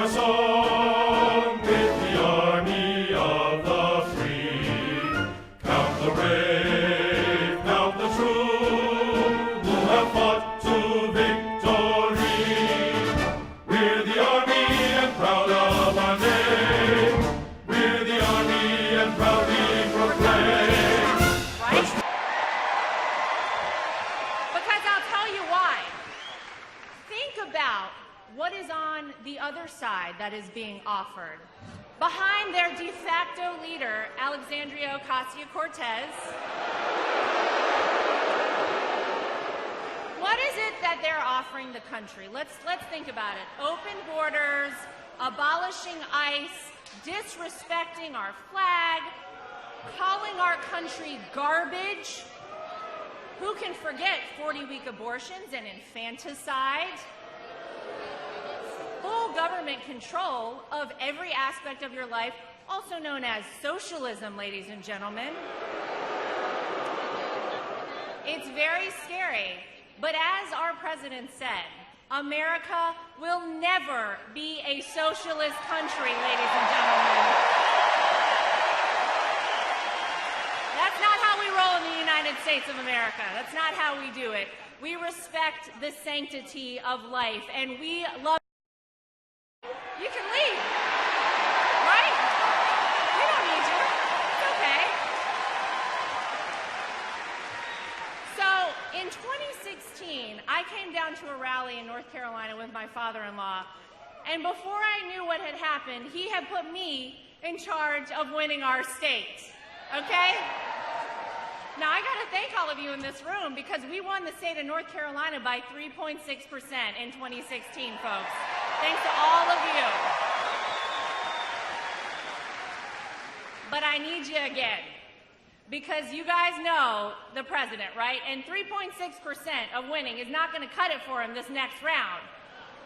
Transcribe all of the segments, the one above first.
march on with the army of the free. Count the brave, count the true, who have fought to victory. We're the army and proud of our name. We're the army and proudly proclaim. Right? Because I'll tell you why. Think about what is on the other side that is being offered. Behind their de facto leader, Alexandria Ocasio-Cortez, what is it that they're offering the country? Let's think about it. Open borders, abolishing ICE, disrespecting our flag, calling our country garbage. Who can forget 40-week abortions and infanticide? Full government control of every aspect of your life, also known as socialism, ladies and gentlemen. It's very scary, but as our president said, America will never be a socialist country, ladies and gentlemen. That's not how we roll in the United States of America. That's not how we do it. We respect the sanctity of life, and we love. You can leave, right? We don't need you. It's okay. So in 2016, I came down to a rally in North Carolina with my father-in-law, and before I knew what had happened, he had put me in charge of winning our state, okay? Now, I got to thank all of you in this room because we won the state of North Carolina by 3.6% in 2016, folks. Thanks to all of you. But I need you again because you guys know the president, right? And 3.6% of winning is not going to cut it for him this next round.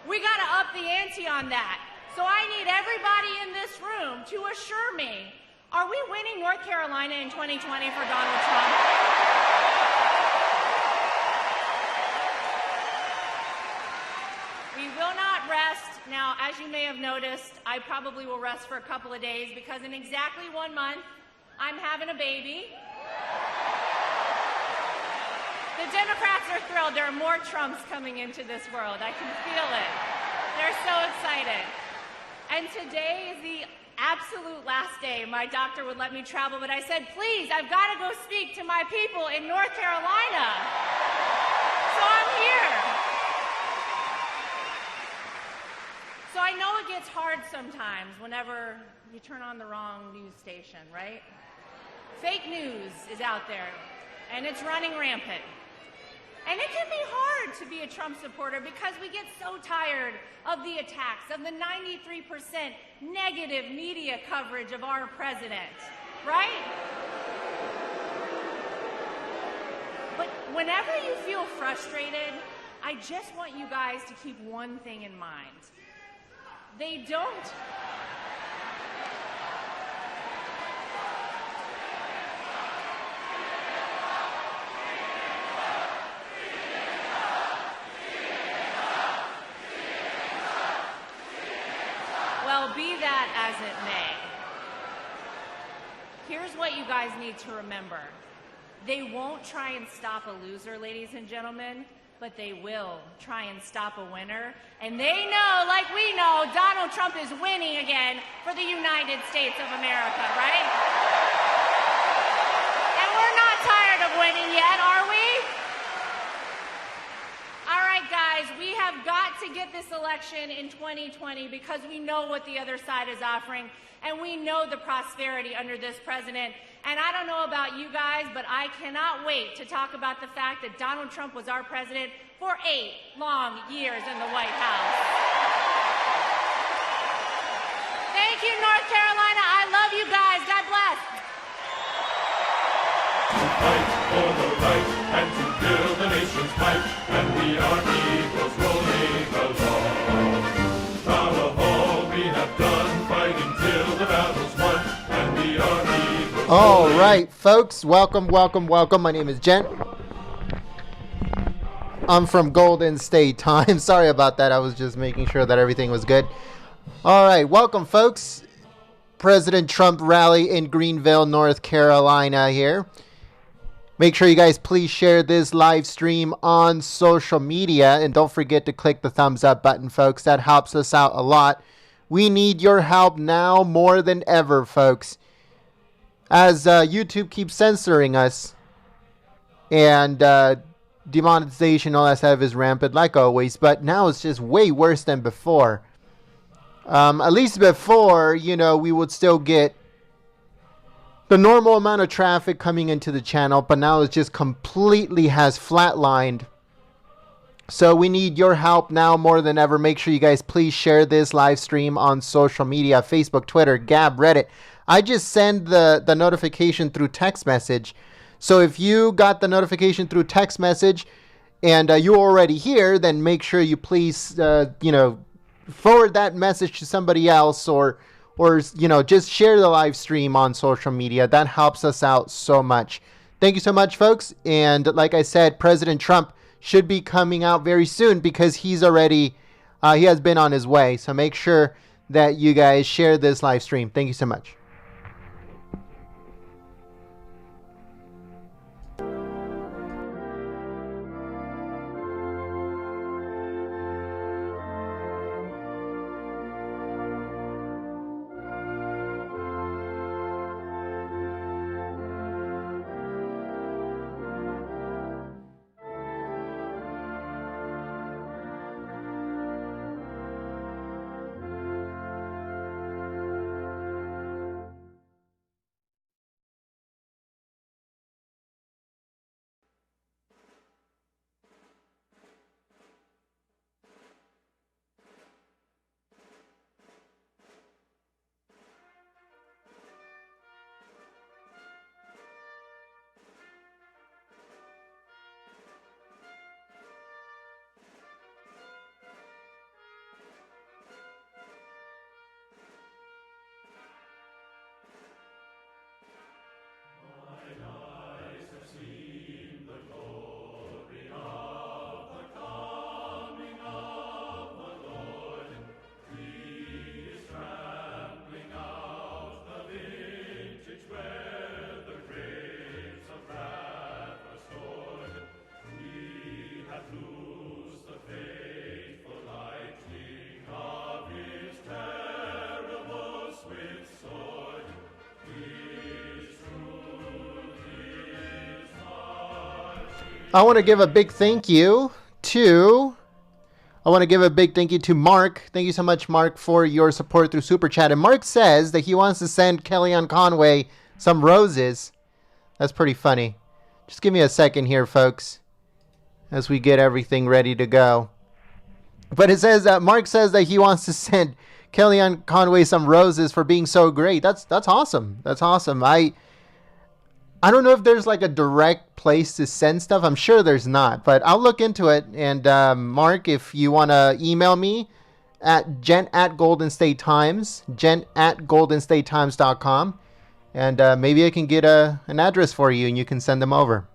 We got to up the ante on that. So I need everybody in this room to assure me, are we winning North Carolina in 2020 for Donald Trump? We will not rest. Now, as you may have noticed, I probably will rest for a couple of days because in exactly 1 month, I'm having a baby. The Democrats are thrilled. There are more Trumps coming into this world. I can feel it. They're so excited. And today is the absolute last day my doctor would let me travel, but I said, please, I've got to go speak to my people in North Carolina. So I'm here. So I know it gets hard sometimes whenever you turn on the wrong news station, right? Fake news is out there, and it's running rampant. And it can be hard to be a Trump supporter because we get so tired of the attacks, of the 93% negative media coverage of our president, right? But whenever you feel frustrated, I just want you guys to keep one thing in mind. They don't. Well, be that as it may, here's what you guys need to remember. They won't try and stop a loser, ladies and gentlemen, but they will try and stop a winner. And they know, like we know, Donald Trump is winning again for the United States of America, right? And we're not tired of winning yet, are we? All right, guys, we have got to get this election in 2020 because we know what the other side is offering, and we know the prosperity under this president. And I don't know about you guys, but I cannot wait to talk about the fact that Donald Trump was our president for 8 long years in the White House. Thank you, North Carolina. I love you guys. God bless. To fight for the right and to build the nation's might, and the army goes rolling along. Proud of all we have done, fighting till the battle's won, and the army goes all right, folks, welcome. My name is Jen. I'm from Golden State Times. Sorry about that. I was just making sure that everything was good. All right, welcome, folks. President Trump rally in Greenville, North Carolina here. Make sure you guys please share this live stream on social media. And don't forget to click the thumbs up button, folks. That helps us out a lot. We need your help now more than ever, folks. As YouTube keeps censoring us and demonetization, all that stuff is rampant like always. But now it's just way worse than before. At least before, we would still get the normal amount of traffic coming into the channel, but now it just completely has flatlined. So we need your help now more than ever. Make sure you guys please share this live stream on social media, Facebook, Twitter, Gab, Reddit. I just send the notification through text message. So if you got the notification through text message and you're already here, then make sure you please, forward that message to somebody else or just share the live stream on social media. That helps us out so much. Thank you so much, folks. And like I said, President Trump should be coming out very soon because he's already, he has been on his way. So make sure that you guys share this live stream. Thank you so much. I want to give a big thank you to Mark. Thank you so much, Mark, for your support through Super Chat. And Mark says that he wants to send Kellyanne Conway some roses. That's pretty funny. Just give me a second here, folks, as we get everything ready to go. But it says that Mark says that he wants to send Kellyanne Conway some roses for being so great. That's awesome. That's awesome. I don't know if there's like a direct place to send stuff. I'm sure there's not, but I'll look into it. And Mark, if you want to email me at gent@goldenstatetimes.com, and maybe I can get an address for you and you can send them over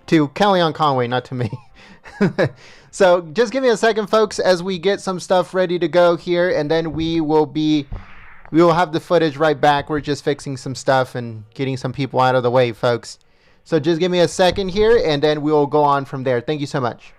to Kellyanne Conway, not to me. So just give me a second, folks, as we get some stuff ready to go here, and then we will have the footage right back. We're just fixing some stuff and getting some people out of the way, folks. So just give me a second here, and then we'll go on from there. Thank you so much.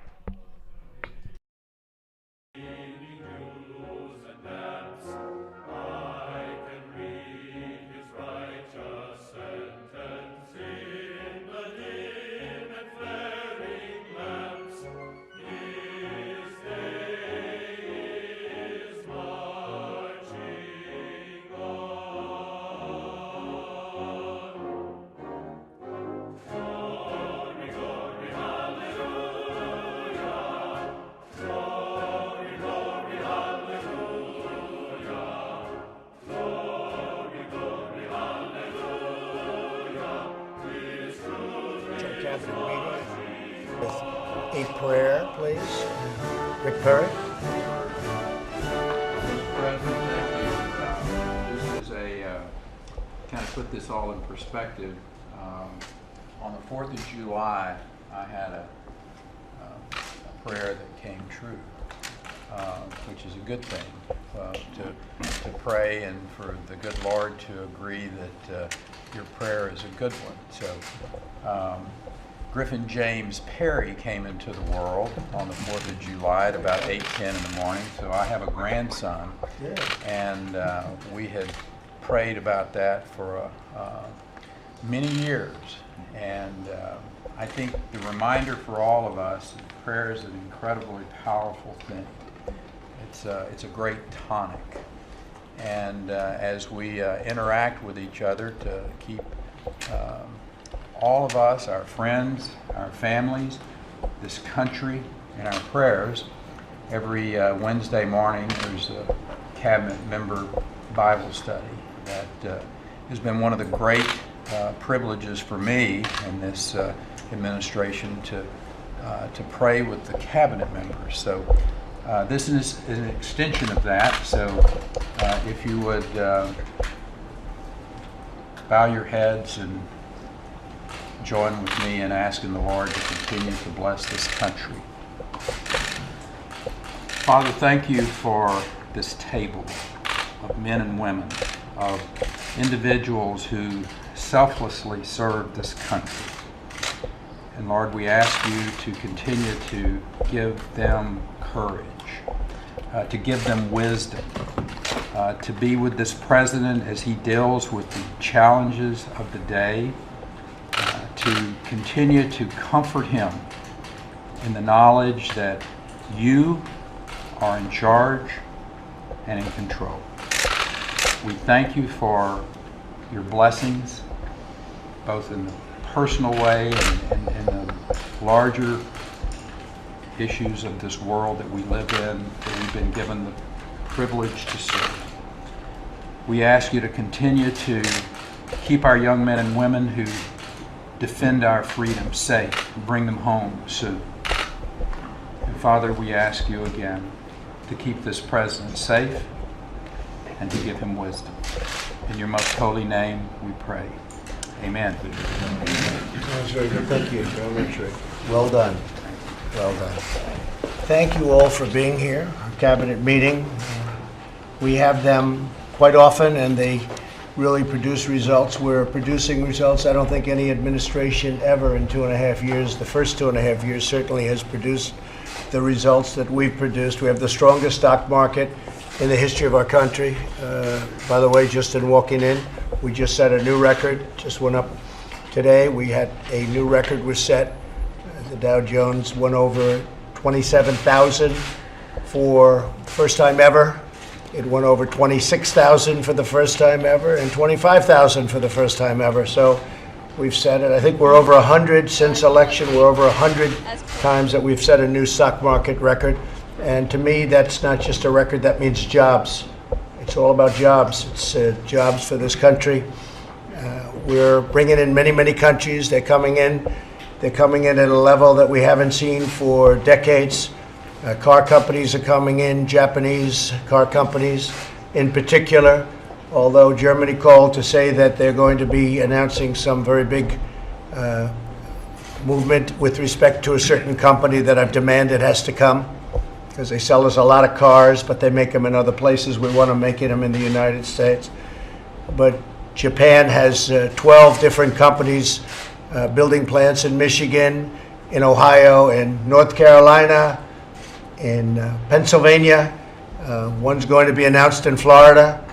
A prayer, please. Rick Perry. This is a kind of put this all in perspective. On the 4th of July, I had a prayer that came true, which is a good thing, to to pray and for the good Lord to agree that your prayer is a good one. So Griffin James Perry came into the world on the 4th of July at about 8:10 in the morning. So I have a grandson, and we had prayed about that for many years. And I think the reminder for all of us that prayer is an incredibly powerful thing. It's a great tonic. And as we interact with each other to keep all of us, our friends, our families, this country, in our prayers, every Wednesday morning there's a cabinet member Bible study that has been one of the great privileges for me in this administration to pray with the cabinet members. So this is an extension of that. So if you would bow your heads and join with me in asking the Lord to continue to bless this country. Father, thank you for this table of men and women, of individuals who selflessly serve this country. And Lord, we ask you to continue to give them courage, to give them wisdom, to be with this president as he deals with the challenges of the day, to continue to comfort him in the knowledge that you are in charge and in control. We thank you for your blessings, both in the personal way and in the larger issues of this world that we live in, that we've been given the privilege to serve. We ask you to continue to keep our young men and women who defend our freedom safe and bring them home soon. And Father, we ask you again to keep this president safe and to give him wisdom. In your most holy name we pray. Amen. That's very good. Thank you, Joe Richard. Well done. Well done. Thank you all for being here. Our cabinet meeting. We have them quite often, and they really produce results. We're producing results. I don't think any administration ever in 2.5 years, the first 2.5 years certainly, has produced the results that we've produced. We have the strongest stock market in the history of our country. By the way, just in walking in, we just set a new record, just went up today. We had a new record was set. The Dow Jones went over 27,000 for the first time ever. It went over 26,000 for the first time ever and 25,000 for the first time ever. So we've set it. I think we're over 100 since election. We're over 100 times that we've set a new stock market record. And to me, that's not just a record, that means jobs. It's all about jobs. It's jobs for this country. We're bringing in many, many countries. They're coming in. They're coming in at a level that we haven't seen for decades. Car companies are coming in, Japanese car companies in particular, although Germany called to say that they're going to be announcing some very big movement with respect to a certain company that I've demanded has to come, because they sell us a lot of cars, but they make them in other places. We want to make them in the United States. But Japan has 12 different companies building plants in Michigan, in Ohio, in North Carolina, in Pennsylvania. One's going to be announced in Florida.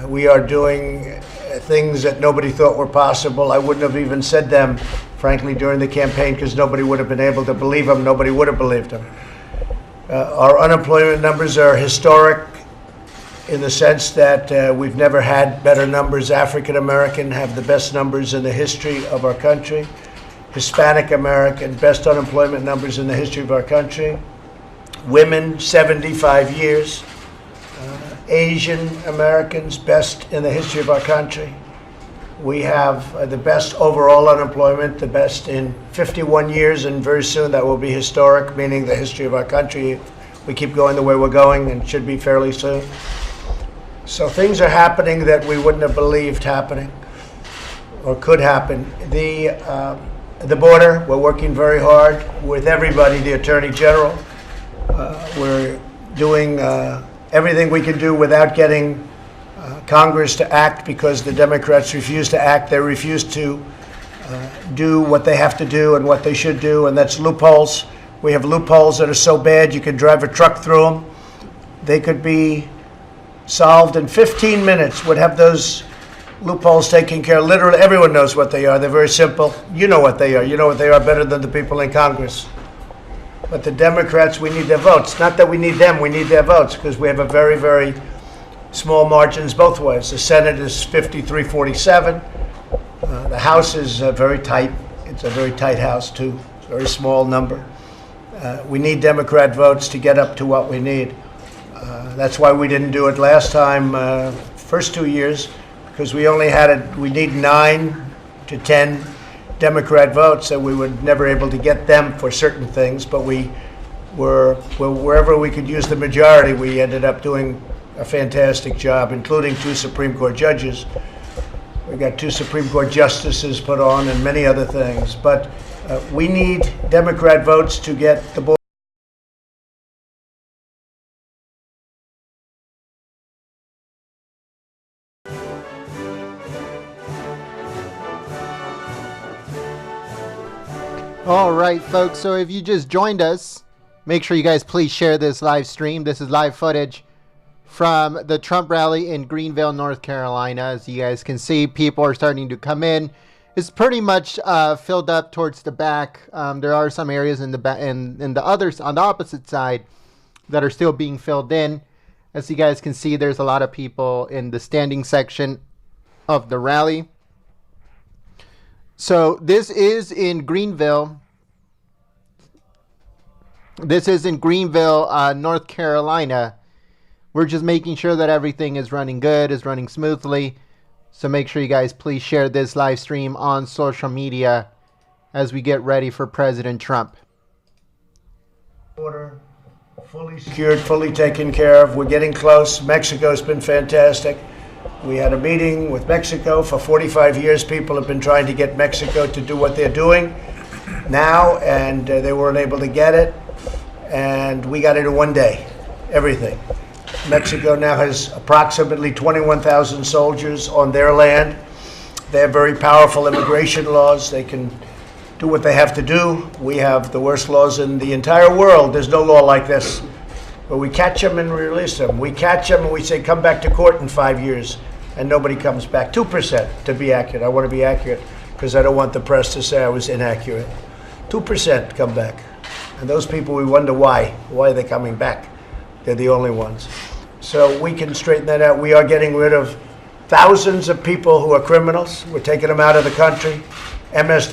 We are doing things that nobody thought were possible. I wouldn't have even said them, frankly, during the campaign, because nobody would have been able to believe them. Nobody would have believed them. Our unemployment numbers are historic in the sense that we've never had better numbers. African American have the best numbers in the history of our country. Hispanic American, best unemployment numbers in the history of our country. Women, 75 years. Asian Americans, best in the history of our country. We have the best overall unemployment, the best in 51 years, and very soon that will be historic, meaning the history of our country. We keep going the way we're going, and should be fairly soon. So things are happening that we wouldn't have believed happening or could happen. The border, we're working very hard with everybody, the Attorney General. We're doing everything we can do without getting Congress to act, because the Democrats refuse to act. They refuse to do what they have to do and what they should do, and that's loopholes. We have loopholes that are so bad you can drive a truck through them. They could be solved in 15 minutes, would have those loopholes taken care of. Literally, everyone knows what they are. They're very simple. You know what they are. You know what they are better than the people in Congress. But the Democrats, we need their votes. Not that we need them, we need their votes, because we have a very, very small margins both ways. The Senate is 53-47. The House is very tight. It's a very tight House, too. It's a very small number. We need Democrat votes to get up to what we need. That's why we didn't do it last time, first 2 years, because we only had we need 9 to 10 Democrat votes, and we were never able to get them for certain things. But we were wherever we could use the majority, we ended up doing a fantastic job, including 2 Supreme Court judges. We got 2 Supreme Court justices put on, and many other things. But we need Democrat votes to get the ball. All right, folks. So if you just joined us, make sure you guys please share this live stream. This is live footage from the Trump rally in Greenville, North Carolina. As you guys can see, people are starting to come in. It's pretty much filled up towards the back. There are some areas in the back and the others on the opposite side that are still being filled in. As you guys can see, there's a lot of people in the standing section of the rally. So this is in Greenville. This is in Greenville, North Carolina. We're just making sure that everything is running good, is running smoothly. So make sure you guys please share this live stream on social media as we get ready for President Trump. Border fully secured, fully taken care of. We're getting close. Mexico's been fantastic. We had a meeting with Mexico. For 45 years, people have been trying to get Mexico to do what they're doing now, and they weren't able to get it. And we got it in one day, everything. Mexico now has approximately 21,000 soldiers on their land. They have very powerful immigration laws. They can do what they have to do. We have the worst laws in the entire world. There's no law like this. But we catch them and release them. We catch them and we say, come back to court in 5 years. And nobody comes back. 2% to be accurate. I want to be accurate because I don't want the press to say I was inaccurate. 2% come back. And those people, we wonder why. Why are they coming back? They're the only ones. So we can straighten that out. We are getting rid of thousands of people who are criminals. We're taking them out of the country. MS.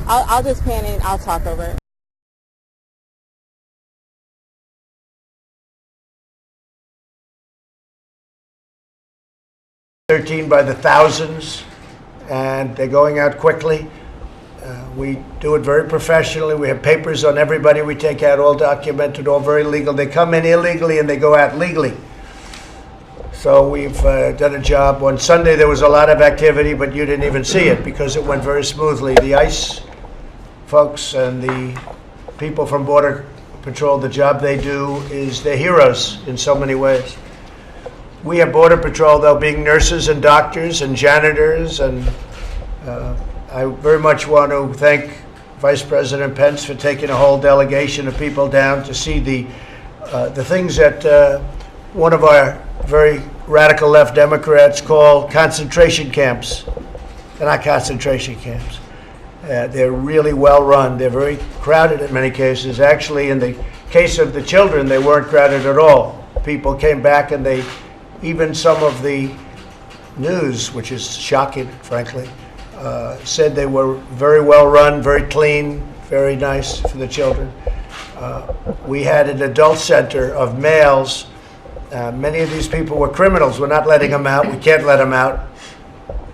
I'll just pan in. I'll talk over it. $13 by the thousands, and they're going out quickly. We do it very professionally. We have papers on everybody we take out, all documented, all very legal. They come in illegally and they go out legally. So we've done a job. On Sunday there was a lot of activity, but you didn't even see it because it went very smoothly. The ICE folks and the people from Border Patrol, the job they do is they're heroes in so many ways. We have Border Patrol, though, being nurses and doctors and janitors, and I very much want to thank Vice President Pence for taking a whole delegation of people down to see the things that one of our very radical left Democrats call concentration camps. They're not concentration camps. They're really well run. They're very crowded in many cases. Actually, in the case of the children, they weren't crowded at all. People came back and they, even some of the news, which is shocking, frankly, said they were very well run, very clean, very nice for the children. We had an adult center of males. Many of these people were criminals. We're not letting them out. We can't let them out.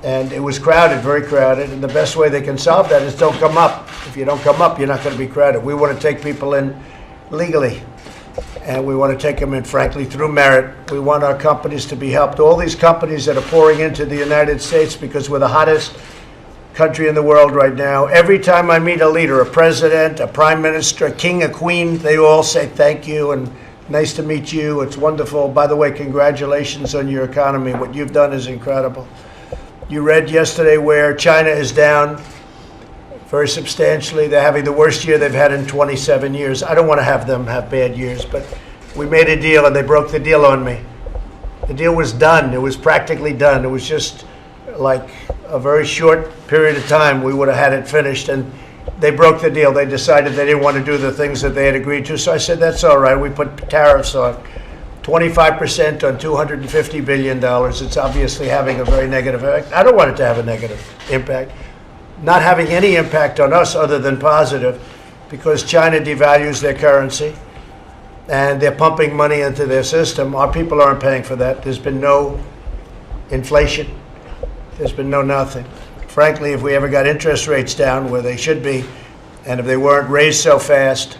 And it was crowded, very crowded. And the best way they can solve that is don't come up. If you don't come up, you're not going to be crowded. We want to take people in legally. And we want to take them in, frankly, through merit. We want our companies to be helped. All these companies that are pouring into the United States because we're the hottest country in the world right now. Every time I meet a leader, a president, a prime minister, a king, a queen, they all say thank you and nice to meet you. It's wonderful. By the way, congratulations on your economy. What you've done is incredible. You read yesterday where China is down very substantially. They're having the worst year they've had in 27 years. I don't want to have them have bad years, but we made a deal and they broke the deal on me. The deal was done. It was practically done. It was just like a very short period of time we would have had it finished, and they broke the deal. They decided they didn't want to do the things that they had agreed to. So I said, that's all right. We put tariffs on 25% on $250 billion. It's obviously having a very negative effect. I don't want it to have a negative impact. Not having any impact on us other than positive, because China devalues their currency and they're pumping money into their system. Our people aren't paying for that. There's been no inflation. There's been no nothing. Frankly, if we ever got interest rates down where they should be, and if they weren't raised so fast,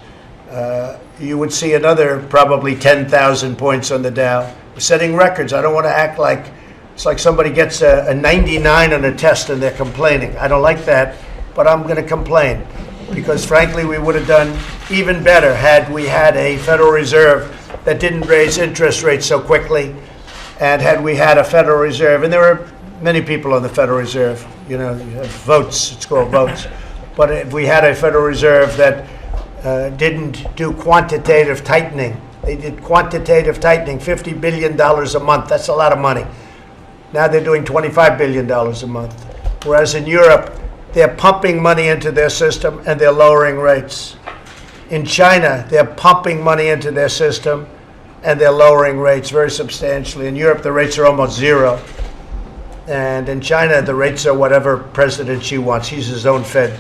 you would see another probably 10,000 points on the Dow. We're setting records. I don't want to act like it's like somebody gets a 99 on a test and they're complaining. I don't like that, but I'm going to complain because, frankly, we would have done even better had we had a Federal Reserve that didn't raise interest rates so quickly, and had we had a Federal Reserve, and there are many people on the Federal Reserve, you know, you have votes, it's called votes. But if we had a Federal Reserve that didn't do quantitative tightening, they did quantitative tightening, $50 billion a month, that's a lot of money. Now they're doing $25 billion a month. Whereas in Europe, they're pumping money into their system and they're lowering rates. In China, they're pumping money into their system and they're lowering rates very substantially. In Europe, the rates are almost zero. And in China, the rates are whatever President Xi wants. He's his own Fed.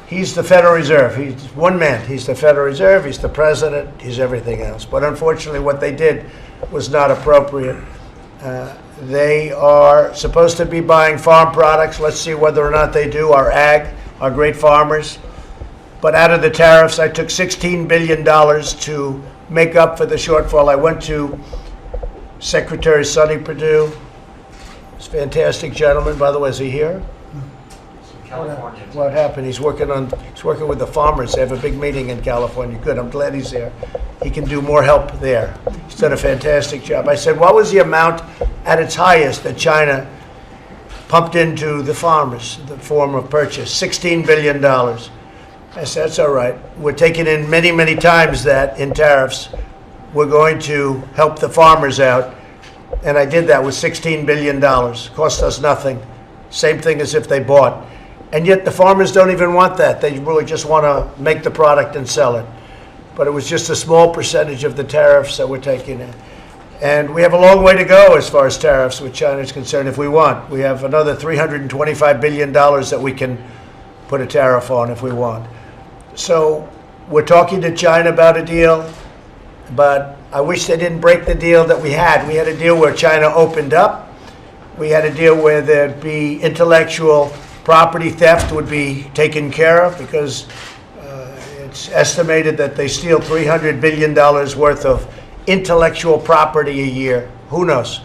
He's the Federal Reserve. He's one man. He's the Federal Reserve. He's the president. He's everything else. But unfortunately, what they did was not appropriate. They are supposed to be buying farm products. Let's see whether or not they do. Our ag, our great farmers. But out of the tariffs, I took $16 billion to make up for the shortfall. I went to Secretary Sonny Perdue. He's a fantastic gentleman. By the way, is he here? California. What happened? He's working with the farmers. They have a big meeting in California. Good. I'm glad he's there. He can do more help there. He's done a fantastic job. I said, what was the amount at its highest that China pumped into the farmers, the form of purchase? $16 billion. I said, that's all right. We're taking in many, many times that in tariffs. We're going to help the farmers out. And I did that with $16 billion. Cost us nothing. Same thing as if they bought. And yet the farmers don't even want that. They really just want to make the product and sell it. But it was just a small percentage of the tariffs that we're taking in. And we have a long way to go as far as tariffs with China is concerned if we want. We have another $325 billion that we can put a tariff on if we want. So we're talking to China about a deal, but I wish they didn't break the deal that we had. We had a deal where China opened up. We had a deal where there'd be intellectual property theft would be taken care of, because it's estimated that they steal $300 billion worth of intellectual property a year. Who knows?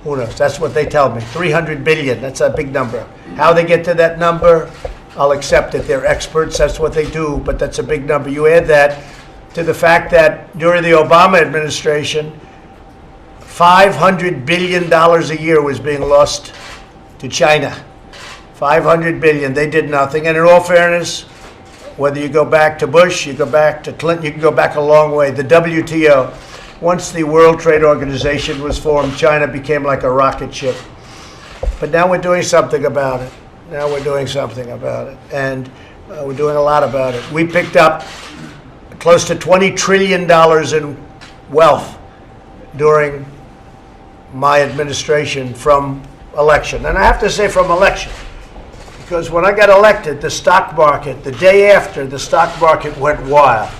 Who knows? That's what they tell me. 300 billion. That's a big number. How they get to that number, I'll accept it. They're experts. That's what they do. But that's a big number. You add that to the fact that during the Obama administration, $500 billion a year was being lost to China. 500 billion. They did nothing. And in all fairness, whether you go back to Bush, you go back to Clinton, you can go back a long way. The WTO, once the World Trade Organization was formed, China became like a rocket ship. But now we're doing something about it. Now we're doing something about it. And we're doing a lot about it. We picked up close to $20 trillion in wealth during my administration from election. And I have to say from election, because when I got elected, the stock market, the day after, the stock market went wild.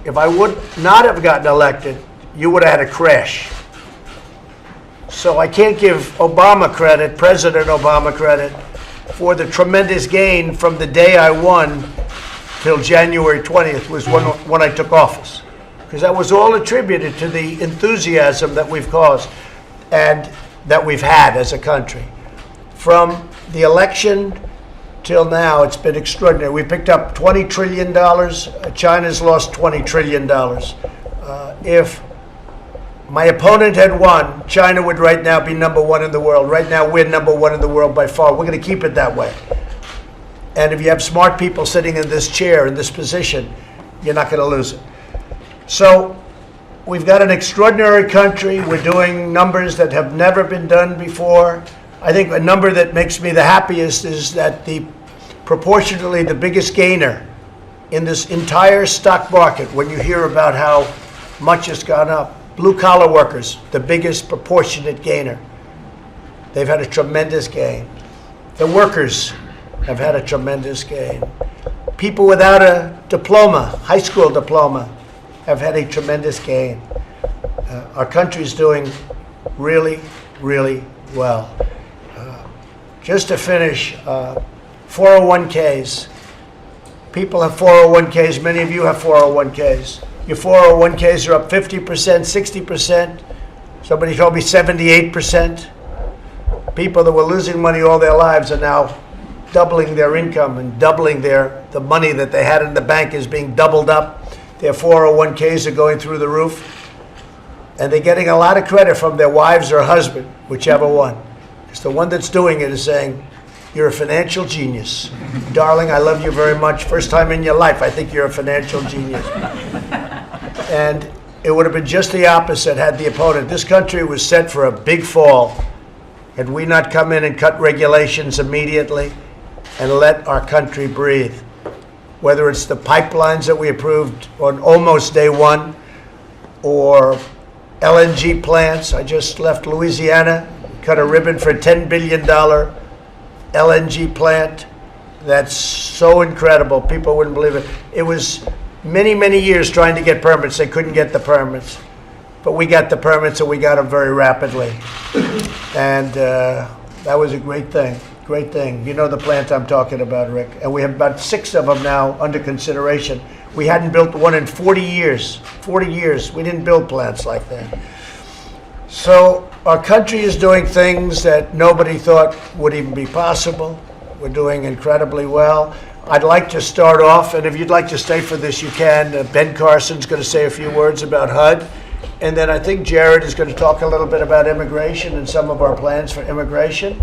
If I would not have gotten elected, you would have had a crash. So I can't give Obama credit, President Obama credit, for the tremendous gain from the day I won till January 20th was when I took office. Because that was all attributed to the enthusiasm that we've caused and that we've had as a country. From the election till now, it's been extraordinary. We picked up $20 trillion. China's lost $20 trillion. If my opponent had won, China would right now be #1 in the world. Right now, we're #1 in the world by far. We're going to keep it that way. And if you have smart people sitting in this chair, in this position, you're not going to lose it. So we've got an extraordinary country. We're doing numbers that have never been done before. I think a number that makes me the happiest is that proportionately the biggest gainer in this entire stock market, when you hear about how much it's gone up, blue-collar workers, the biggest proportionate gainer. They've had a tremendous gain. The workers have had a tremendous gain. People without a diploma, high school diploma, have had a tremendous gain. Our country's doing really, really well. Just to finish, 401ks. People have 401ks. Many of you have 401ks. Your 401ks are up 50%, 60%. Somebody told me 78%. People that were losing money all their lives are now doubling their income and doubling the money that they had in the bank is being doubled up. Their 401ks are going through the roof. And they're getting a lot of credit from their wives or husband, whichever one. Because the one that's doing it is saying, "You're a financial genius. Darling, I love you very much. First time in your life, I think you're a financial genius." And it would have been just the opposite had the opponent. This country was set for a big fall. Had we not come in and cut regulations immediately and let our country breathe, whether it's the pipelines that we approved on almost day one or LNG plants. I just left Louisiana, cut a ribbon for a $10 billion LNG plant. That's so incredible. People wouldn't believe it. It was many, many years trying to get permits. They couldn't get the permits. But we got the permits, and we got them very rapidly. And that was a great thing. Great thing. You know the plant I'm talking about, Rick. And we have about 6 of them now under consideration. We hadn't built one in 40 years. 40 years. We didn't build plants like that. So our country is doing things that nobody thought would even be possible. We're doing incredibly well. I'd like to start off, and if you'd like to stay for this, you can. Ben Carson's going to say a few words about HUD. And then I think Jared is going to talk a little bit about immigration and some of our plans for immigration.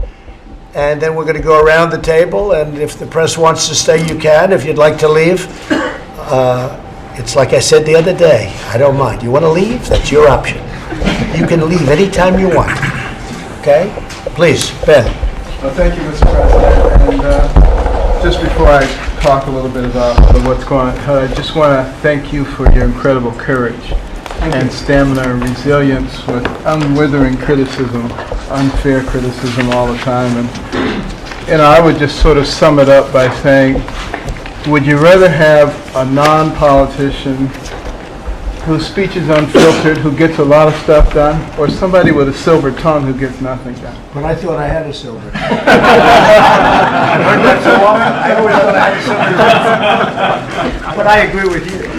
And then we're going to go around the table, and if the press wants to stay, you can. If you'd like to leave, it's like I said the other day, I don't mind. You want to leave? That's your option. You can leave anytime you want. Okay? Please, Ben. Well, thank you, Mr. President. And just before I talk a little bit about what's going on, I just want to thank you for your incredible courage and stamina and resilience with unwithering criticism, unfair criticism all the time. And I would just sort of sum it up by saying, would you rather have a non-politician whose speech is unfiltered, who gets a lot of stuff done, or somebody with a silver tongue who gets nothing done? But I thought I had a silver. I've heard that so often. I always thought I had a silver. But I agree with you.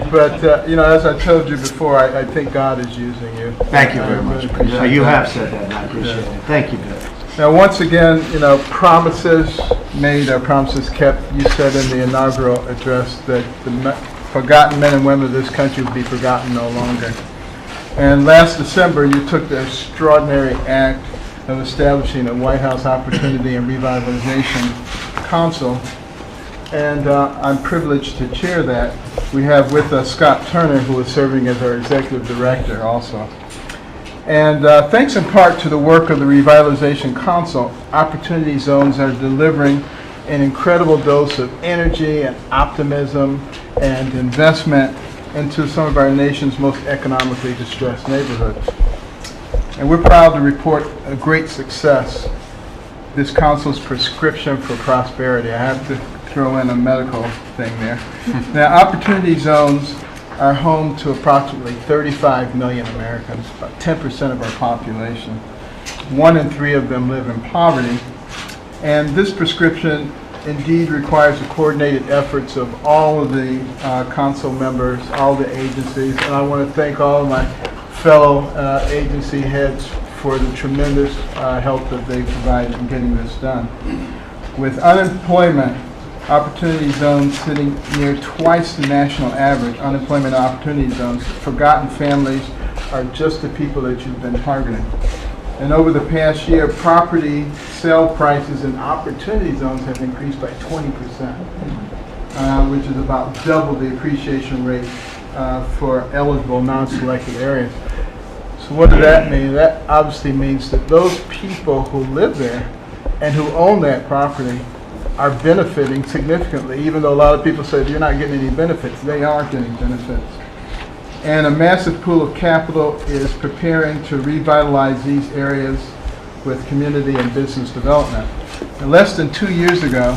But you know, as I told you before, I think God is using you. Thank you very much. Appreciate You that. have said that, and I appreciate it. Thank you, Bill. Now, once again, you know, promises made are promises kept. You said in the inaugural address that the forgotten men and women of this country would be forgotten no longer. And last December, you took the extraordinary act of establishing a White House Opportunity and Revitalization Council. And I'm privileged to chair that. We have with us Scott Turner, who is serving as our executive director also. And thanks in part to the work of the Revitalization Council, Opportunity Zones are delivering an incredible dose of energy and optimism and investment into some of our nation's most economically distressed neighborhoods. And we're proud to report a great success, this council's prescription for prosperity. I have to throw in a medical thing there. Now, Opportunity Zones are home to approximately 35 million Americans, about 10% of our population. 1 in 3 of them live in poverty. And this prescription indeed requires the coordinated efforts of all of the council members, all the agencies, and I want to thank all of my fellow agency heads for the tremendous help that they provided in getting this done. With unemployment opportunity zones sitting near twice the national average, unemployment opportunity zones, forgotten families are just the people that you've been targeting. And over the past year, property sale prices in opportunity zones have increased by 20%, which is about double the appreciation rate for eligible non-selected areas. So what does that mean? That obviously means that those people who live there and who own that property are benefiting significantly, even though a lot of people say you're not getting any benefits. They are getting benefits. And a massive pool of capital is preparing to revitalize these areas with community and business development. And less than 2 years ago,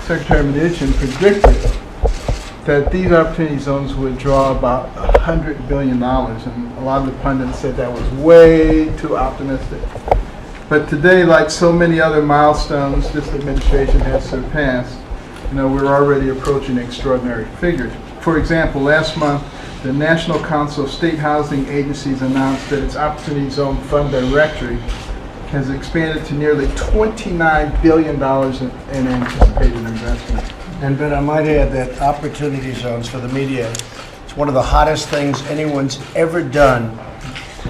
Secretary Mnuchin predicted that these opportunity zones would draw about $100 billion, and a lot of the pundits said that was way too optimistic. But today, like so many other milestones this administration has surpassed, we're already approaching extraordinary figures. For example, last month, the National Council of State Housing Agencies announced that its Opportunity Zone Fund Directory has expanded to nearly $29 billion in anticipated investment. But I might add that opportunity zones for the media, it's one of the hottest things anyone's ever done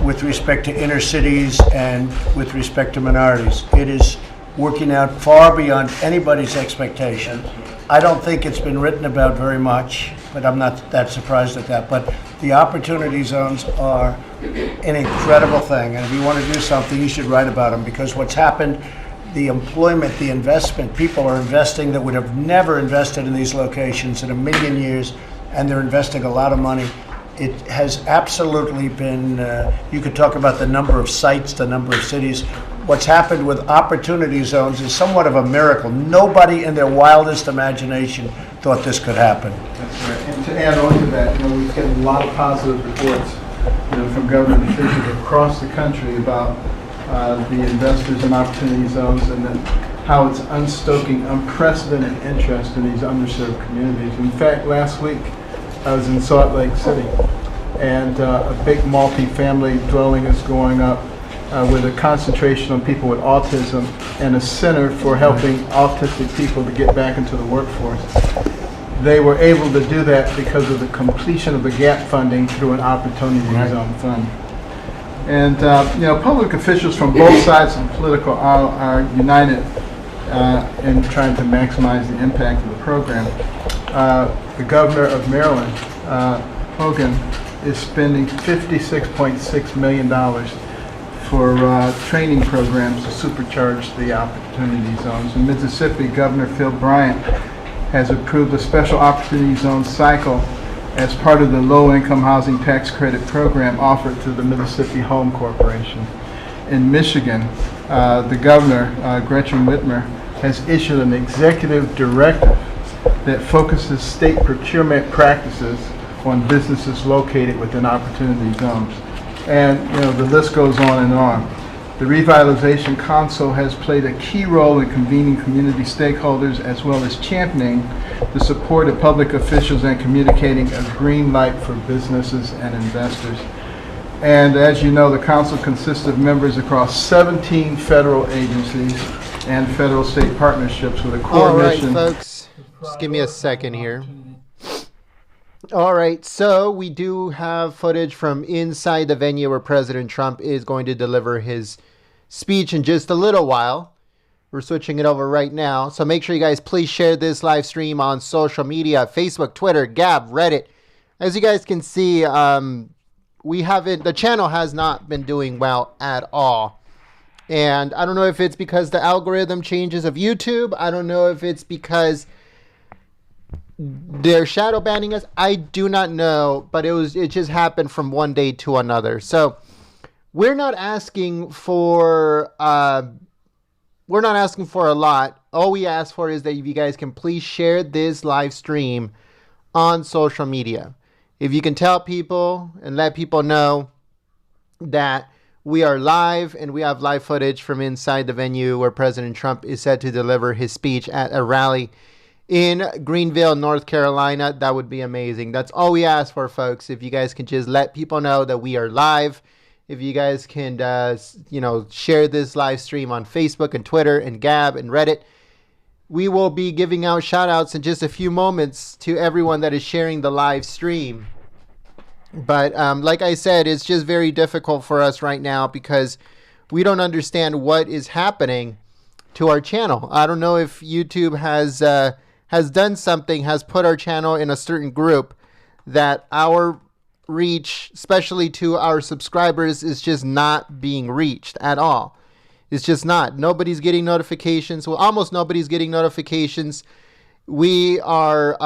with respect to inner cities and with respect to minorities. It is working out far beyond anybody's expectation. I don't think it's been written about very much, but I'm not that surprised at that. But the opportunity zones are an incredible thing, and if you want to do something, you should write about them, because what's happened, the employment, the investment, people are investing that would have never invested in these locations in a million years, and they're investing a lot of money. It has absolutely been, you could talk about the number of sites, the number of cities. What's happened with opportunity zones is somewhat of a miracle. Nobody in their wildest imagination thought this could happen. That's right. And to add on to that, we've getting a lot of positive reports, from government officials across the country about the investors in opportunity zones, and then how it's unstoking unprecedented interest in these underserved communities. In fact, last week I was in Salt Lake City, and a big multi-family dwelling is going up with a concentration on people with autism and a center for helping autistic people to get back into the workforce. They were able to do that because of the completion of the gap funding through an opportunity zone fund. And public officials from both sides of the political aisle are united in trying to maximize the impact of the program. The governor of Maryland, Hogan, is spending $56.6 million for training programs to supercharge the opportunity zones. In Mississippi, Governor Phil Bryant has approved a special opportunity zone cycle as part of the low-income housing tax credit program offered to the Mississippi Home Corporation. In Michigan, the governor, Gretchen Whitmer, has issued an executive directive that focuses state procurement practices on businesses located within opportunity zones. And the list goes on and on. The Revitalization Council has played a key role in convening community stakeholders as well as championing the support of public officials and communicating a green light for businesses and investors. And as you know, the council consists of members across 17 federal agencies and federal state partnerships with a core mission. All right, folks, just give me a second here. All right, so we do have footage from inside the venue where President Trump is going to deliver his speech in just a little while. We're switching it over right now. So make sure you guys please share this live stream on social media, Facebook, Twitter, Gab, Reddit. As you guys can see, the channel has not been doing well at all. And I don't know if it's because the algorithm changes of YouTube. I don't know if it's because they're shadow banning us. I do not know, but it just happened from one day to another. So we're not asking for a lot. All we ask for is that if you guys can please share this live stream on social media. If you can tell people and let people know that we are live and we have live footage from inside the venue where President Trump is set to deliver his speech at a rally in Greenville, North Carolina, that would be amazing. That's all we ask for, folks. If you guys can just let people know that we are live If you guys can, share this live stream on Facebook and Twitter and Gab and Reddit, we will be giving out shout outs in just a few moments to everyone that is sharing the live stream. But like I said, it's just very difficult for us right now because we don't understand what is happening to our channel. I don't know if YouTube has done something, has put our channel in a certain group that our reach, especially to our subscribers, is just not being reached at all. It's just not. Nobody's getting notifications. Well, almost nobody's getting notifications. We are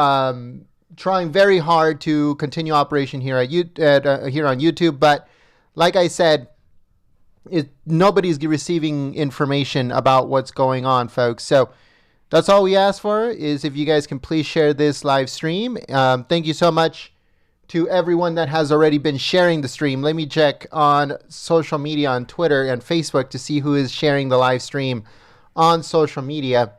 trying very hard to continue operation here here on YouTube, but like I said, nobody's receiving information about what's going on, folks. So that's all we ask for, is if you guys can please share this live stream. Thank you so much to everyone that has already been sharing the stream. Let me check on social media, on Twitter and Facebook, to see who is sharing the live stream on social media.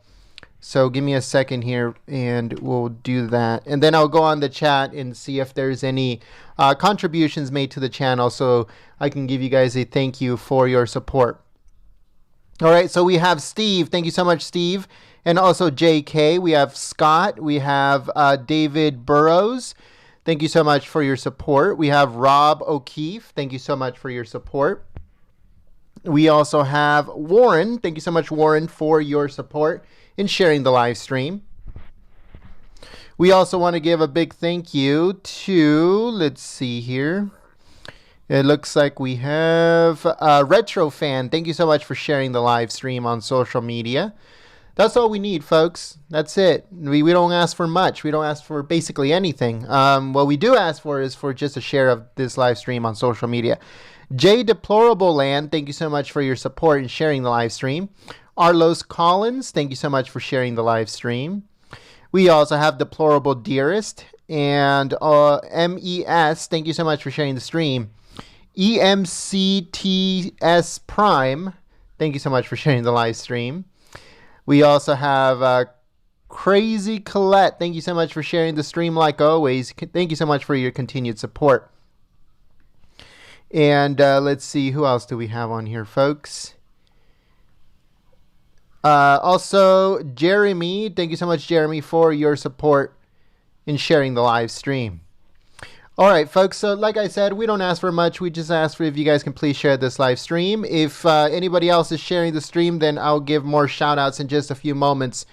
So give me a second here and we'll do that. And then I'll go on the chat and see if there's any contributions made to the channel so I can give you guys a thank you for your support. All right, so we have Steve. Thank you so much, Steve. And also JK. We have Scott. We have David Burrows. Thank you so much for your support. We have Rob O'Keefe. Thank you so much for your support. We also have Warren. Thank you so much, Warren, for your support in sharing the live stream. We also want to give a big thank you to, let's see here. It looks like we have Retro Fan. Thank you so much for sharing the live stream on social media. That's all we need, folks. That's it. We don't ask for much. We don't ask for basically anything. What we do ask for is for just a share of this live stream on social media. J Deplorable Land, thank you so much for your support in sharing the live stream. Arlos Collins, thank you so much for sharing the live stream. We also have Deplorable Dearest and MES, thank you so much for sharing the stream. EMCTS Prime, thank you so much for sharing the live stream. We also have Crazy Colette. Thank you so much for sharing the stream like always. Thank you so much for your continued support. And let's see, who else do we have on here, folks? Also, Jeremy. Thank you so much, Jeremy, for your support in sharing the live stream. All right, folks. So like I said, we don't ask for much. We just ask for if you guys can please share this live stream. If anybody else is sharing the stream, then I'll give more shout outs in just a few moments.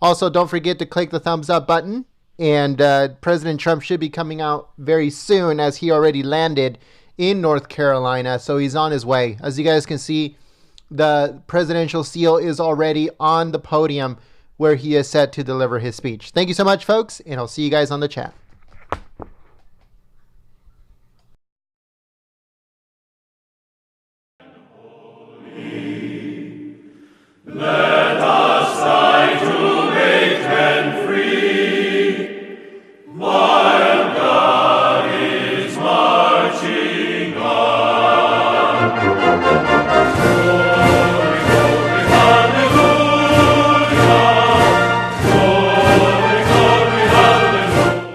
Also, don't forget to click the thumbs up button. And President Trump should be coming out very soon, as he already landed in North Carolina. So he's on his way. As you guys can see, the presidential seal is already on the podium where he is set to deliver his speech. Thank you so much, folks, and I'll see you guys on the chat. Let us try to make men free, while God is marching on. Glory, glory, hallelujah. Glory, glory, hallelujah. Glory, glory,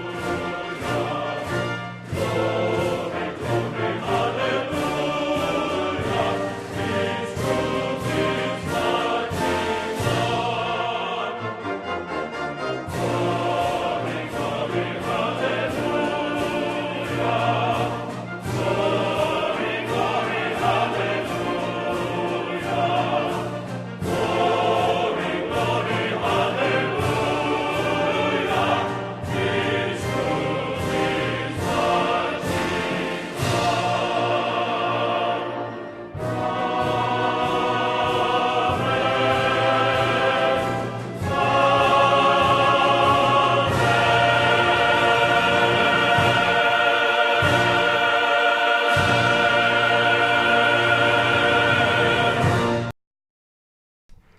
hallelujah. His truth is marching on. Glory, glory, hallelujah. Glory, glory, hallelujah. Glory, glory, hallelujah. His truth is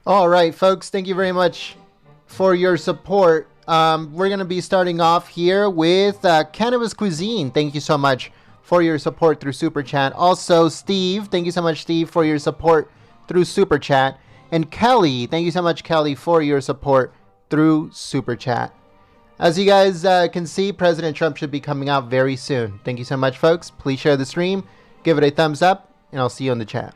All right, folks, thank you very much for your support. We're going to be starting off here with Cannabis Cuisine. Thank you so much for your support through Super Chat. Also, Steve, thank you so much, Steve, for your support through Super Chat. And Kelly, thank you so much, Kelly, for your support through Super Chat. As you guys can see, President Trump should be coming out very soon. Thank you so much, folks. Please share the stream, give it a thumbs up, and I'll see you in the chat.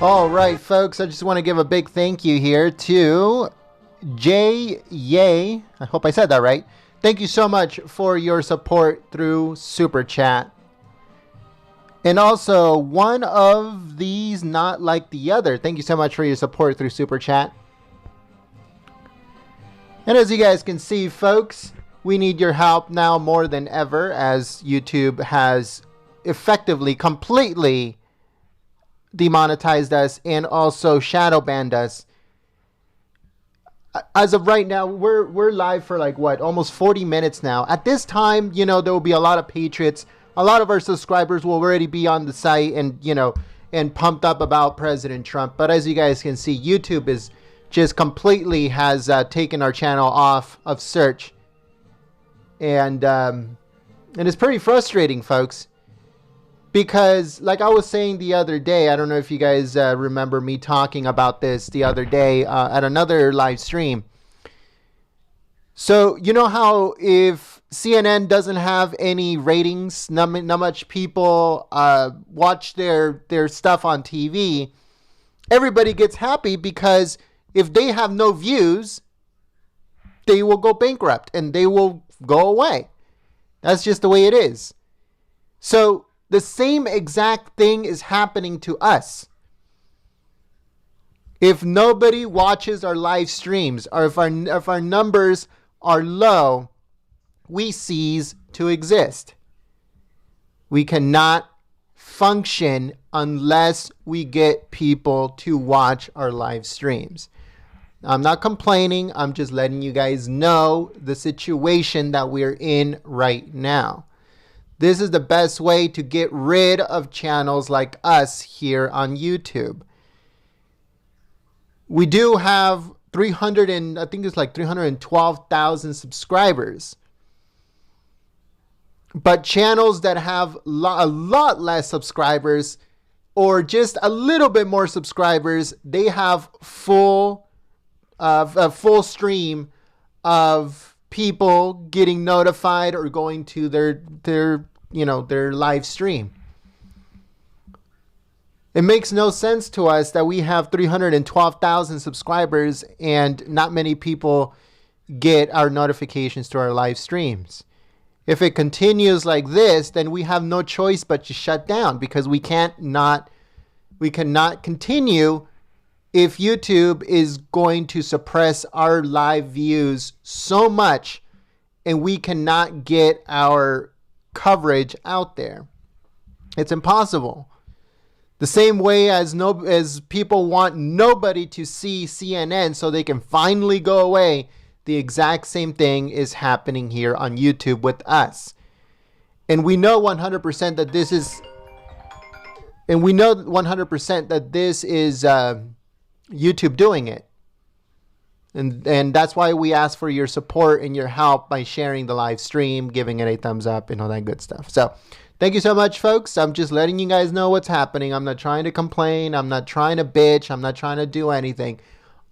All right, folks, I just want to give a big thank you here to Jay Yay. I hope I said that right. Thank you so much for your support through Super Chat. And also, one of these not like the other. Thank you so much for your support through Super Chat. And as you guys can see, folks, we need your help now more than ever, as YouTube has effectively, completely demonetized us and also shadow banned us. As of right now, we're live for like what, almost 40 minutes now. At this time, you know, there will be a lot of Patriots. A lot of our subscribers will already be on the site and, you know, and pumped up about President Trump. But as you guys can see, YouTube is just completely has taken our channel off of search. And it's pretty frustrating, folks. Because, like I was saying the other day, I don't know if you guys remember me talking about this the other day at another live stream. So, you know how if CNN doesn't have any ratings, not much people watch their stuff on TV, everybody gets happy because if they have no views, they will go bankrupt and they will go away. That's just the way it is. So, the same exact thing is happening to us. If nobody watches our live streams, or if our numbers are low, we cease to exist. We cannot function unless we get people to watch our live streams. I'm not complaining. I'm just letting you guys know the situation that we're in right now. This is the best way to get rid of channels like us here on YouTube. We do have 312,000 subscribers. But channels that have a lot less subscribers or just a little bit more subscribers, they have a full stream of people getting notified or going to their live stream. It makes no sense to us that we have 312,000 subscribers and not many people get our notifications to our live streams. If it continues like this, then we have no choice but to shut down because we cannot continue if YouTube is going to suppress our live views so much and we cannot get our coverage out there. It's impossible. The same way as people want nobody to see CNN so they can finally go away, the exact same thing is happening here on YouTube with us. And we know 100% that this is YouTube doing it. And that's why we ask for your support and your help by sharing the live stream, giving it a thumbs up, and all that good stuff. So thank you so much, folks. I'm just letting you guys know what's happening. I'm not trying to complain. I'm not trying to bitch. I'm not trying to do anything.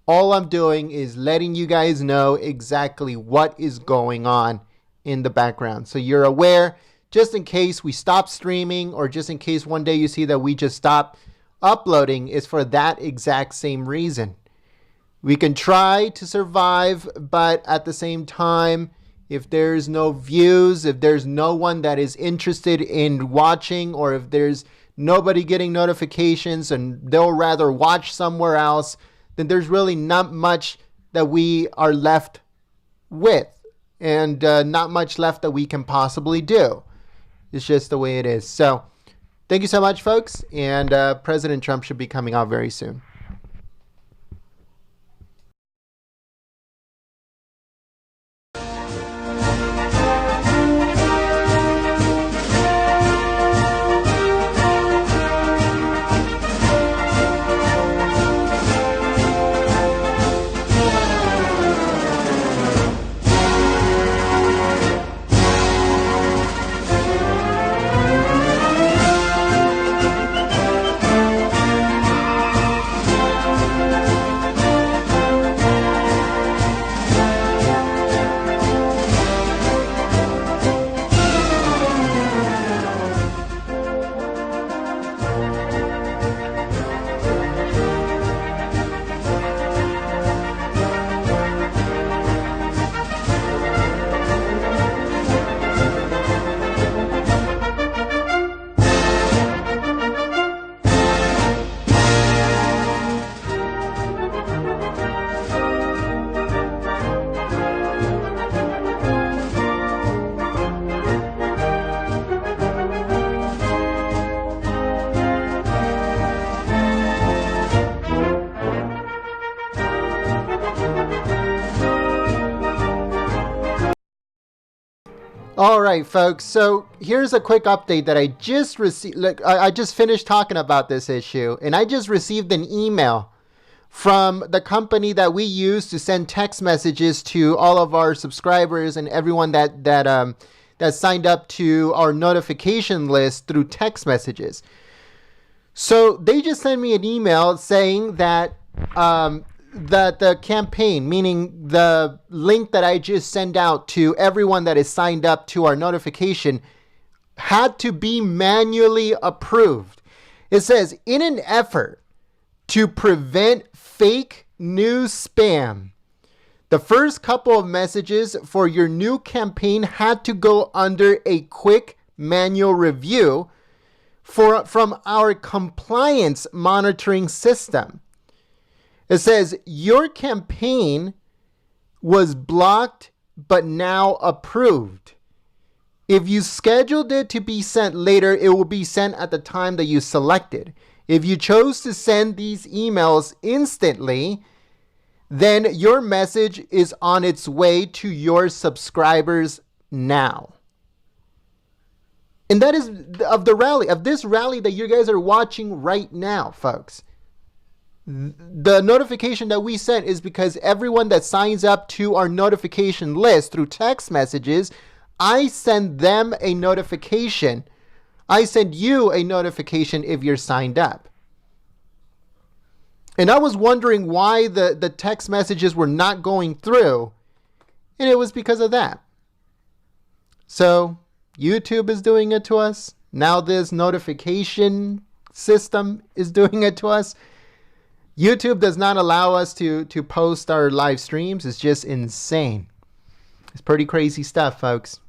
All I'm doing is letting you guys know exactly what is going on in the background. So you're aware, just in case we stop streaming, or just in case one day you see that we just stop uploading, is for that exact same reason. We can try to survive, but at the same time, if there's no views, if there's no one that is interested in watching, or if there's nobody getting notifications and they'll rather watch somewhere else, then there's really not much that we are left with, and not much left that we can possibly do. It's just the way it is. So thank you so much, folks. And President Trump should be coming out very soon. All right, folks. So here's a quick update that I just received. Look, I just finished talking about this issue, and I just received an email from the company that we use to send text messages to all of our subscribers and everyone that signed up to our notification list through text messages. So they just sent me an email saying that that the campaign, meaning the link that I just sent out to everyone that is signed up to our notification, had to be manually approved. It says, in an effort to prevent fake news spam, the first couple of messages for your new campaign had to go under a quick manual review from our compliance monitoring system. It says, your campaign was blocked but now approved. If you scheduled it to be sent later, it will be sent at the time that you selected. If you chose to send these emails instantly, then your message is on its way to your subscribers now. And that is of this rally that you guys are watching right now, folks. The notification that we sent is because everyone that signs up to our notification list through text messages, I send them a notification. I send you a notification if you're signed up. And I was wondering why the text messages were not going through. And it was because of that. So YouTube is doing it to us. Now this notification system is doing it to us. YouTube does not allow us to post our live streams. It's just insane. It's pretty crazy stuff, folks.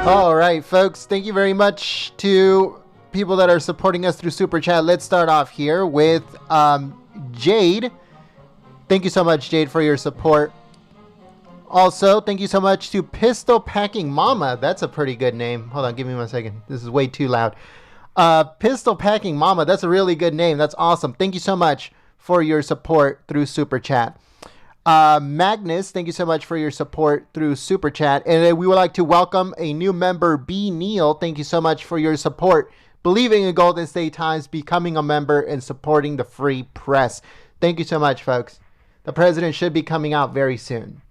All right, folks. Thank you very much to people that are supporting us through Super Chat. Let's start off here with Jade. Thank you so much, Jade, for your support. Also, thank you so much to Pistol Packing Mama. That's a pretty good name. Hold on, give me 1 second. This is way too loud. Pistol Packing Mama. That's a really good name. That's awesome. Thank you so much for your support through Super Chat. Magnus, thank you so much for your support through Super Chat. And we would like to welcome a new member, B. Neal. Thank you so much for your support, believing in Golden State Times, becoming a member, and supporting the free press. Thank you so much, folks. The president should be coming out very soon.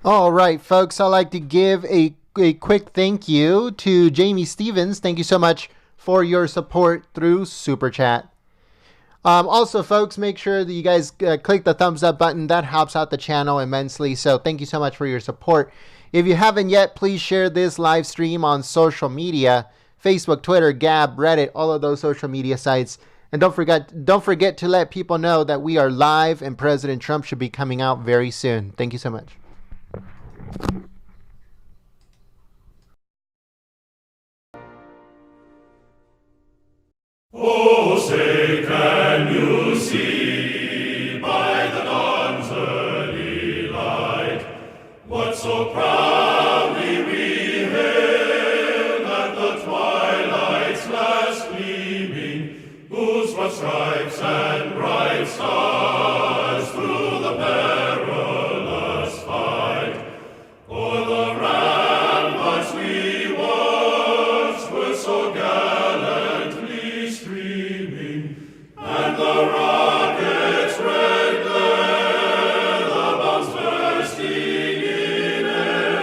All right, folks, I'd like to give a quick thank you to Jamie Stevens. Thank you so much for your support through Super Chat. Also, folks, make sure that you guys click the thumbs up button. That helps out the channel immensely. So thank you so much for your support. If you haven't yet, please share this live stream on social media, Facebook, Twitter, Gab, Reddit, all of those social media sites. And don't forget to let people know that we are live and President Trump should be coming out very soon. Thank you so much. Oh, say, can you see by the dawn's early light what so proudly we hailed at the twilight's last gleaming, whose broad stripes and bright stars through the perilous fight o'er the ramparts we watched were so gallantly streaming, and the rocket's red glare, the bombs bursting in air,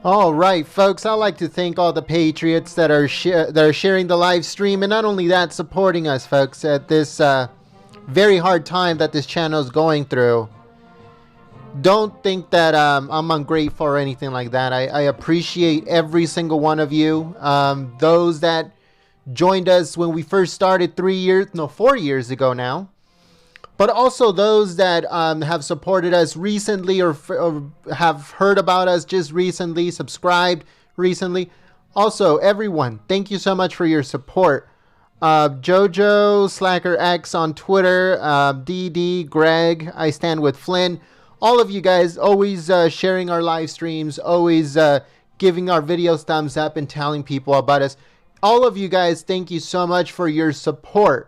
All right, folks. I'd like to thank all the Patriots that are sharing the live stream, and not only that, supporting us, folks, at this very hard time that this channel is going through. Don't think that I'm ungrateful or anything like that. I appreciate every single one of you. Those that joined us when we first started 4 years ago now. But also those that have supported us recently or have heard about us just recently, subscribed recently. Also, everyone, thank you so much for your support. Jojo, Slacker X on Twitter, DD, Greg, I Stand With Flynn. All of you guys always sharing our live streams, always giving our videos thumbs up and telling people about us. All of you guys, thank you so much for your support.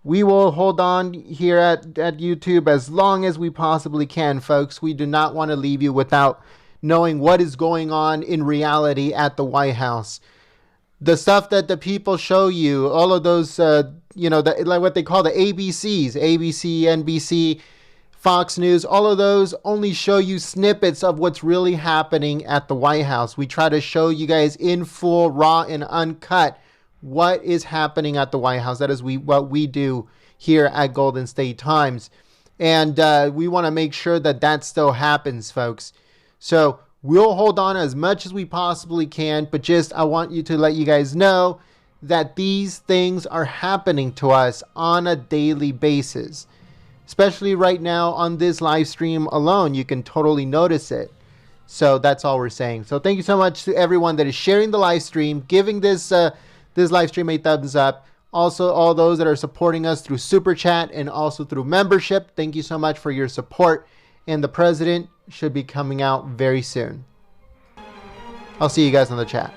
We will hold on here at YouTube as long as we possibly can, folks. We do not want to leave you without knowing what is going on in reality at the White House. The stuff that the people show you, all of those, like what they call the ABCs, ABC, NBC, Fox News, all of those only show you snippets of what's really happening at the White House. We try to show you guys in full, raw, and uncut what is happening at the White House. That is what we do here at Golden State Times. And we want to make sure that that still happens, folks. So we'll hold on as much as we possibly can. But I want to let you guys know that these things are happening to us on a daily basis. Especially right now on this live stream alone, you can totally notice it. So that's all we're saying. So thank you so much to everyone that is sharing the live stream, giving this live stream a thumbs up. Also, all those that are supporting us through Super Chat and also through membership, thank you so much for your support. And the president should be coming out very soon. I'll see you guys on the chat.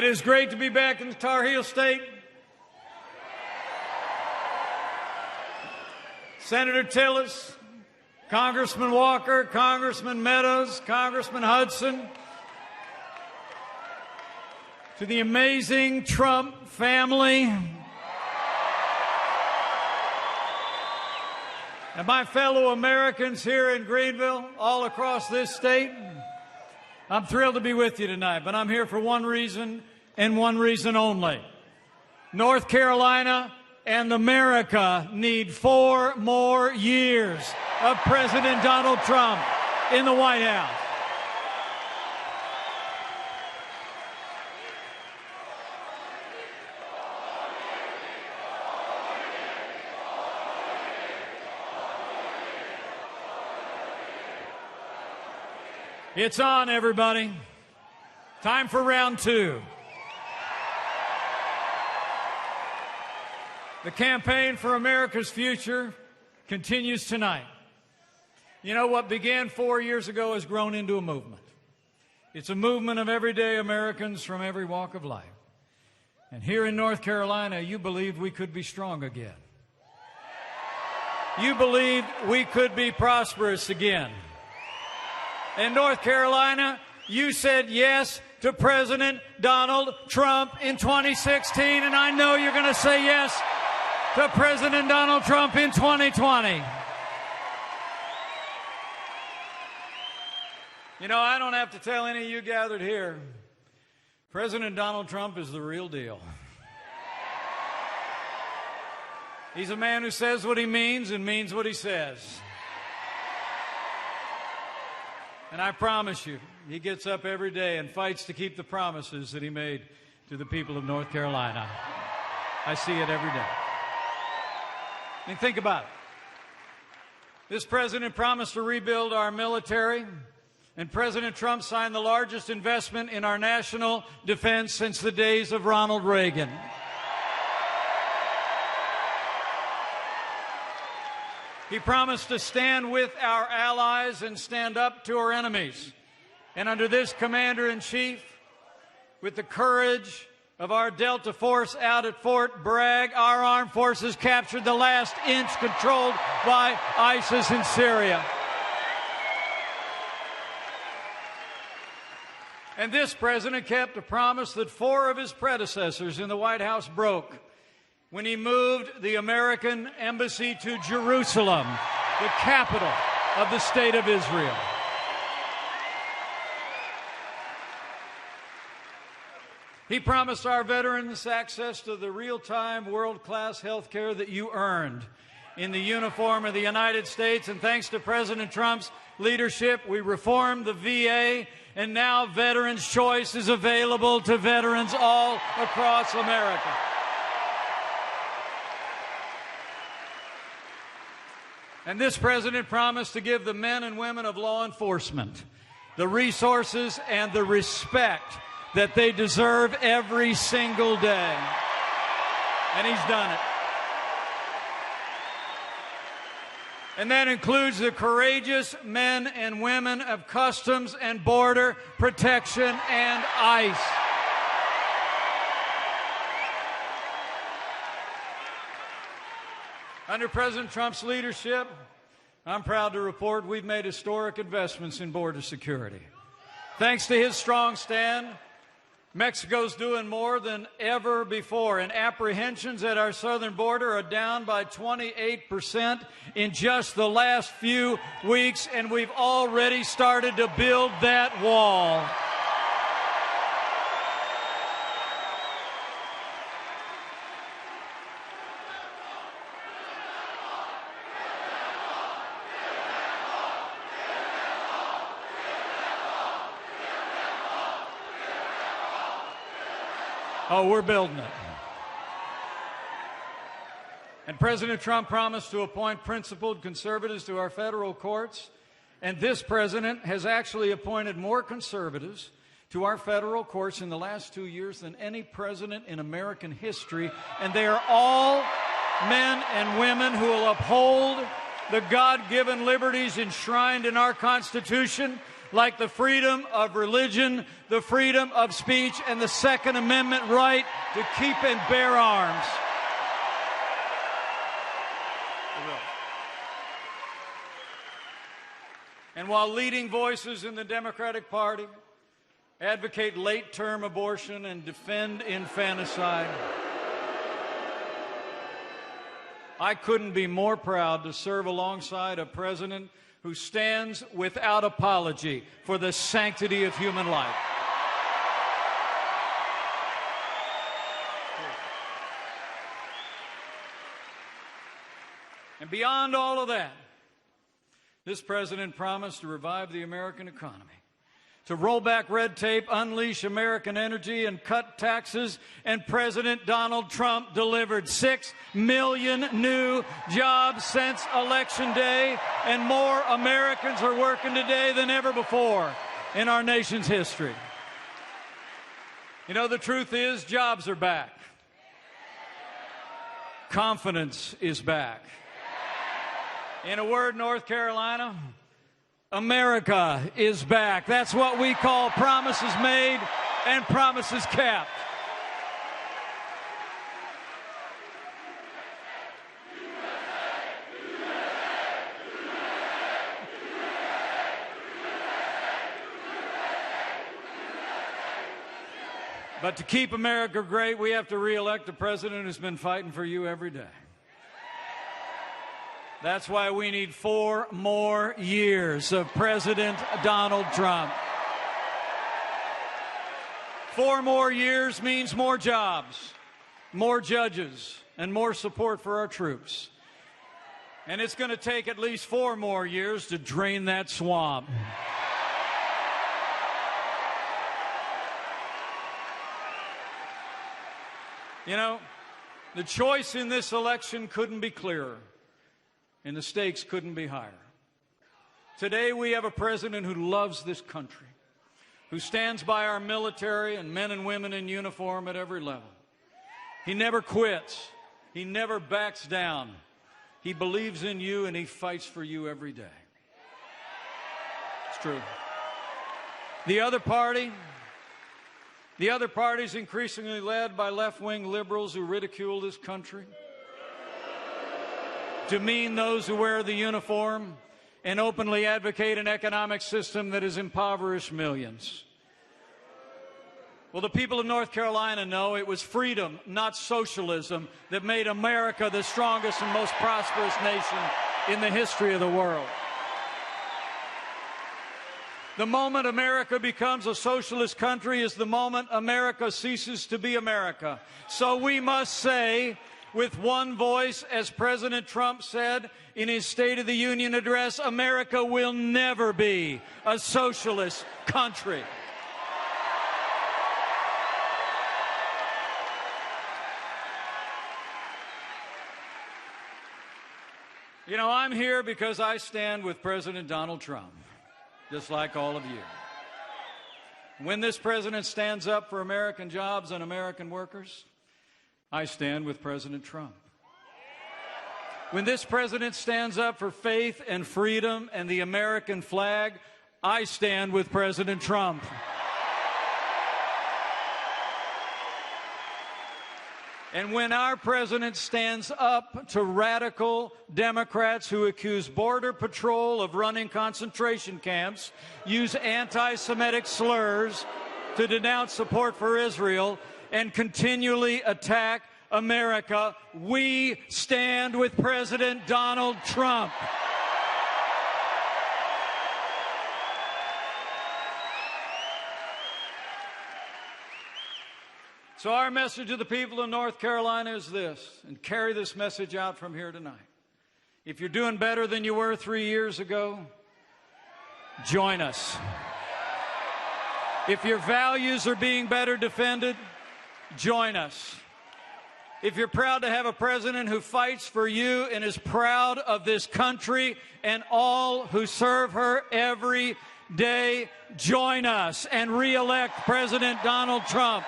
It is great to be back in the Tar Heel State. Senator Tillis, Congressman Walker, Congressman Meadows, Congressman Hudson, to the amazing Trump family, and my fellow Americans here in Greenville, all across this state. I'm thrilled to be with you tonight, but I'm here for one reason and one reason only. North Carolina and America need 4 more years of President Donald Trump in the White House. It's on, everybody. Time for round 2. The campaign for America's future continues tonight. You know, what began 4 years ago has grown into a movement. It's a movement of everyday Americans from every walk of life. And here in North Carolina, you believed we could be strong again. You believed we could be prosperous again. In North Carolina, you said yes to President Donald Trump in 2016, and I know you're going to say yes to President Donald Trump in 2020. You know, I don't have to tell any of you gathered here, President Donald Trump is the real deal. He's a man who says what he means and means what he says. And I promise you, he gets up every day and fights to keep the promises that he made to the people of North Carolina. I see it every day. I mean, think about it. This president promised to rebuild our military, and President Trump signed the largest investment in our national defense since the days of Ronald Reagan. He promised to stand with our allies and stand up to our enemies. And under this commander-in-chief, with the courage of our Delta Force out at Fort Bragg, our armed forces captured the last inch controlled by ISIS in Syria. And this president kept a promise that 4 of his predecessors in the White House broke when he moved the American embassy to Jerusalem, the capital of the state of Israel. He promised our veterans access to the real-time, world-class health care that you earned in the uniform of the United States. And thanks to President Trump's leadership, we reformed the VA, and now Veterans Choice is available to veterans all across America. And this president promised to give the men and women of law enforcement the resources and the respect that they deserve every single day. And he's done it. And that includes the courageous men and women of Customs and Border Protection and ICE. Under President Trump's leadership, I'm proud to report we've made historic investments in border security. Thanks to his strong stand, Mexico's doing more than ever before, and apprehensions at our southern border are down by 28% in just the last few weeks, and we've already started to build that wall. Oh, we're building it. And President Trump promised to appoint principled conservatives to our federal courts. And this president has actually appointed more conservatives to our federal courts in the last 2 years than any president in American history. And they are all men and women who will uphold the God-given liberties enshrined in our Constitution, like the freedom of religion, the freedom of speech, and the Second Amendment right to keep and bear arms. And while leading voices in the Democratic Party advocate late-term abortion and defend infanticide, I couldn't be more proud to serve alongside a president who stands without apology for the sanctity of human life. And beyond all of that, this president promised to revive the American economy, to roll back red tape, unleash American energy, and cut taxes. And President Donald Trump delivered 6 million new jobs since Election Day, and more Americans are working today than ever before in our nation's history. You know, the truth is, jobs are back. Confidence is back. In a word, North Carolina, America is back. That's what we call promises made and promises kept. But to keep America great, we have to re-elect a president who's been fighting for you every day. That's why we need 4 more years of President Donald Trump. 4 more years means more jobs, more judges, and more support for our troops. And it's going to take at least 4 more years to drain that swamp. You know, the choice in this election couldn't be clearer. And the stakes couldn't be higher. Today we have a president who loves this country, who stands by our military and men and women in uniform at every level. He never quits. He never backs down. He believes in you and he fights for you every day. It's true. The other party is increasingly led by left-wing liberals who ridicule this country, demean those who wear the uniform, and openly advocate an economic system that has impoverished millions. Well, the people of North Carolina know it was freedom, not socialism, that made America the strongest and most prosperous nation in the history of the world. The moment America becomes a socialist country is the moment America ceases to be America. So we must say, with one voice, as President Trump said in his State of the Union address, America will never be a socialist country. You know, I'm here because I stand with President Donald Trump, just like all of you. When this president stands up for American jobs and American workers, I stand with President Trump. When this president stands up for faith and freedom and the American flag, I stand with President Trump. And when our president stands up to radical Democrats who accuse Border Patrol of running concentration camps, use anti-Semitic slurs to denounce support for Israel, and continually attack America, we stand with President Donald Trump. So our message to the people of North Carolina is this, and carry this message out from here tonight. If you're doing better than you were 3 years ago, join us. If your values are being better defended, join us. If you're proud to have a president who fights for you and is proud of this country and all who serve her every day, join us and re-elect President Donald Trump.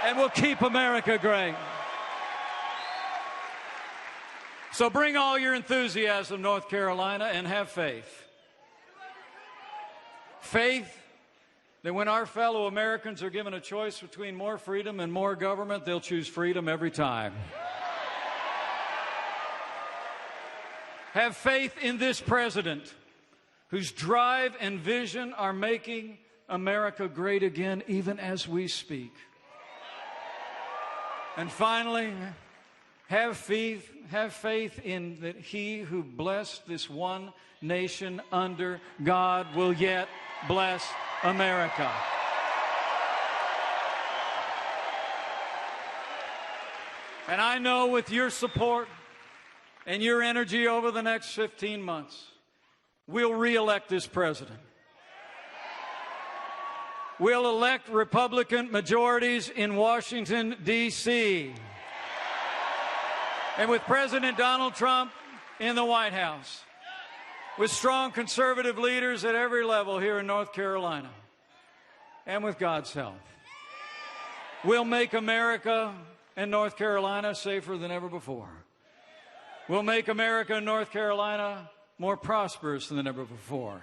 And we'll keep America great. So bring all your enthusiasm, North Carolina, and have faith. Faith that when our fellow Americans are given a choice between more freedom and more government, they'll choose freedom every time. Have faith in this president whose drive and vision are making America great again even as we speak. And finally, have faith in that he who blessed this one nation under God will yet bless America. And I know with your support and your energy over the next 15 months, we'll re-elect this president. We'll elect Republican majorities in Washington, D.C. And with President Donald Trump in the White House, with strong conservative leaders at every level here in North Carolina, and with God's help, we'll make America and North Carolina safer than ever before. We'll make America and North Carolina more prosperous than ever before.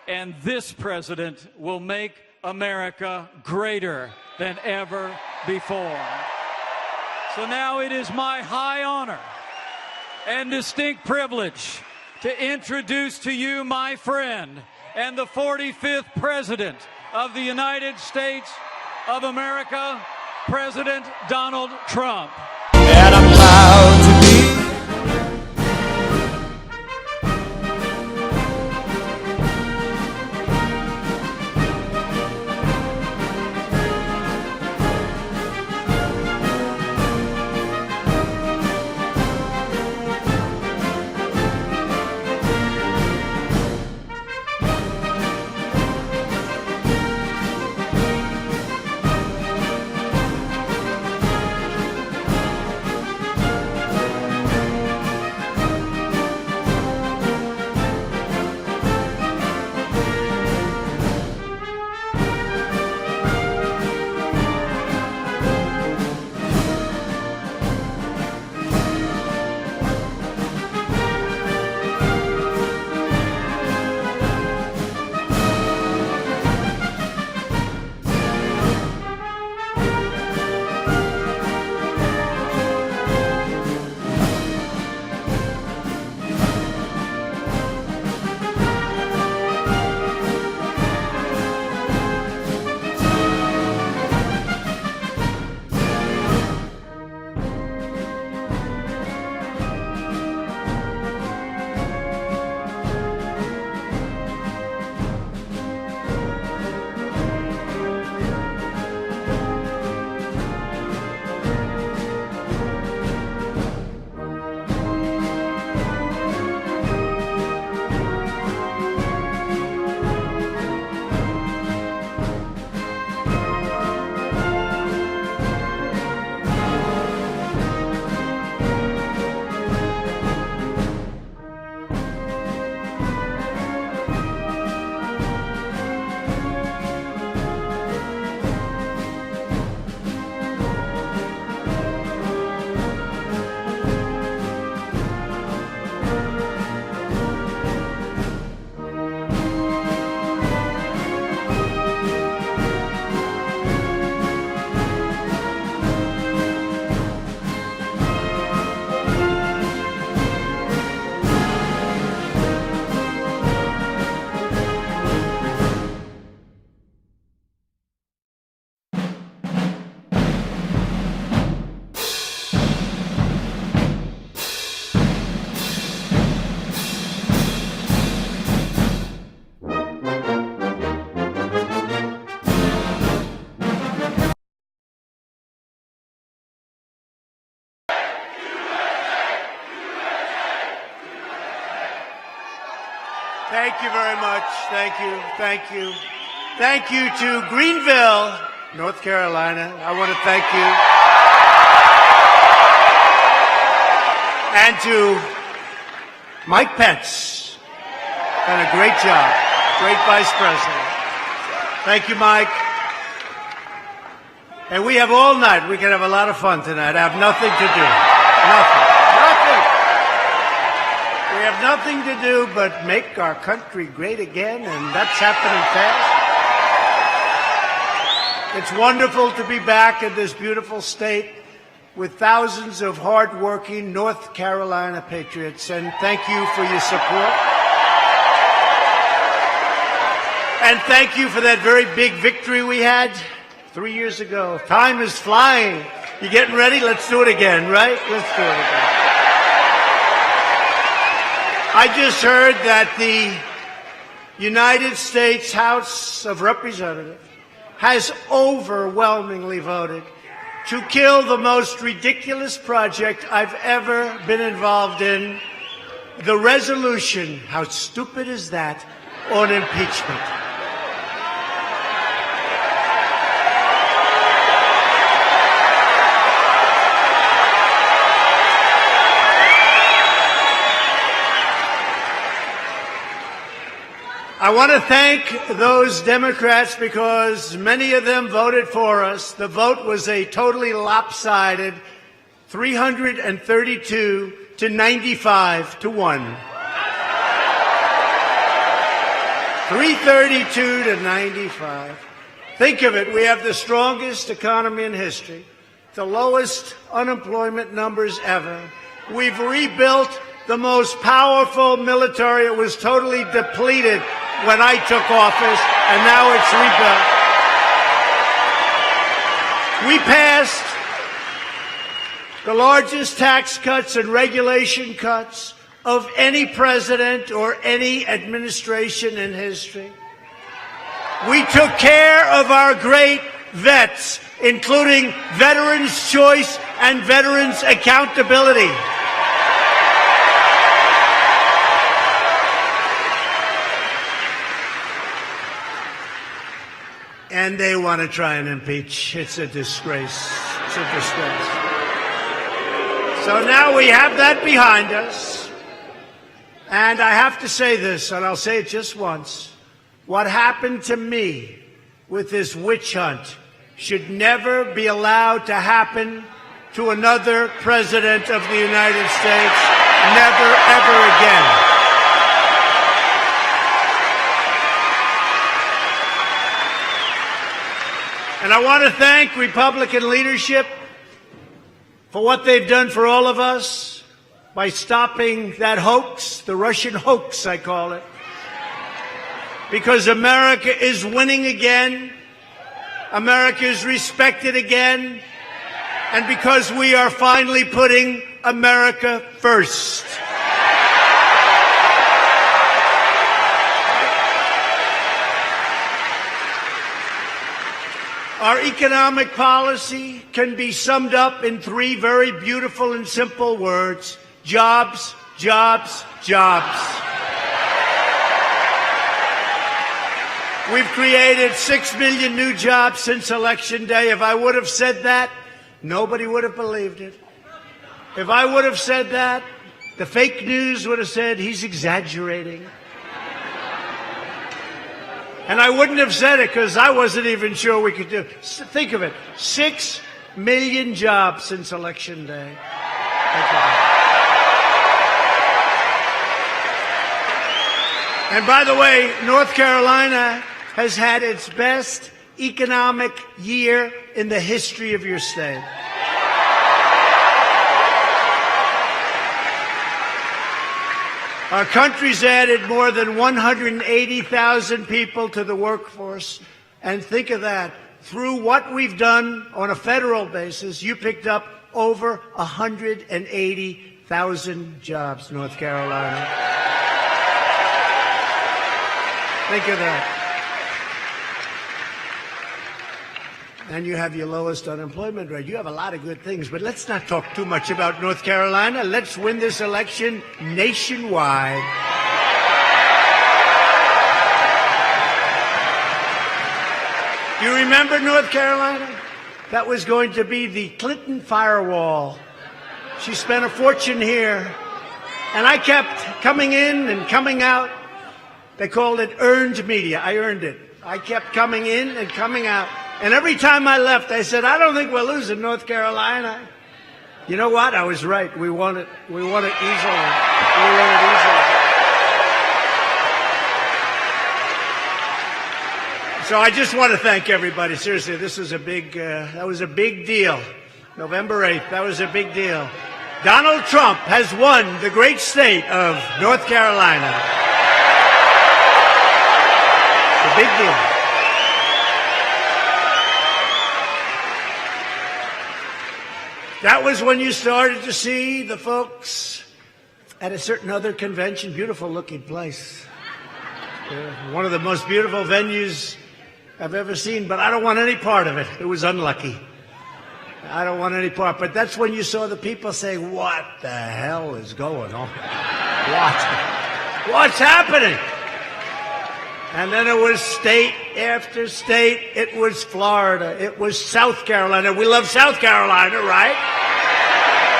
And this president will make America greater than ever before. So now it is my high honor and distinct privilege to introduce to you my friend and the 45th President of the United States of America, President Donald Trump. And I'm proud to be Thank you very much. Thank you. Thank you. Thank you to Greenville, North Carolina. I want to thank you. And to Mike Pence. Done a great job. Great Vice President. Thank you, Mike. And we have all night. We can have a lot of fun tonight. I have nothing to do. Nothing. Nothing. We We have nothing to do but make our country great again, and that's happening fast. It's wonderful to be back in this beautiful state with thousands of hardworking North Carolina Patriots, and thank you for your support. And thank you for that very big victory we had 3 years ago. Time is flying. You getting ready? Let's do it again, right? Let's do it again. I just heard that the United States House of Representatives has overwhelmingly voted to kill the most ridiculous project I've ever been involved in, the resolution, how stupid is that, on impeachment. I want to thank those Democrats because many of them voted for us. The vote was a totally lopsided 332 to 95 to 1. 332 to 95. Think of it. We have the strongest economy in history, the lowest unemployment numbers ever. We've rebuilt the most powerful military. It was totally depleted when I took office, and now it's rebuilt. We passed the largest tax cuts and regulation cuts of any president or any administration in history. We took care of our great vets, including Veterans' Choice and Veterans' Accountability. And they want to try and impeach. It's a disgrace. It's a disgrace. So now we have that behind us. And I have to say this, and I'll say it just once. What happened to me with this witch hunt should never be allowed to happen to another president of the United States. Never, ever again. And I want to thank Republican leadership for what they've done for all of us by stopping that hoax, the Russian hoax, I call it. Because America is winning again, America is respected again, and because we are finally putting America first. Our economic policy can be summed up in three very beautiful and simple words: jobs, jobs, jobs. We've created 6 million new jobs since Election Day. If I would have said that, nobody would have believed it. If I would have said that, the fake news would have said he's exaggerating. And I wouldn't have said it because I wasn't even sure we could do it. Think of it, 6 million jobs since Election Day. And by the way, North Carolina has had its best economic year in the history of your state. Our country's added more than 180,000 people to the workforce. And think of that. Through what we've done on a federal basis, you picked up over 180,000 jobs, North Carolina. Think of that. And you have your lowest unemployment rate. You have a lot of good things, but let's not talk too much about North Carolina. Let's win this election nationwide. You remember North Carolina? That was going to be the Clinton firewall. She spent a fortune here, and I kept coming in and coming out. They called it earned media. I earned it. I kept coming in and coming out. And every time I left, I said, I don't think we're losing North Carolina. You know what? I was right. We won it. We won it easily. We won it easily. So I just want to thank everybody. Seriously, this was a big, that was a big deal. November 8th, that was a big deal. Donald Trump has won the great state of North Carolina. It's a big deal. That was when you started to see the folks at a certain other convention. Beautiful looking place. One of the most beautiful venues I've ever seen, but I don't want any part of it. It was unlucky. I don't want any part. But that's when you saw the people say, what the hell is going on? What's happening? And then it was state after state. It was Florida. It was South Carolina. We love South Carolina, right?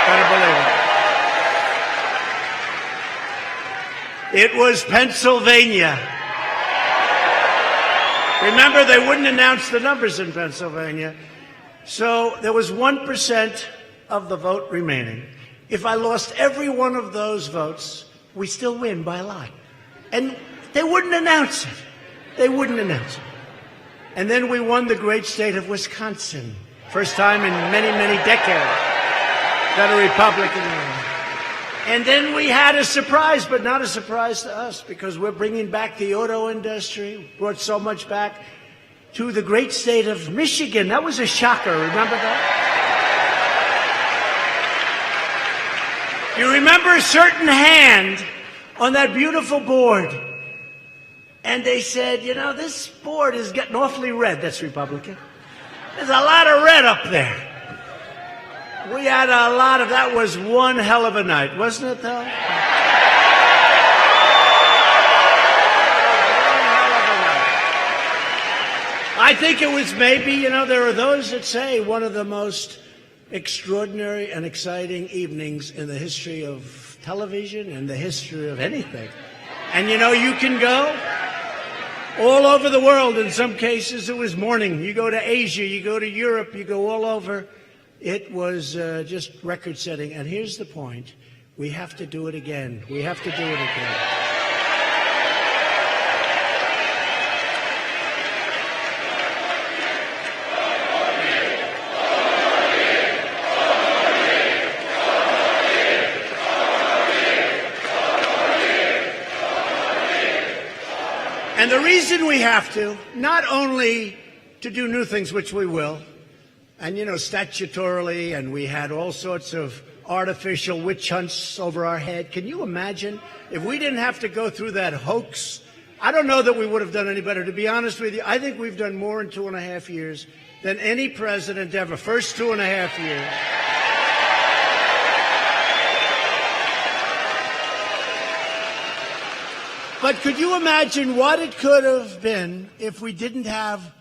Better believe it. It was Pennsylvania. Remember, they wouldn't announce the numbers in Pennsylvania. So there was 1% of the vote remaining. If I lost every one of those votes, we still win by a lot. And they wouldn't announce it. They wouldn't announce it. And then we won the great state of Wisconsin. First time in many, many decades that a Republican won. And then we had a surprise, but not a surprise to us, because we're bringing back the auto industry, brought so much back, to the great state of Michigan. That was a shocker. Remember that? You remember a certain hand on that beautiful board. And they said, you know, this board is getting awfully red. That's Republican. There's a lot of red up there. We had a lot of, that was one hell of a night, wasn't it, though? I think it was maybe, you know, there are those that say one of the most extraordinary and exciting evenings in the history of television and the history of anything. And, you know, you can go all over the world. In some cases, it was morning. You go to Asia, you go to Europe, you go all over. It was just record-setting. And here's the point. We have to do it again. We have to do it again. And the reason we have to, not only to do new things, which we will, and, you know, statutorily, and we had all sorts of artificial witch hunts over our head. Can you imagine if we didn't have to go through that hoax? I don't know that we would have done any better. To be honest with you, I think we've done more in 2.5 years than any president ever. First 2.5 years. But could you imagine what it could have been if we didn't have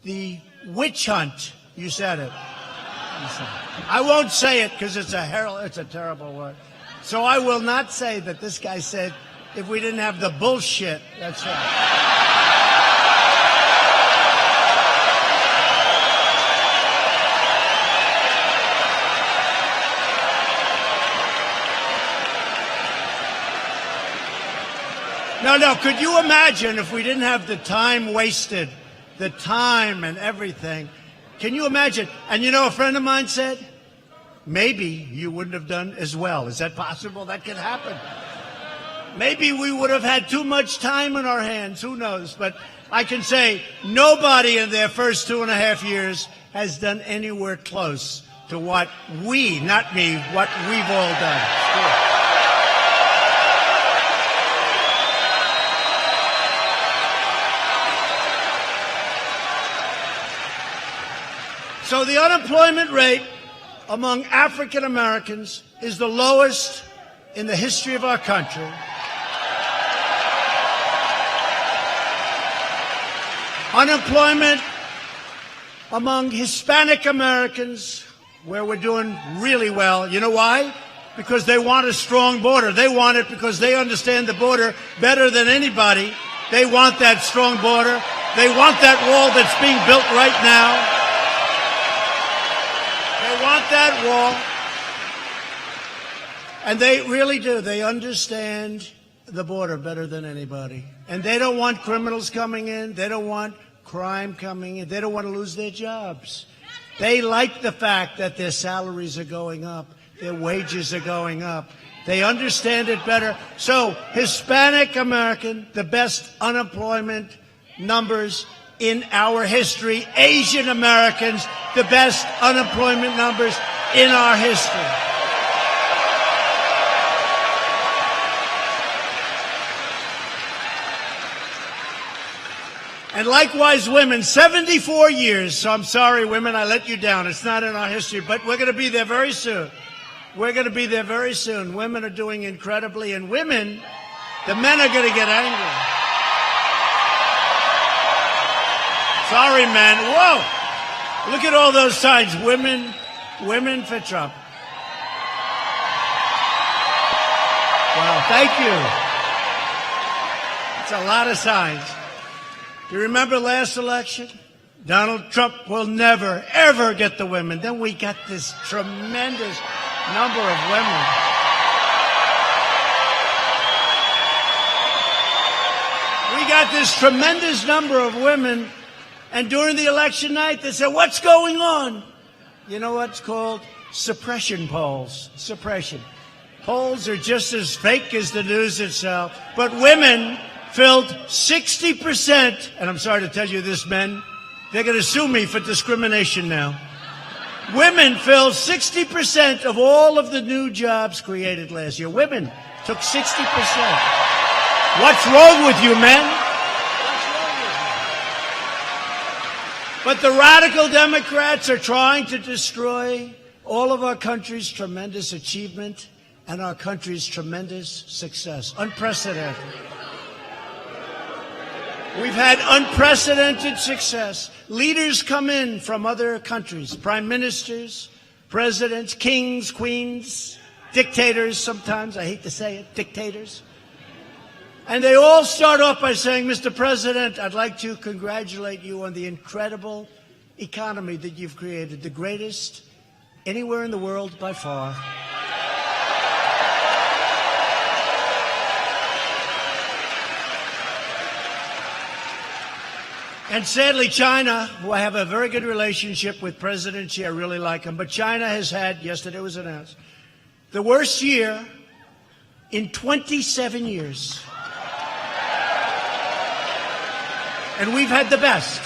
the witch hunt? You said it. I won't say it because it's a terrible word. So I will not say that this guy said if we didn't have the bullshit. That's right. No, could you imagine if we didn't have the time wasted, the time and everything? Can you imagine? And you know, a friend of mine said, maybe you wouldn't have done as well. Is that possible? That could happen. Maybe we would have had too much time in our hands. Who knows? But I can say nobody in their first 2.5 years has done anywhere close to what we, not me, what we've all done. So the unemployment rate among African Americans is the lowest in the history of our country. Unemployment among Hispanic Americans, where we're doing really well. You know why? Because they want a strong border. They want it because they understand the border better than anybody. They want that strong border. They want that wall that's being built right now. Want that wall. And they really do. They understand the border better than anybody. And they don't want criminals coming in. They don't want crime coming in. They don't want to lose their jobs. They like the fact that their salaries are going up. Their wages are going up. They understand it better. So, Hispanic American, the best unemployment numbers in our history. Asian Americans, the best unemployment numbers in our history. And likewise, women, 74 years. So I'm sorry, women, I let you down. It's not in our history, but we're going to be there very soon. We're going to be there very soon. Women are doing incredibly, and women, the men are going to get angry. Sorry, men. Whoa! Look at all those signs. Women for Trump. Wow, thank you. It's a lot of signs. Do you remember last election? Donald Trump will never, ever get the women. Then we got this tremendous number of women. We got this tremendous number of women, and during the election night, they said, what's going on? You know what's called? Suppression polls. Suppression. Polls are just as fake as the news itself, but women filled 60%, and I'm sorry to tell you this, men, they're going to sue me for discrimination now. Women filled 60% of all of the new jobs created last year. Women took 60%. What's wrong with you, men? But the radical Democrats are trying to destroy all of our country's tremendous achievement and our country's tremendous success. Unprecedented. We've had unprecedented success. Leaders come in from other countries, prime ministers, presidents, kings, queens, dictators sometimes, I hate to say it, dictators. And they all start off by saying, Mr. President, I'd like to congratulate you on the incredible economy that you've created, the greatest anywhere in the world by far. And sadly, China, who I have a very good relationship with President Xi, I really like him, but China has had, yesterday was announced, the worst year in 27 years. And we've had the best.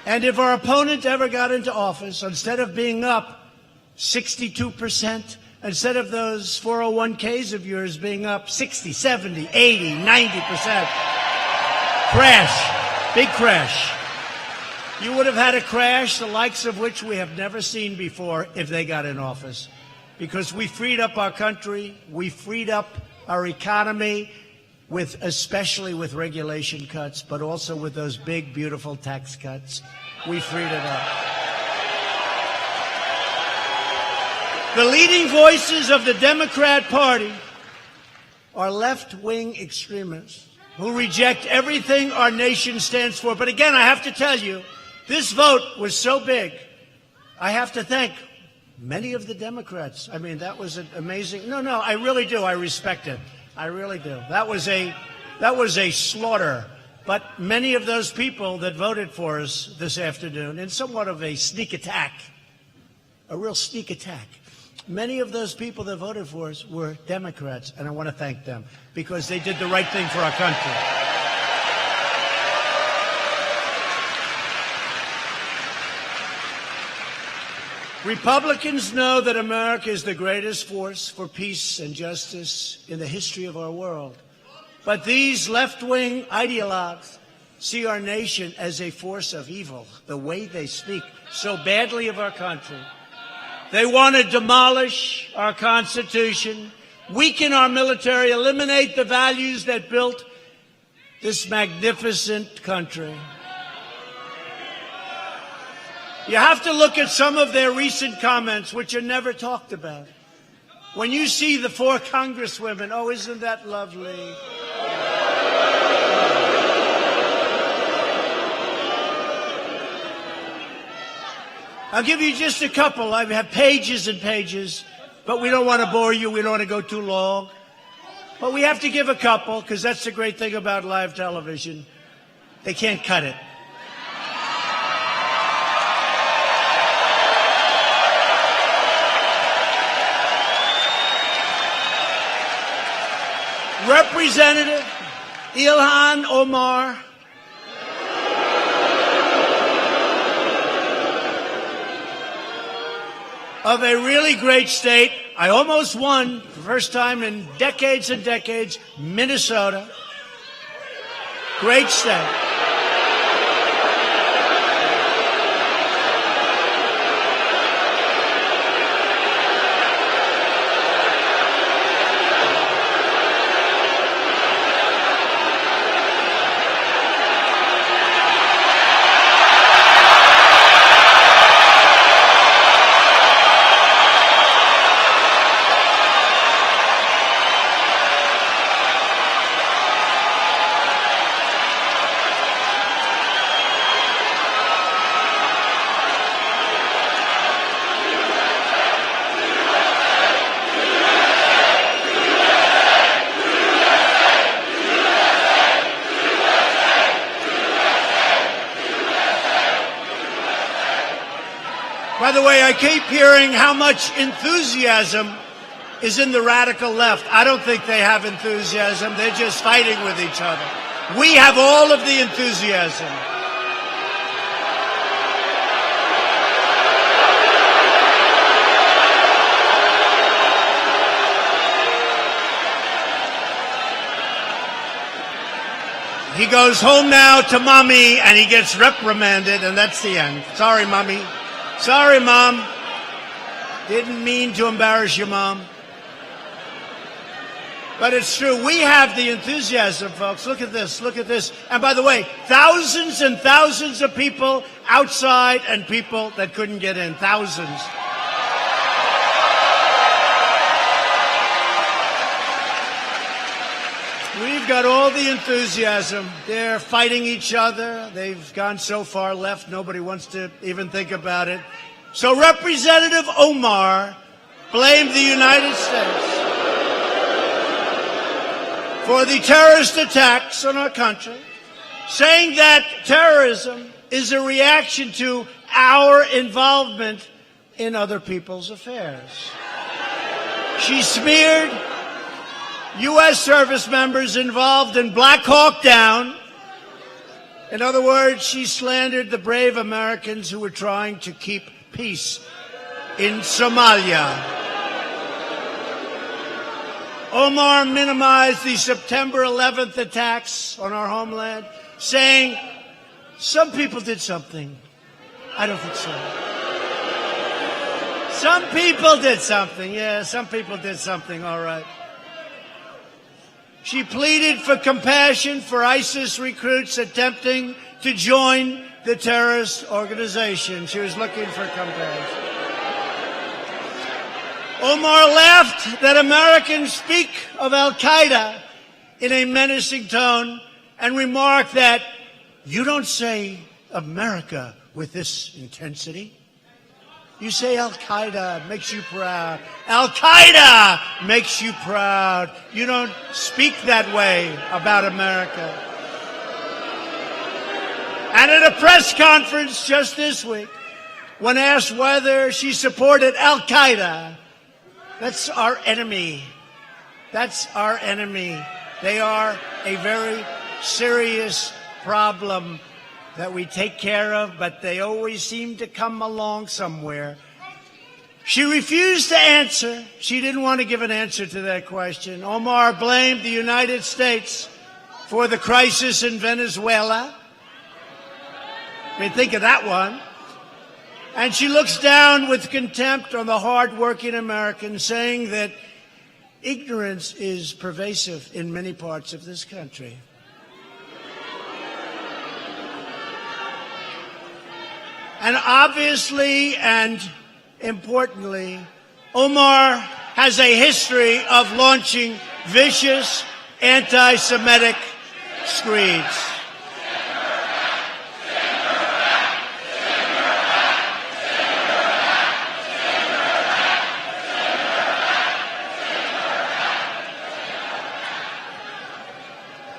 And if our opponent ever got into office, instead of being up 62%, instead of those 401ks of yours being up 60, 70, 80, 90%, crash. Big crash. You would have had a crash the likes of which we have never seen before if they got in office. Because we freed up our country, we freed up our economy, especially with regulation cuts, but also with those big, beautiful tax cuts. We freed it up. The leading voices of the Democrat Party are left-wing extremists who reject everything our nation stands for. But again, I have to tell you, this vote was so big, I have to thank many of the Democrats. I mean, that was an amazing. No, I really do. I respect it. I really do. That was a slaughter. But many of those people that voted for us this afternoon, in somewhat of a sneak attack, a real sneak attack, many of those people that voted for us were Democrats, and I want to thank them because they did the right thing for our country. Republicans know that America is the greatest force for peace and justice in the history of our world. But these left-wing ideologues see our nation as a force of evil, the way they speak so badly of our country. They want to demolish our Constitution, weaken our military, eliminate the values that built this magnificent country. You have to look at some of their recent comments, which are never talked about. When you see the 4 congresswomen, oh, isn't that lovely? I'll give you just a couple. I have pages and pages. but we don't want to bore you. We don't want to go too long. But we have to give a couple, because that's the great thing about live television. They can't cut it. Representative Ilhan Omar. Of a really great state. I almost won for the first time in decades and decades, Minnesota. Great state. By the way, I keep hearing how much enthusiasm is in the radical left. I don't think they have enthusiasm. They're just fighting with each other. We have all of the enthusiasm. He goes home now to mommy and he gets reprimanded, and that's the end. Sorry, mommy. Sorry, Mom. Didn't mean to embarrass you, Mom. But it's true. We have the enthusiasm, folks. Look at this. Look at this. And by the way, thousands and thousands of people outside and people that couldn't get in. Thousands. We've got all the enthusiasm. They're fighting each other. They've gone so far left, nobody wants to even think about it. So Representative Omar blamed the United States for the terrorist attacks on our country, saying that terrorism is a reaction to our involvement in other people's affairs. She smeared U.S. service members involved in Black Hawk Down. In other words, she slandered the brave Americans who were trying to keep peace in Somalia. Omar minimized the September 11th attacks on our homeland, saying, some people did something. I don't think so. Some people did something. Yeah, some people did something, all right. She pleaded for compassion for ISIS recruits attempting to join the terrorist organization. She was looking for compassion. Omar laughed that Americans speak of al-Qaeda in a menacing tone and remarked that you don't say America with this intensity. You say al-Qaeda makes you proud. Al-Qaeda makes you proud. You don't speak that way about America. And at a press conference just this week, when asked whether she supported al-Qaeda, that's our enemy. That's our enemy. They are a very serious problem that we take care of, but they always seem to come along somewhere. She refused to answer. She didn't want to give an answer to that question. Omar blamed the United States for the crisis in Venezuela. I mean, think of that one. And she looks down with contempt on the hard-working Americans, saying that ignorance is pervasive in many parts of this country. And obviously and importantly, Omar has a history of launching vicious anti-Semitic screeds.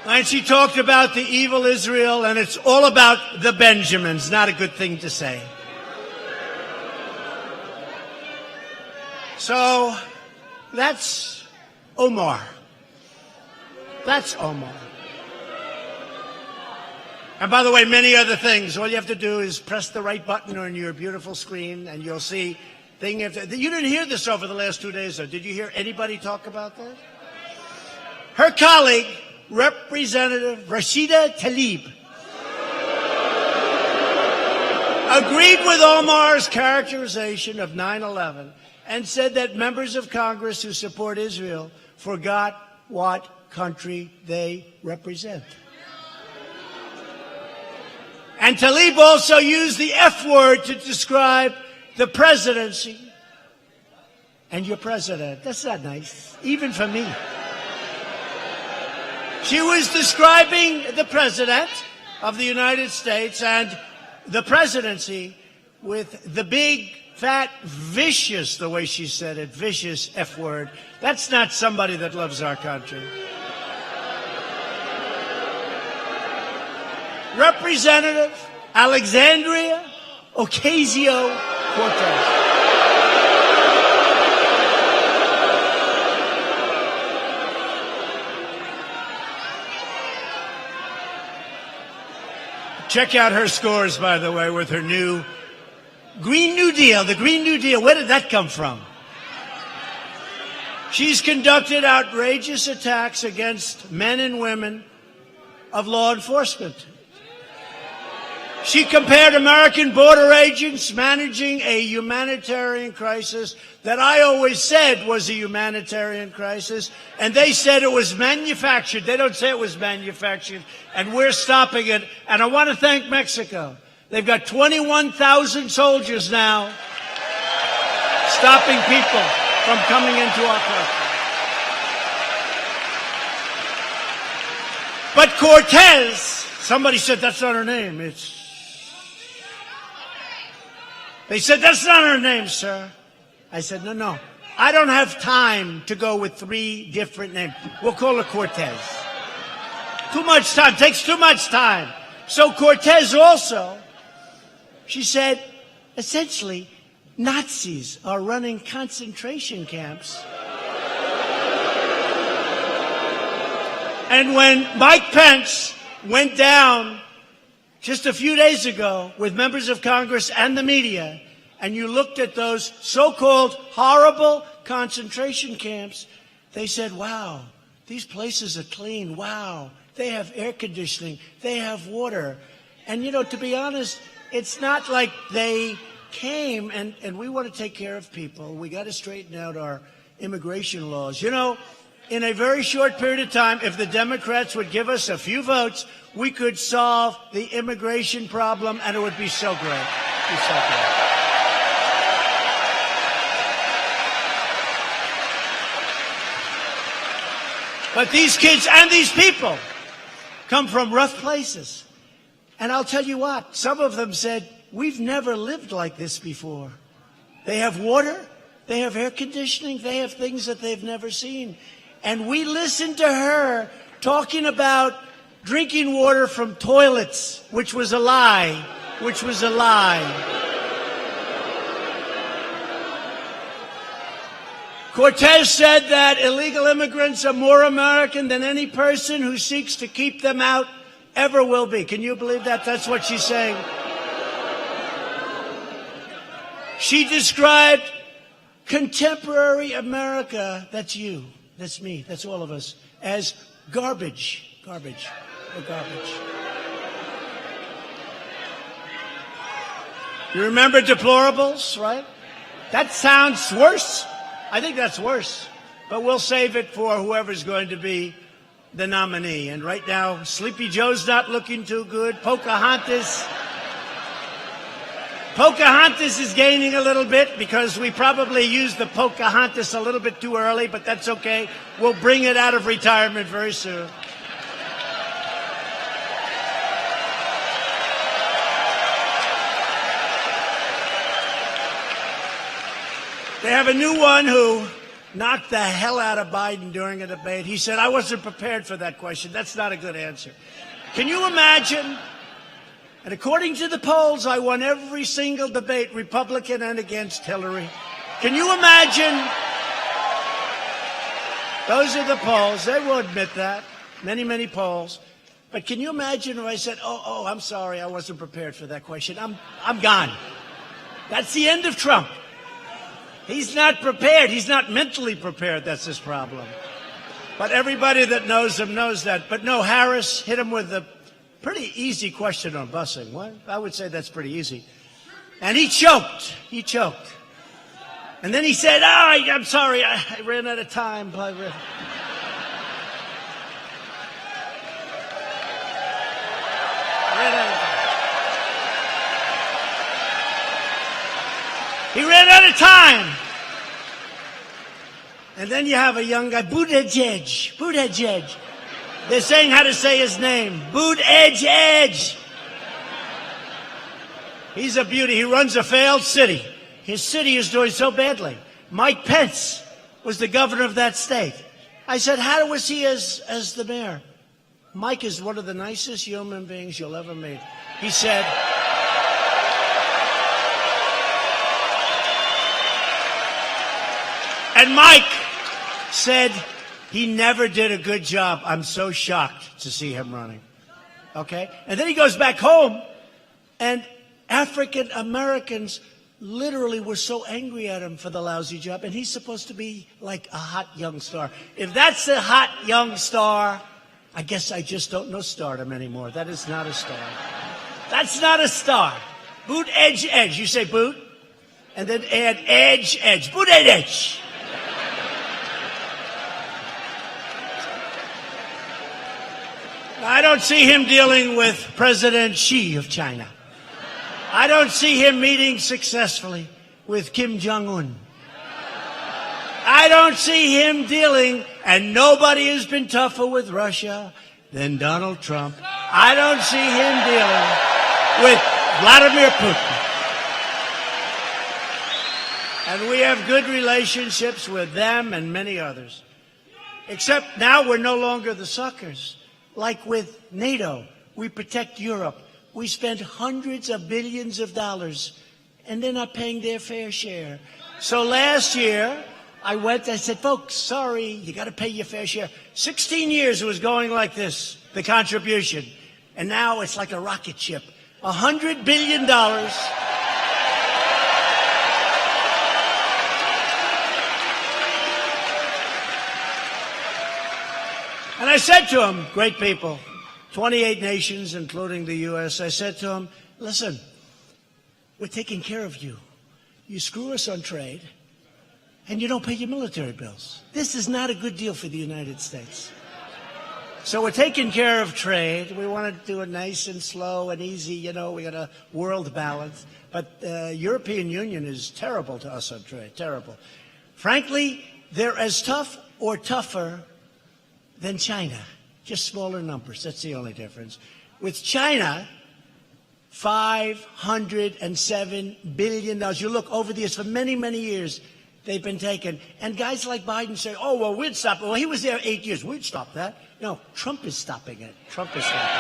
And she talked about the evil Israel, and it's all about the Benjamins. Not a good thing to say. So that's Omar. That's Omar. And by the way, many other things. All you have to do is press the right button on your beautiful screen, and you'll see thing after. You didn't hear this over the last 2 days, though. Did you hear anybody talk about that? Her colleague, Representative Rashida Tlaib, agreed with Omar's characterization of 9/11 and said that members of Congress who support Israel forgot what country they represent. And Tlaib also used the F word to describe the presidency and your president. That's not nice, even for me. She was describing the president of the United States and the presidency with the big, fat, vicious, the way she said it, vicious F word. That's not somebody that loves our country. Representative Alexandria Ocasio-Cortez. Check out her scores, by the way, with her new Green New Deal. The Green New Deal, where did that come from? She's conducted outrageous attacks against men and women of law enforcement. She compared American border agents managing a humanitarian crisis that I always said was a humanitarian crisis, and they said it was manufactured. They don't say it was manufactured, and we're stopping it. And I want to thank Mexico. They've got 21,000 soldiers now stopping people from coming into our country. But Cortez, somebody said that's not her name. They said, that's not her name, sir. I said, no. I don't have time to go with 3 different names. We'll call her Cortez. Too much time. Takes too much time. So Cortez also, she said, essentially, Nazis are running concentration camps. And when Mike Pence went down just a few days ago with members of Congress and the media, and you looked at those so-called horrible concentration camps, they said, wow, these places are clean. Wow, they have air conditioning. They have water. And, to be honest, it's not like they came and we want to take care of people. We got to straighten out our immigration laws. In a very short period of time, if the Democrats would give us a few votes, we could solve the immigration problem, and it would be so great. It'd be so great. But these kids and these people come from rough places. And I'll tell you what, some of them said, we've never lived like this before. They have water, they have air conditioning, they have things that they've never seen. And we listened to her talking about drinking water from toilets, which was a lie, Cortez said that illegal immigrants are more American than any person who seeks to keep them out ever will be. Can you believe that? That's what she's saying. She described contemporary America, that's you. That's me. That's all of us. As garbage. Garbage. We're garbage. You remember deplorables, right? That sounds worse. I think that's worse. But we'll save it for whoever's going to be the nominee. And right now, Sleepy Joe's not looking too good. Pocahontas is gaining a little bit because we probably used the Pocahontas a little bit too early, but that's okay. We'll bring it out of retirement very soon. They have a new one who knocked the hell out of Biden during a debate. He said, I wasn't prepared for that question. That's not a good answer. Can you imagine? And according to the polls, I won every single debate, Republican and against Hillary. Can you imagine? Those are the polls. They will admit that. Many, many polls. But can you imagine if I said, I'm sorry, I wasn't prepared for that question. I'm gone. That's the end of Trump. He's not prepared. He's not mentally prepared. That's his problem. But everybody that knows him knows that. But no, Harris hit him with a pretty easy question on busing. What? I would say that's pretty easy. And he choked. He choked. And then he said, I'm sorry, I ran out of time. He ran out of time. And then you have a young guy, Buttigieg. They're saying how to say his name. Buttigieg. He's a beauty. He runs a failed city. His city is doing so badly. Mike Pence was the governor of that state. I said, how was he as the mayor? Mike is one of the nicest human beings you'll ever meet. He said, and Mike said he never did a good job. I'm so shocked to see him running. Okay? And then he goes back home, and African Americans literally were so angry at him for the lousy job, and he's supposed to be like a hot young star. If that's a hot young star, I guess I just don't know stardom anymore. That is not a star. That's not a star. Boot, edge, edge. You say boot, and then add edge, edge. Boot, edge, edge. I don't see him dealing with President Xi of China. I don't see him meeting successfully with Kim Jong-un. I don't see him dealing, and nobody has been tougher with Russia than Donald Trump. I don't see him dealing with Vladimir Putin. And we have good relationships with them and many others. Except now we're no longer the suckers. Like with NATO, we protect Europe. We spend hundreds of billions of dollars, and they're not paying their fair share. So last year, I said, folks, sorry, you got to pay your fair share. 16 years it was going like this, the contribution. And now it's like a rocket ship. $100 billion. And I said to him, great people, 28 nations, including the U.S., I said to him, listen, we're taking care of you. You screw us on trade, and you don't pay your military bills. This is not a good deal for the United States. So we're taking care of trade. We want to do it nice and slow and easy. You know, we got a world balance. But the European Union is terrible to us on trade, terrible. Frankly, they're as tough or tougher than China. Just smaller numbers. That's the only difference. With China, $507 billion. You look over the years, for many, many years, they've been taken. And guys like Biden say, oh, well, we'd stop it. Well, he was there 8 years. We'd stop that. No, Trump is stopping it. Trump is stopping it.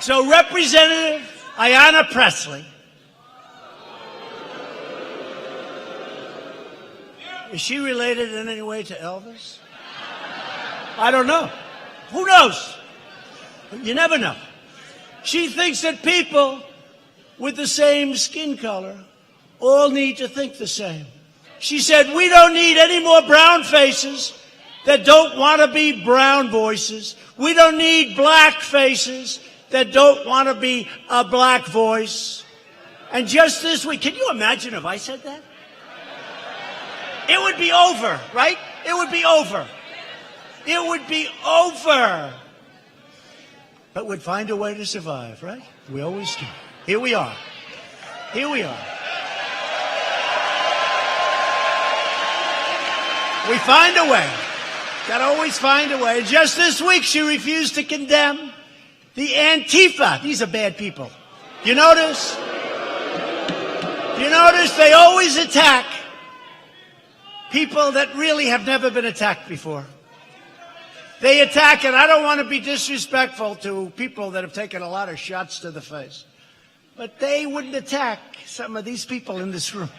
So Representative Ayanna Pressley, is she related in any way to Elvis? I don't know. Who knows? You never know. She thinks that people with the same skin color all need to think the same. She said, we don't need any more brown faces that don't want to be brown voices. We don't need black faces that don't want to be a black voice. And just this week, can you imagine if I said that? It would be over, right? It would be over. It would be over. But we'd find a way to survive, right? We always do. Here we are. Here we are. We find a way. Gotta always find a way. Just this week, she refused to condemn the Antifa. These are bad people. You notice? You notice they always attack people that really have never been attacked before. They attack, and I don't want to be disrespectful to people that have taken a lot of shots to the face, but they wouldn't attack some of these people in this room.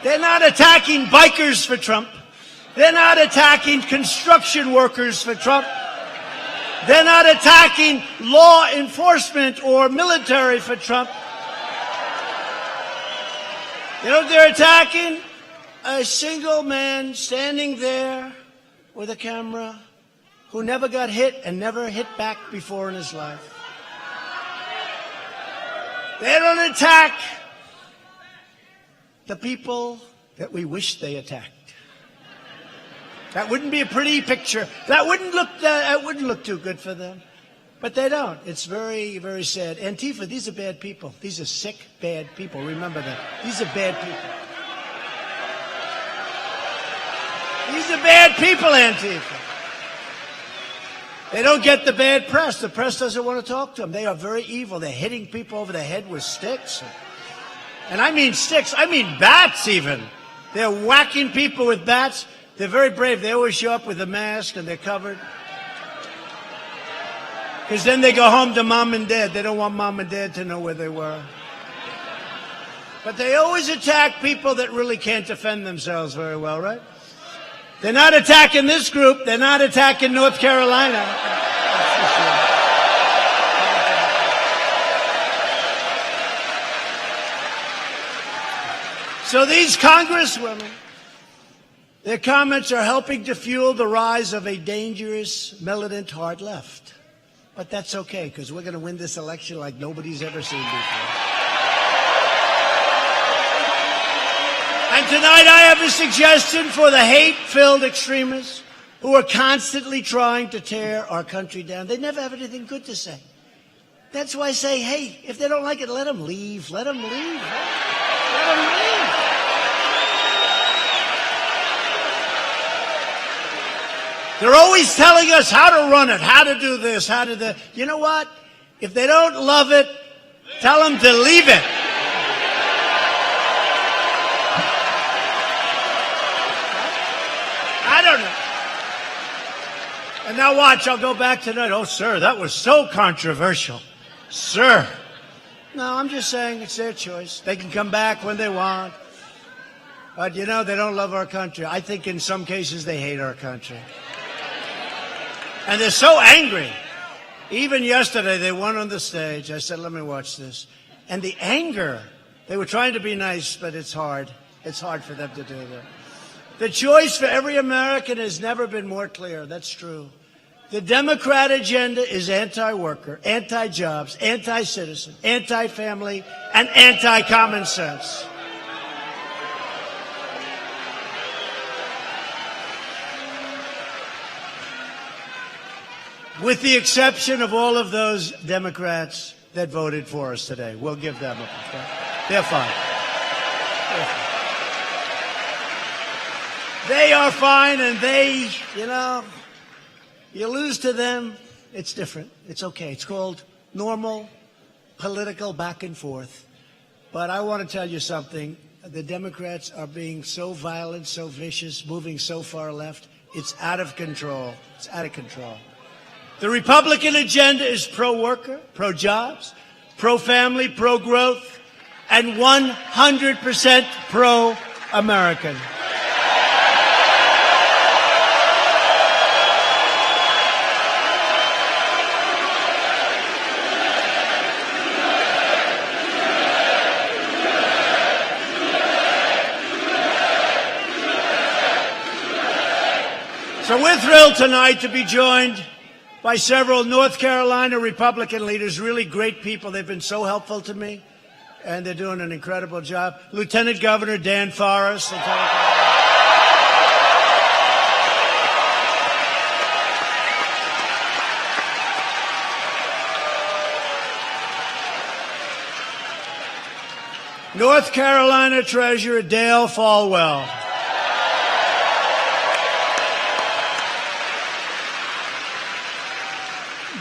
They're not attacking bikers for Trump. They're not attacking construction workers for Trump. They're not attacking law enforcement or military for Trump. You know what they're attacking? A single man standing there with a camera who never got hit and never hit back before in his life. They don't attack the people that we wish they attacked. That wouldn't be a pretty picture. That wouldn't look too good for them. But they don't. It's very, very sad. Antifa, these are bad people. These are sick, bad people. Remember that. These are bad people. These are bad people, Antifa. They don't get the bad press. The press doesn't want to talk to them. They are very evil. They're hitting people over the head with sticks. And I mean sticks. I mean bats even. They're whacking people with bats. They're very brave. They always show up with a mask and they're covered. Because then they go home to mom and dad. They don't want mom and dad to know where they were. But they always attack people that really can't defend themselves very well, right? They're not attacking this group. They're not attacking North Carolina. So these congresswomen, their comments are helping to fuel the rise of a dangerous, militant hard left. But that's okay, because we're going to win this election like nobody's ever seen before. And tonight I have a suggestion for the hate-filled extremists who are constantly trying to tear our country down. They never have anything good to say. That's why I say, hey, if they don't like it, let them leave. Let them leave. Let them leave. They're always telling us how to run it, how to do this, how to do that. You know what? If they don't love it, tell them to leave it. I don't know. And now watch, I'll go back tonight. Oh, sir, that was so controversial. Sir. No, I'm just saying it's their choice. They can come back when they want. But, you know, they don't love our country. I think in some cases they hate our country. And they're so angry. Even yesterday, they went on the stage. I said, let me watch this. And the anger, they were trying to be nice, but it's hard. It's hard for them to do that. The choice for every American has never been more clear. That's true. The Democrat agenda is anti-worker, anti-jobs, anti-citizen, anti-family, and anti-common sense. With the exception of all of those Democrats that voted for us today. We'll give them a percent. They're fine. They're fine. They are fine, and they, you know, you lose to them, it's different. It's okay. It's called normal political back and forth. But I want to tell you something. The Democrats are being so violent, so vicious, moving so far left. It's out of control. It's out of control. The Republican agenda is pro-worker, pro-jobs, pro-family, pro-growth, and 100% pro-American. So we're thrilled tonight to be joined by several North Carolina Republican leaders, really great people. They've been so helpful to me, and they're doing an incredible job. Lieutenant Governor Dan Forest. North Carolina Treasurer Dale Folwell.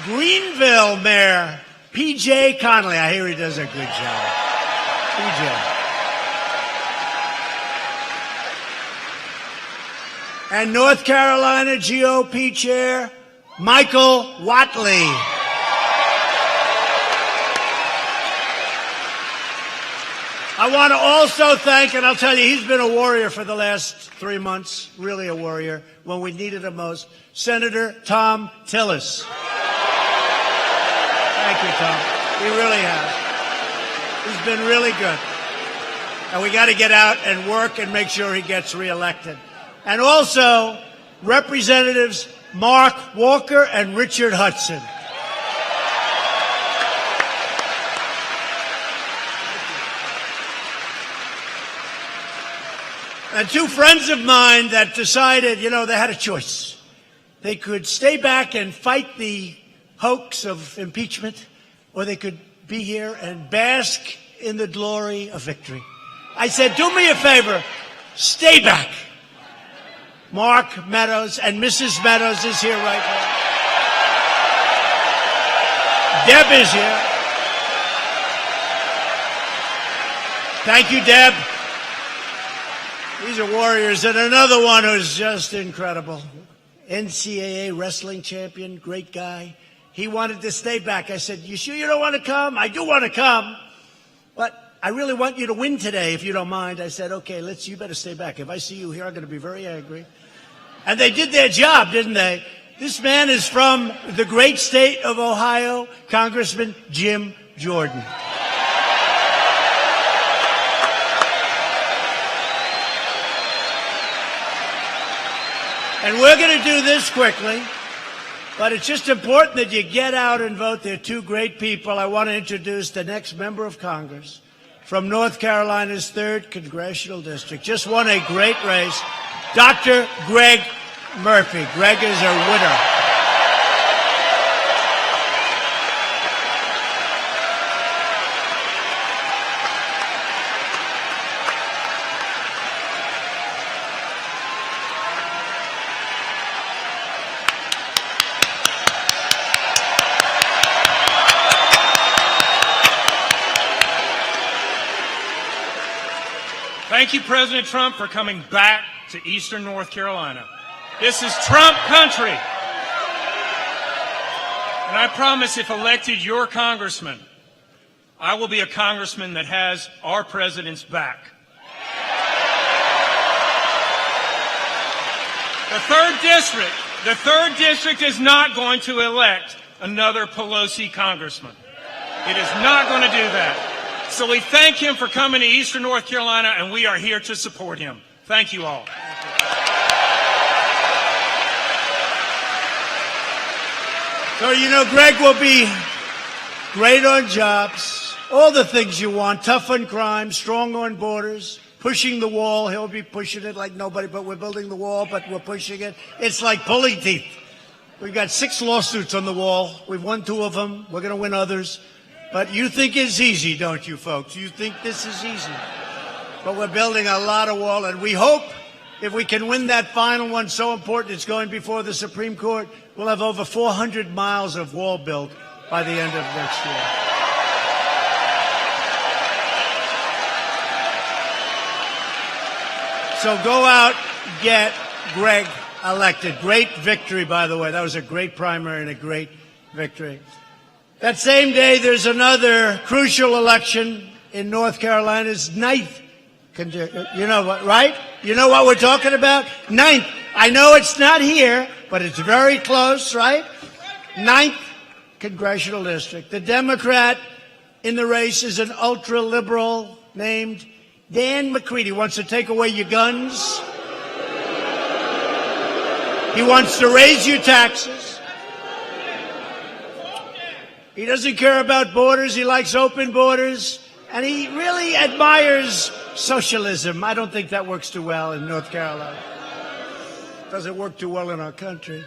Greenville Mayor P.J. Connolly. I hear he does a good job. P.J. And North Carolina GOP Chair Michael Whatley. I want to also thank, and I'll tell you, he's been a warrior for the last 3 months, really a warrior, when we needed him most, Senator Tom Tillis. Thank you, Tom. He really has. He's been really good. And we got to get out and work and make sure he gets reelected. And also, Representatives Mark Walker and Richard Hudson. And two friends of mine that decided, they had a choice. They could stay back and fight the hoax of impeachment, or they could be here and bask in the glory of victory. I said, do me a favor, stay back. Mark Meadows, and Mrs. Meadows is here right now. Deb is here. Thank you, Deb. These are warriors. And another one who's just incredible. NCAA wrestling champion, great guy. He wanted to stay back. I said, you sure you don't want to come? I do want to come, but I really want you to win today, if you don't mind. I said, okay, you better stay back. If I see you here, I'm going to be very angry. And they did their job, didn't they? This man is from the great state of Ohio, Congressman Jim Jordan. And we're going to do this quickly, but it's just important that you get out and vote. They're two great people. I want to introduce the next member of Congress from North Carolina's 3rd Congressional District. Just won a great race, Dr. Greg Murphy. Greg is a winner. Thank you, President Trump, for coming back to Eastern North Carolina. This is Trump country. And I promise if elected your congressman, I will be a congressman that has our president's back. The third district is not going to elect another Pelosi congressman. It is not going to do that. So we thank him for coming to Eastern North Carolina, and we are here to support him. Thank you all. So, Greg will be great on jobs, all the things you want, tough on crime, strong on borders, pushing the wall. He'll be pushing it like nobody, but we're building the wall, but we're pushing it. It's like pulling teeth. We've got 6 lawsuits on the wall. We've won 2 of them. We're going to win others. But you think it's easy, don't you, folks? You think this is easy. But we're building a lot of wall, and we hope if we can win that final one, so important, it's going before the Supreme Court, we'll have over 400 miles of wall built by the end of next year. So go out, get Greg elected. Great victory, by the way. That was a great primary and a great victory. That same day, there's another crucial election in North Carolina's 9th. You know what, right? You know what we're talking about? 9th. I know it's not here, but it's very close, right? 9th Congressional District. The Democrat in the race is an ultra-liberal named Dan McCready. Wants to take away your guns. He wants to raise your taxes. He doesn't care about borders. He likes open borders. And he really admires socialism. I don't think that works too well in North Carolina. Doesn't work too well in our country.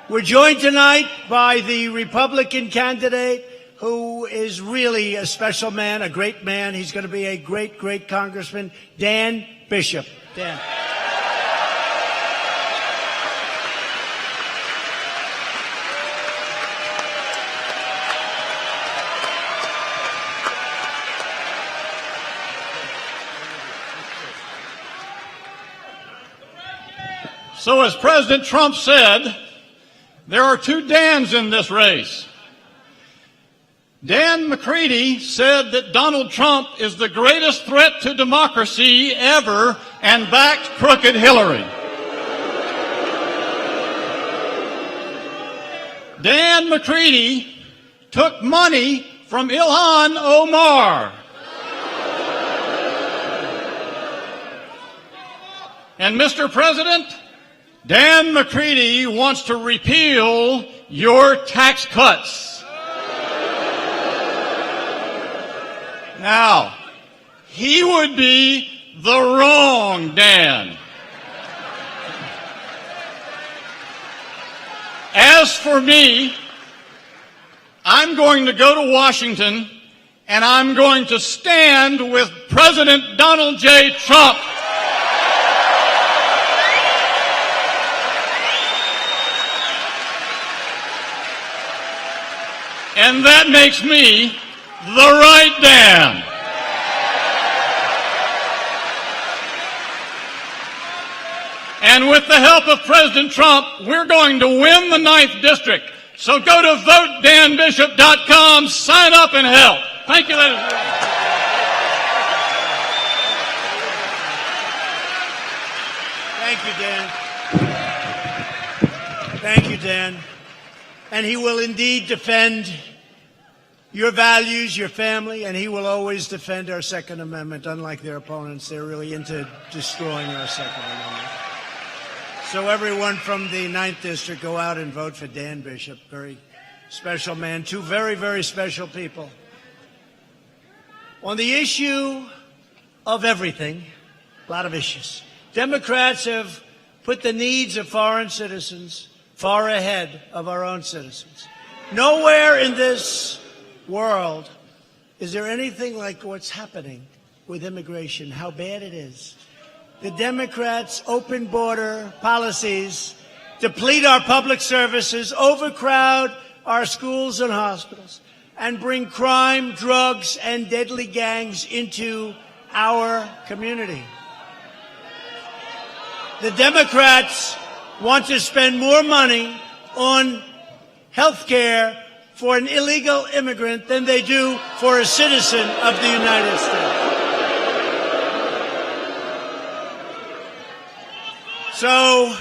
We're joined tonight by the Republican candidate who is really a special man, a great man. He's going to be a great, great congressman, Dan Bishop. Dan. So as President Trump said, there are two Dans in this race. Dan McCready said that Donald Trump is the greatest threat to democracy ever and backed crooked Hillary. Dan McCready took money from Ilhan Omar. And Mr. President, Dan McCready wants to repeal your tax cuts. Now, he would be the wrong Dan. As for me, I'm going to go to Washington and I'm going to stand with President Donald J. Trump. And that makes me the right Dan. And with the help of President Trump, we're going to win the 9th District. So go to votedanbishop.com, sign up and help. Thank you, ladies and gentlemen. Thank you, Dan. Thank you, Dan. And he will indeed defend your values, your family, and he will always defend our Second Amendment. Unlike their opponents, they're really into destroying our Second Amendment. So everyone from the 9th District, go out and vote for Dan Bishop. Very special man. Two very, very special people. On the issue of everything, a lot of issues, Democrats have put the needs of foreign citizens far ahead of our own citizens. Nowhere in this world is there anything like what's happening with immigration, how bad it is. The Democrats' open border policies deplete our public services, overcrowd our schools and hospitals, and bring crime, drugs, and deadly gangs into our community. The Democrats want to spend more money on health care for an illegal immigrant than they do for a citizen of the United States. So,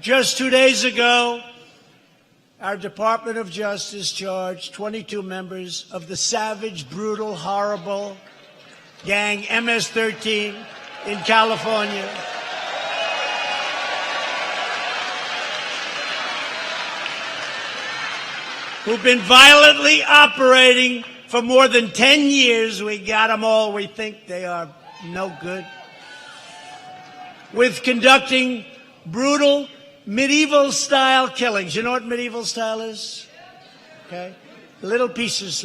just 2 days ago, our Department of Justice charged 22 members of the savage, brutal, horrible gang MS-13 in California. Who've been violently operating for more than 10 years. We got them all. We think they are no good. With conducting brutal medieval-style killings. You know what medieval style is? Okay? Little pieces,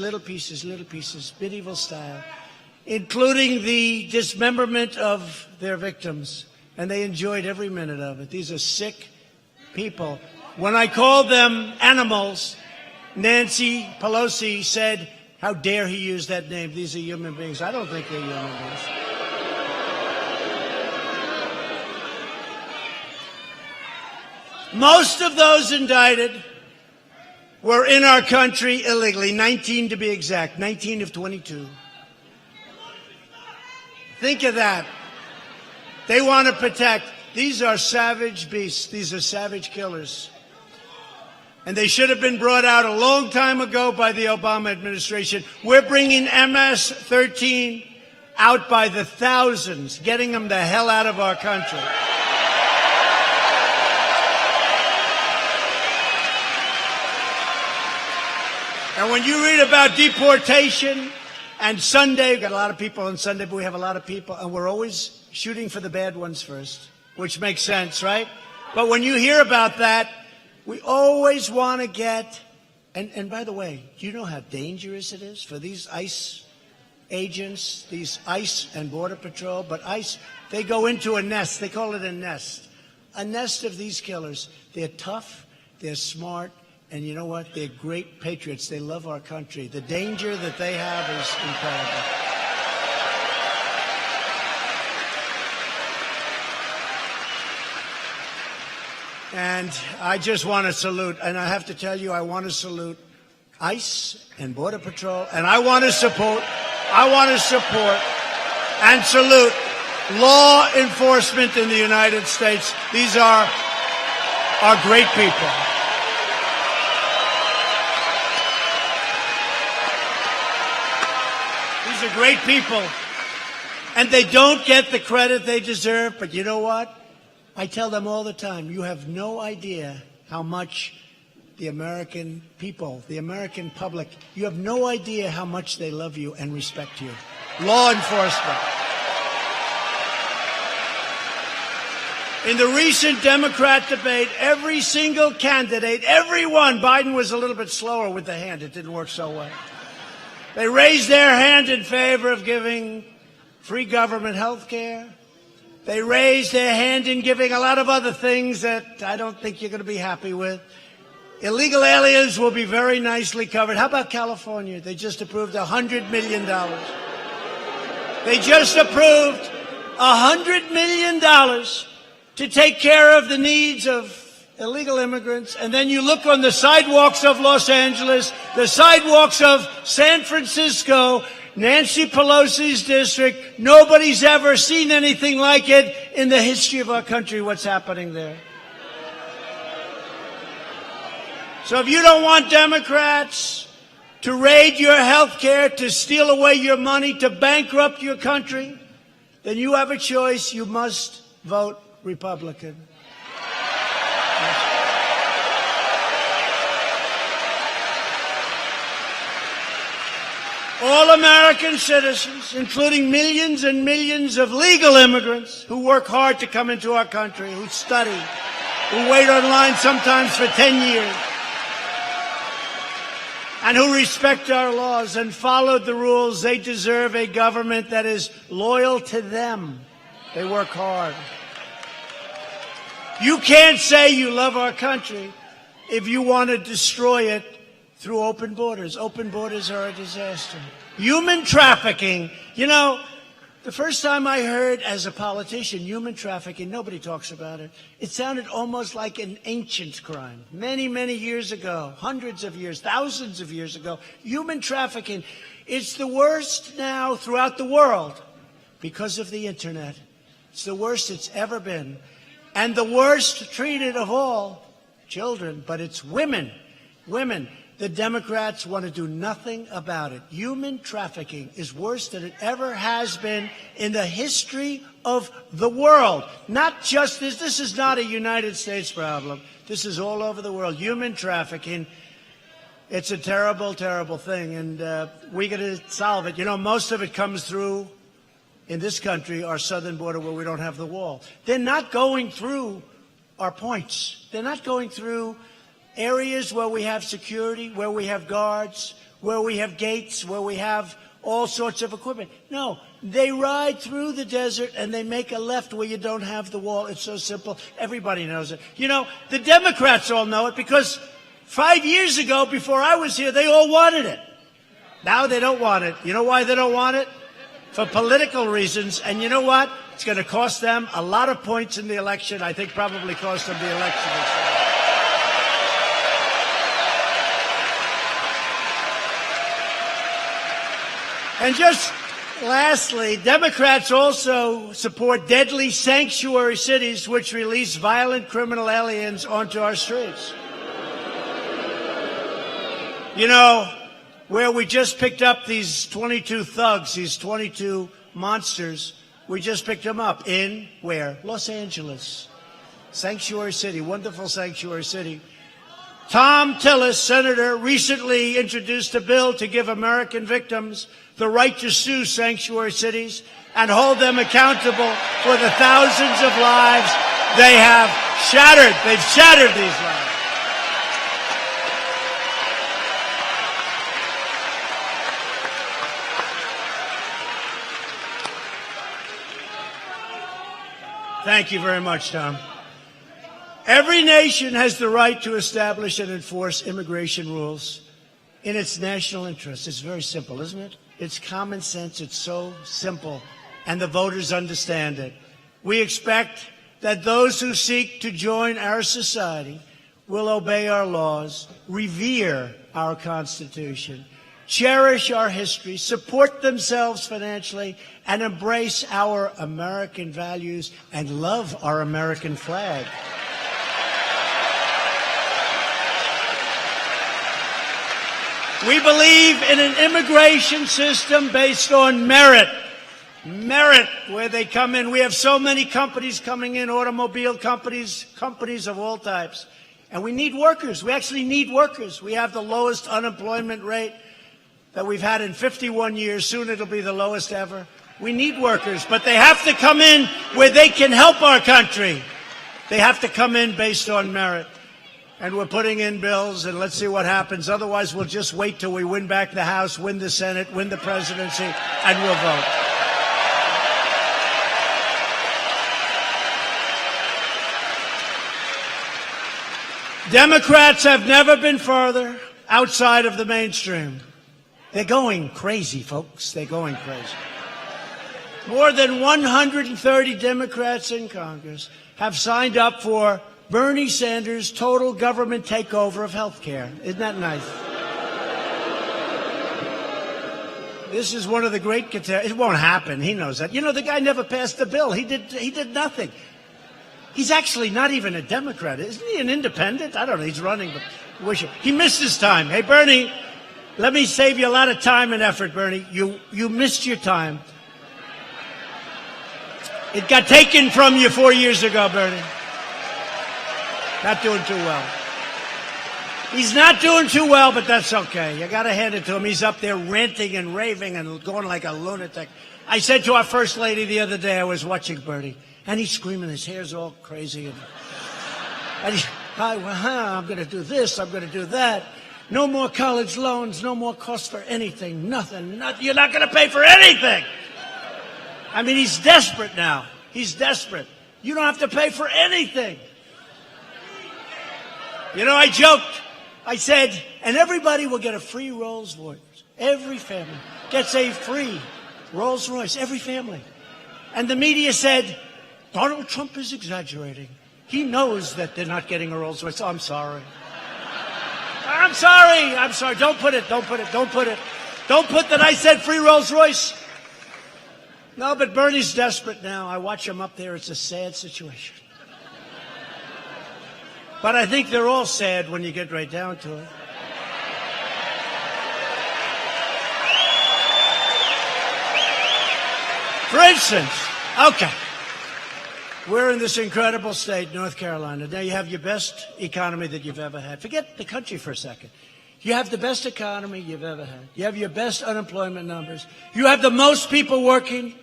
medieval style. Including the dismemberment of their victims. And they enjoyed every minute of it. These are sick people. When I called them animals, Nancy Pelosi said, how dare he use that name? These are human beings. I don't think they're human beings. Most of those indicted were in our country illegally, 19 to be exact, 19 of 22. Think of that. They want to protect. These are savage beasts. These are savage killers. And they should have been brought out a long time ago by the Obama administration. We're bringing MS-13 out by the thousands, getting them the hell out of our country. And when you read about deportation and Sunday, we've got a lot of people on Sunday, but we have a lot of people, and we're always shooting for the bad ones first, which makes sense, right? But when you hear about that, we always want to get, and by the way, do you know how dangerous it is for these ICE agents, these ICE and Border Patrol, but ICE, they go into a nest, they call it a nest of these killers. They're tough, they're smart, and you know what? They're great patriots. They love our country. The danger that they have is incredible. And I just want to salute, and I have to tell you, I want to salute ICE and Border Patrol, and I want to support and salute law enforcement in the United States. These are great people. These are great people, and they don't get the credit they deserve, but you know what? I tell them all the time, you have no idea how much the American people, the American public, you have no idea how much they love you and respect you. Law enforcement. In the recent Democrat debate, every single candidate, everyone, Biden was a little bit slower with the hand. It didn't work so well. They raised their hand in favor of giving free government health care. They raised their hand in giving a lot of other things that I don't think you're going to be happy with. Illegal aliens will be very nicely covered. How about California? They just approved $100 million. They just approved $100 million to take care of the needs of illegal immigrants. And then you look on the sidewalks of Los Angeles, the sidewalks of San Francisco, Nancy Pelosi's district. Nobody's ever seen anything like it in the history of our country, what's happening there. So if you don't want Democrats to raid your health care, to steal away your money, to bankrupt your country, then you have a choice. You must vote Republican. All American citizens, including millions and millions of legal immigrants who work hard to come into our country, who study, who wait online sometimes for 10 years, and who respect our laws and followed the rules, they deserve a government that is loyal to them. They work hard. You can't say you love our country if you want to destroy it through open borders. Open borders are a disaster. Human trafficking. You know, the first time I heard as a politician human trafficking, nobody talks about it. It sounded almost like an ancient crime. Many, many years ago, hundreds of years, thousands of years ago, human trafficking. It's the worst now throughout the world because of the internet. It's the worst it's ever been. And the worst treated of all, children, but it's women. Women. The Democrats want to do nothing about it. Human trafficking is worse than it ever has been in the history of the world. Not just this. This is not a United States problem. This is all over the world. Human trafficking. It's a terrible, terrible thing, and we got to solve it. You know, most of it comes through, in this country, our southern border where we don't have the wall. They're not going through our points. They're not going through areas where we have security, where we have guards, where we have gates, where we have all sorts of equipment. No, they ride through the desert and they make a left where you don't have the wall. It's so simple. Everybody knows it. You know, the Democrats all know it because 5 years ago, before I was here, they all wanted it. Now they don't want it. You know why they don't want it? For political reasons. And you know what? It's going to cost them a lot of points in the election. I think probably cost them the election. And just lastly, Democrats also support deadly sanctuary cities which release violent criminal aliens onto our streets. You know, where we just picked up these 22 thugs, these 22 monsters, we just picked them up in where? Los Angeles. Sanctuary city, wonderful sanctuary city. Tom Tillis, senator, recently introduced a bill to give American victims the right to sue sanctuary cities and hold them accountable for the thousands of lives they have shattered. They've shattered these lives. Thank you very much, Tom. Every nation has the right to establish and enforce immigration rules in its national interest. It's very simple, isn't it? It's common sense. It's so simple. And the voters understand it. We expect that those who seek to join our society will obey our laws, revere our Constitution, cherish our history, support themselves financially, and embrace our American values and love our American flag. We believe in an immigration system based on merit. Merit, where they come in. We have so many companies coming in, automobile companies, companies of all types. And we need workers. We actually need workers. We have the lowest unemployment rate that we've had in 51 years. Soon it'll be the lowest ever. We need workers, but they have to come in where they can help our country. They have to come in based on merit. And we're putting in bills, and let's see what happens. Otherwise, we'll just wait till we win back the House, win the Senate, win the presidency, and we'll vote. Democrats have never been further outside of the mainstream. They're going crazy, folks. They're going crazy. More than 130 Democrats in Congress have signed up for Bernie Sanders' total government takeover of health care. Isn't that nice? This is one of the great catastrophes. It won't happen. He knows that. You know, the guy never passed the bill. He did nothing. He's actually not even a Democrat. Isn't he an independent? I don't know. He's running, but he missed his time. Hey, Bernie, let me save you a lot of time and effort, Bernie. You missed your time. It got taken from you 4 years ago, Bernie. Not doing too well. He's not doing too well, but that's okay. You got to hand it to him. He's up there ranting and raving and going like a lunatic. I said to our First Lady the other day, I was watching Bernie, and he's screaming. His hair's all crazy. And he's, I'm going to do this. I'm going to do that. No more college loans. No more cost for anything. Nothing. You're not going to pay for anything. I mean, he's desperate now. He's desperate. You don't have to pay for anything. You know, I joked. I said, and everybody will get a free Rolls Royce. Every family gets a free Rolls Royce. Every family. And the media said, Donald Trump is exaggerating. He knows that they're not getting a Rolls Royce. Oh, I'm sorry. I'm sorry. I'm sorry. Don't put it. Don't put it. Don't put it. Don't put that I said free Rolls Royce. No, but Bernie's desperate now. I watch him up there. It's a sad situation. But I think they're all sad when you get right down to it. For instance, okay, we're in this incredible state, North Carolina. Now you have your best economy that you've ever had. Forget the country for a second. You have the best economy you've ever had. You have your best unemployment numbers. You have the most people working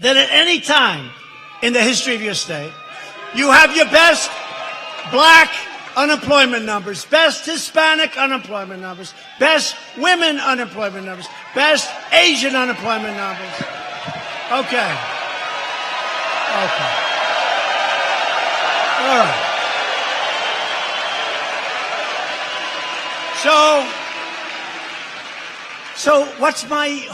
than at any time in the history of your state. You have your best black unemployment numbers, best Hispanic unemployment numbers, best women unemployment numbers, best Asian unemployment numbers. Okay. Okay. All right. So what's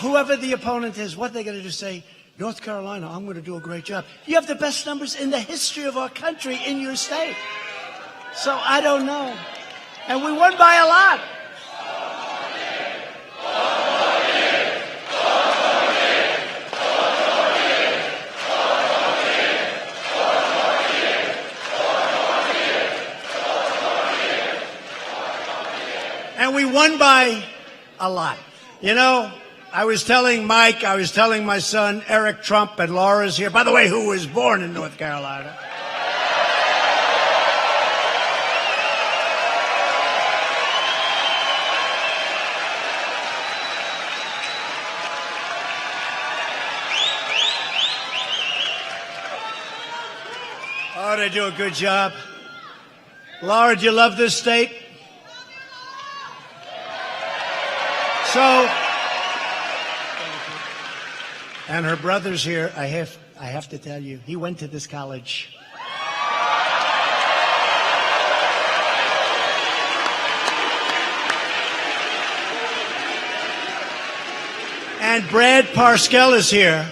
whoever the opponent is, what they're going to do, say, North Carolina, I'm going to do a great job. You have the best numbers in the history of our country in your state. So I don't know. And we won by a lot. And we won by a lot. You know, I was telling Mike, I was telling my son, Eric Trump, and Laura's here, by the way, who was born in North Carolina. Oh, they do a good job. Laura, do you love this state? So, and her brother's here. I have to tell you, he went to this college. And Brad Parscale is here,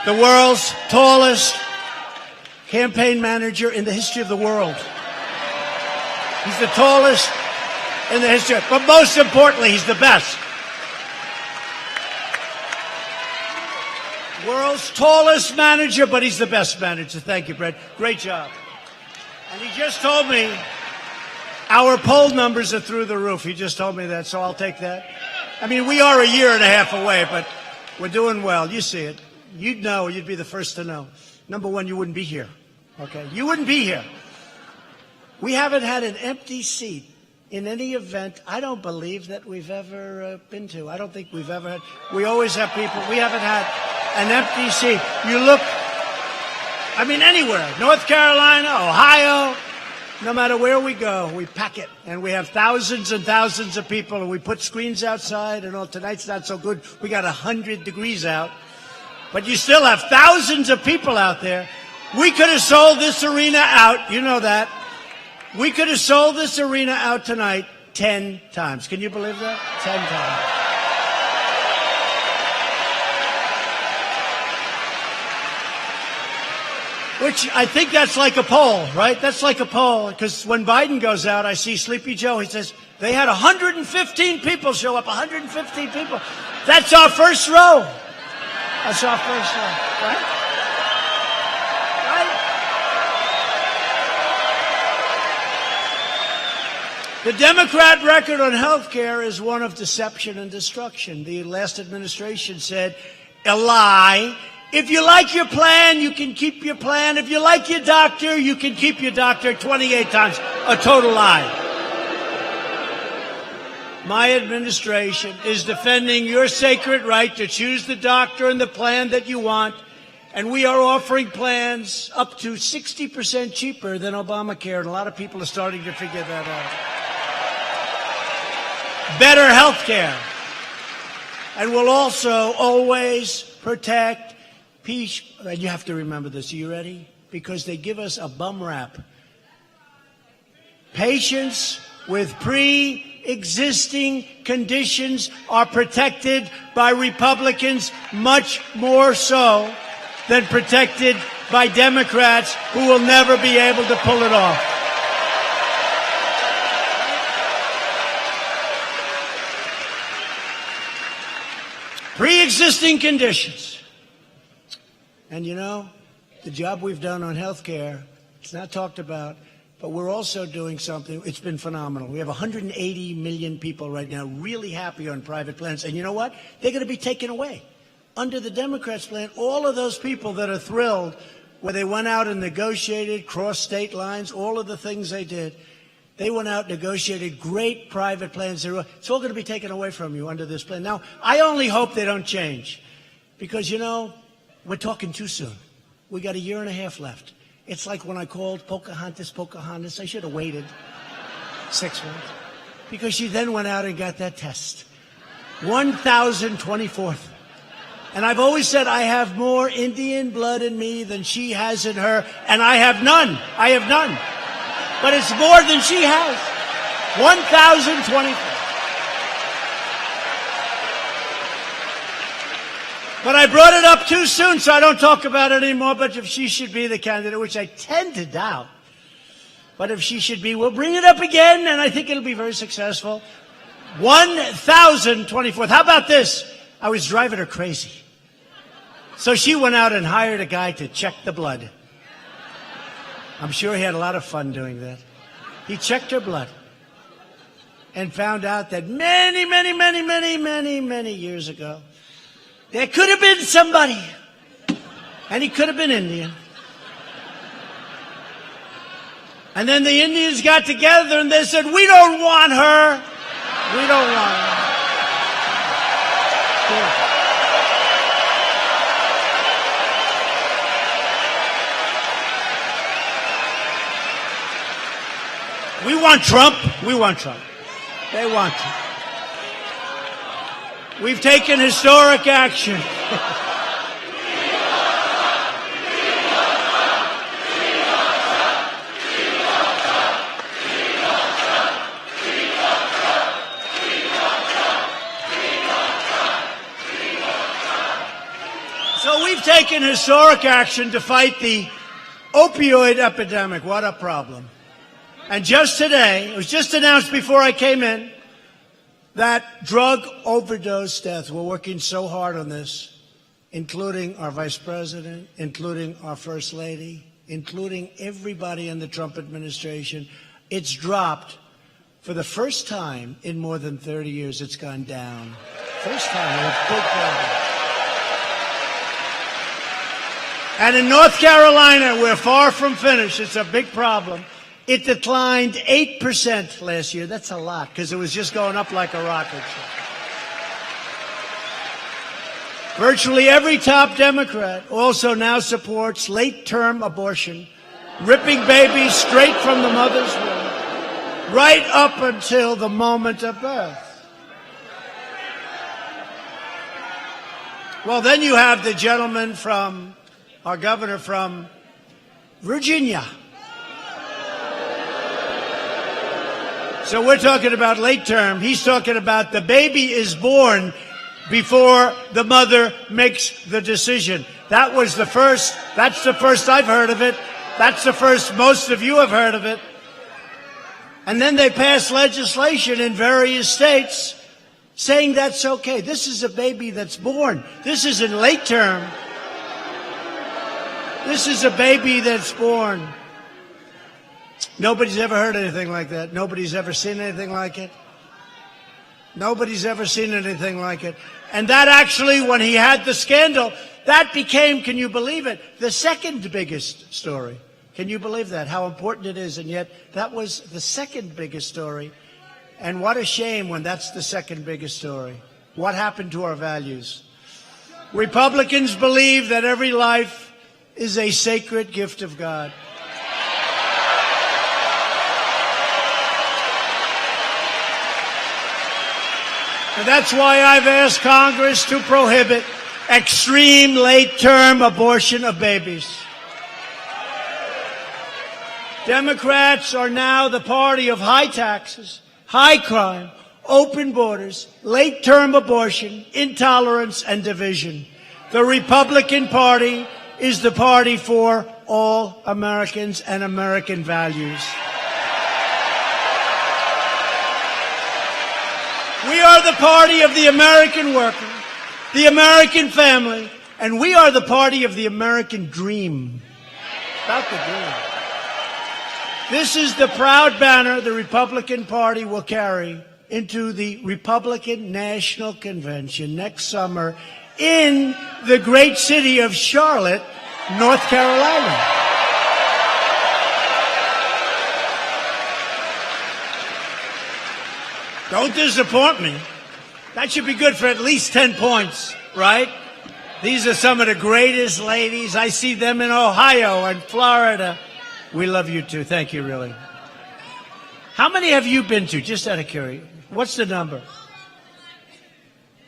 the world's tallest campaign manager in the history of the world. He's the tallest in the history, but most importantly, he's the best. World's tallest manager, but he's the best manager. Thank you, Brett. Great job. And he just told me our poll numbers are through the roof. He just told me that, so I'll take that. I mean, we are a year and a half away, but we're doing well. You see it. You'd know. You'd be the first to know. Number one, you wouldn't be here. Okay? You wouldn't be here. We haven't had an empty seat in any event I don't believe that we've ever been to. I don't think we've ever had. We always have people. We haven't had an empty seat. You look, I mean, anywhere. North Carolina, Ohio, no matter where we go, we pack it. And we have thousands and thousands of people, and we put screens outside, and tonight's not so good. We got 100 degrees out. But you still have thousands of people out there. We could have sold this arena out. You know that. We could have sold this arena out tonight 10 times. Can you believe that? 10 times. Which I think that's like a poll, right? That's like a poll. Because when Biden goes out, I see Sleepy Joe. He says, they had 115 people show up. 115 people. That's our first row. That's our first row, right? The Democrat record on health care is one of deception and destruction. The last administration said, a lie. If you like your plan, you can keep your plan. If you like your doctor, you can keep your doctor. 28 times. A total lie. My administration is defending your sacred right to choose the doctor and the plan that you want. And we are offering plans up to 60% cheaper than Obamacare. And a lot of people are starting to figure that out. Better health care. And we'll also always protect peace. And you have to remember this. Are you ready? Because they give us a bum rap. Patients with pre-existing conditions are protected by Republicans much more so than protected by Democrats who will never be able to pull it off. Pre-existing conditions. And you know, the job we've done on health care, it's not talked about, but we're also doing something. It's been phenomenal. We have 180 million people right now really happy on private plans. And you know what? They're going to be taken away. Under the Democrats' plan, all of those people that are thrilled where they went out and negotiated, crossed state lines, all of the things they did, they went out, negotiated great private plans. It's all going to be taken away from you under this plan. Now, I only hope they don't change because, you know, we're talking too soon. We got a year and a half left. It's like when I called Pocahontas. I should have waited 6 months because she then went out and got that test. 1,024th. And I've always said I have more Indian blood in me than she has in her, and I have none. I have none. But it's more than she has. 1,024. But I brought it up too soon, so I don't talk about it anymore. But if she should be the candidate, which I tend to doubt, but if she should be, we'll bring it up again, and I think it'll be very successful. 1,024th. How about this? I was driving her crazy. So she went out and hired a guy to check the blood. I'm sure he had a lot of fun doing that. He checked her blood and found out that many years ago, there could have been somebody, and he could have been Indian. And then the Indians got together and they said, we don't want her. We don't want her. Yeah. We want Trump. We want Trump. They want Trump. We've taken historic action. So we've taken historic action to fight the Opioid epidemic, what a problem. And just today, it was just announced before I came in, that drug overdose deaths, we're working so hard on this, including our vice president, including our first lady, including everybody in the Trump administration. It's dropped for the first time in more than 30 years. It's gone down. First time, and it's a big problem. And in North Carolina, we're far from finished. It's a big problem. It declined 8% last year. That's a lot, because it was just going up like a rocket ship. Virtually every top Democrat also now supports late-term abortion, ripping babies straight from the mother's womb, right up until the moment of birth. Well, then you have the gentleman from, our governor from Virginia. So we're talking about late term. He's talking about the baby is born before the mother makes the decision. That was the first. That's the first I've heard of it. That's the first most of you have heard of it. And then they passed legislation in various states saying that's okay. This is a baby that's born. This isn't late term. This is a baby that's born. Nobody's ever heard anything like that. Nobody's ever seen anything like it. Nobody's ever seen anything like it. And that actually, when he had the scandal, that became, can you believe it, the second biggest story. Can you believe that, how important it is? And yet, that was the second biggest story. And what a shame when that's the second biggest story. What happened to our values? Republicans believe that every life is a sacred gift of God. And that's why I've asked Congress to prohibit extreme late-term abortion of babies. Democrats are now the party of high taxes, high crime, open borders, late-term abortion, intolerance, and division. The Republican Party is the party for all Americans and American values. We are the party of the American worker, the American family, and we are the party of the American dream. About the dream. This is the proud banner the Republican Party will carry into the Republican National Convention next summer in the great city of Charlotte, North Carolina. Don't disappoint me. That should be good for at least 10 points, right? These are some of the greatest ladies. I see them in Ohio and Florida. We love you too. Thank you, really. How many have you been to? Just out of curiosity. What's the number?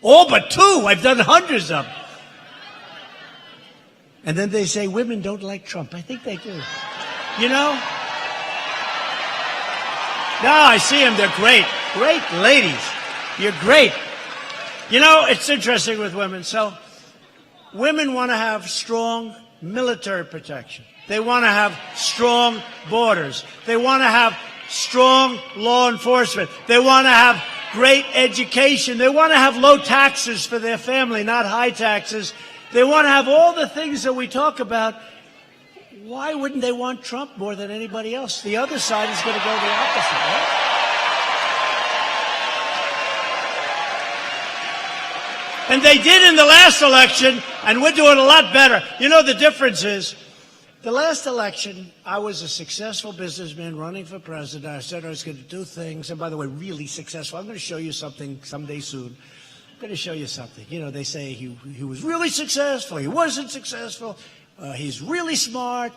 All but 2. I've done hundreds of them. And then they say women don't like Trump. I think they do. You know? No, I see them. They're great. Great ladies. You're great. You know, it's interesting with women. So, women want to have strong military protection. They want to have strong borders. They want to have strong law enforcement. They want to have great education. They want to have low taxes for their family, not high taxes. They want to have all the things that we talk about. Why wouldn't they want Trump more than anybody else? The other side is going to go the opposite, right? And they did in the last election, and we're doing a lot better. You know, the difference is, the last election, I was a successful businessman running for president. I said I was going to do things, and by the way, really successful. I'm going to show you something someday soon. I'm going to show you something. You know, they say he was really successful, he wasn't successful, he's really smart,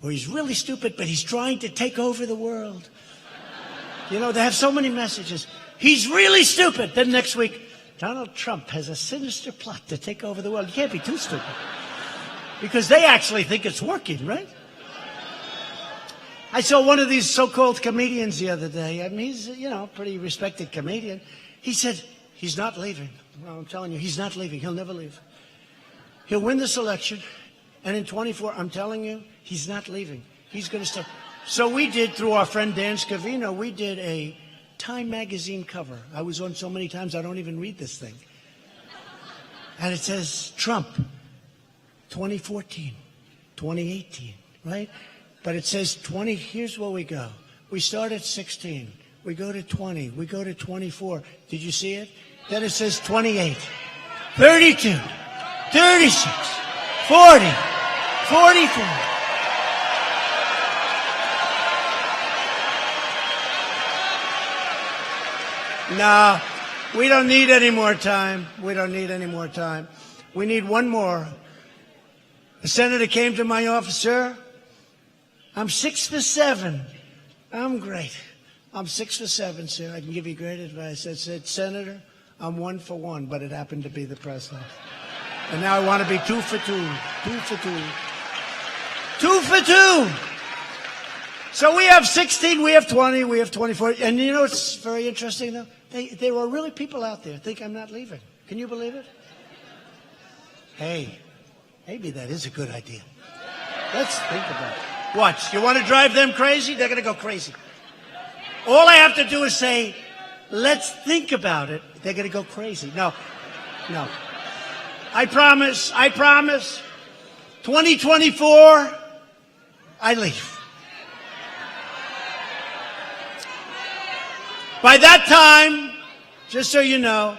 or he's really stupid, but he's trying to take over the world. You know, they have so many messages. He's really stupid. Then next week, Donald Trump has a sinister plot to take over the world. You can't be too stupid. Because they actually think it's working, right? I saw one of these so-called comedians the other day. I mean, he's, you know, a pretty respected comedian. He said, he's not leaving. Well, I'm telling you, he's not leaving. He'll never leave. He'll win this election. And in 24, I'm telling you, he's not leaving. He's going to stay. So we did, through our friend Dan Scavino, we did a Time magazine cover. I was on so many times I don't even read this thing. And it says Trump, 2014, 2018, right? But it says 20, here's where we go. We start at 16, we go to 20, we go to 24. Did you see it? Then it says 28, 32, 36, 40, 44. No, we don't need any more time. We don't need any more time. We need one more. A senator came to my office, sir, I'm 6 for 7. I'm great. I'm 6 for 7, sir. I can give you great advice. I said, Senator, I'm 1 for 1, but it happened to be the president. And now I want to be 2 for 2. 2 for 2. 2 for 2. So we have 16, we have 20, we have 24. And you know what's very interesting, though? There are really people out there who think I'm not leaving. Can you believe it? Hey, maybe that is a good idea. Let's think about it. Watch. You want to drive them crazy? They're going to go crazy. All I have to do is say, let's think about it. They're going to go crazy. No. I promise. 2024, I leave. By that time, just so you know,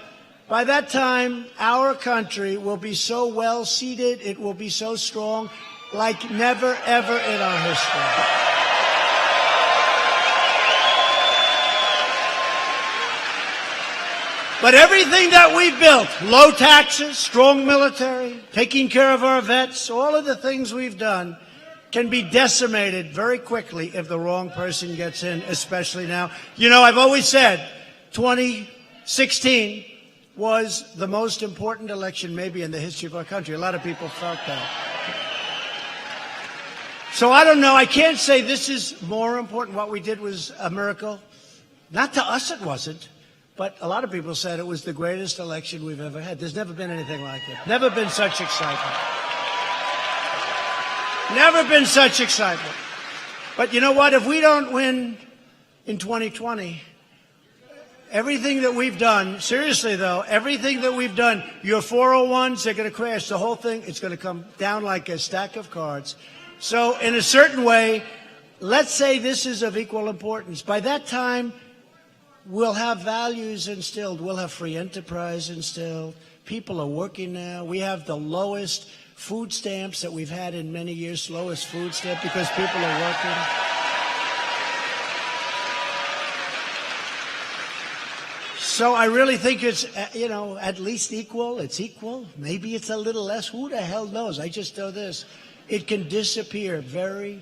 by that time, our country will be so well seated, it will be so strong, like never, ever in our history. But everything that we've built, low taxes, strong military, taking care of our vets, all of the things we've done, can be decimated very quickly if the wrong person gets in, especially now. You know, I've always said 2016 was the most important election maybe in the history of our country. A lot of people felt that. So I don't know. I can't say this is more important. What we did was a miracle. Not to us it wasn't, but a lot of people said it was the greatest election we've ever had. There's never been anything like it. Never been such excitement. Never been such excitement. But you know what? If we don't win in 2020, everything that we've done, seriously though, everything that we've done, your 401s, they're going to crash. The whole thing, it's going to come down like a stack of cards. So in a certain way, let's say this is of equal importance. By that time, we'll have values instilled. We'll have free enterprise instilled. People are working now. We have the lowest food stamps that we've had in many years, lowest food stamp, because people are working. So I really think it's, you know, at least equal. It's equal. Maybe it's a little less. Who the hell knows? I just know this. It can disappear very,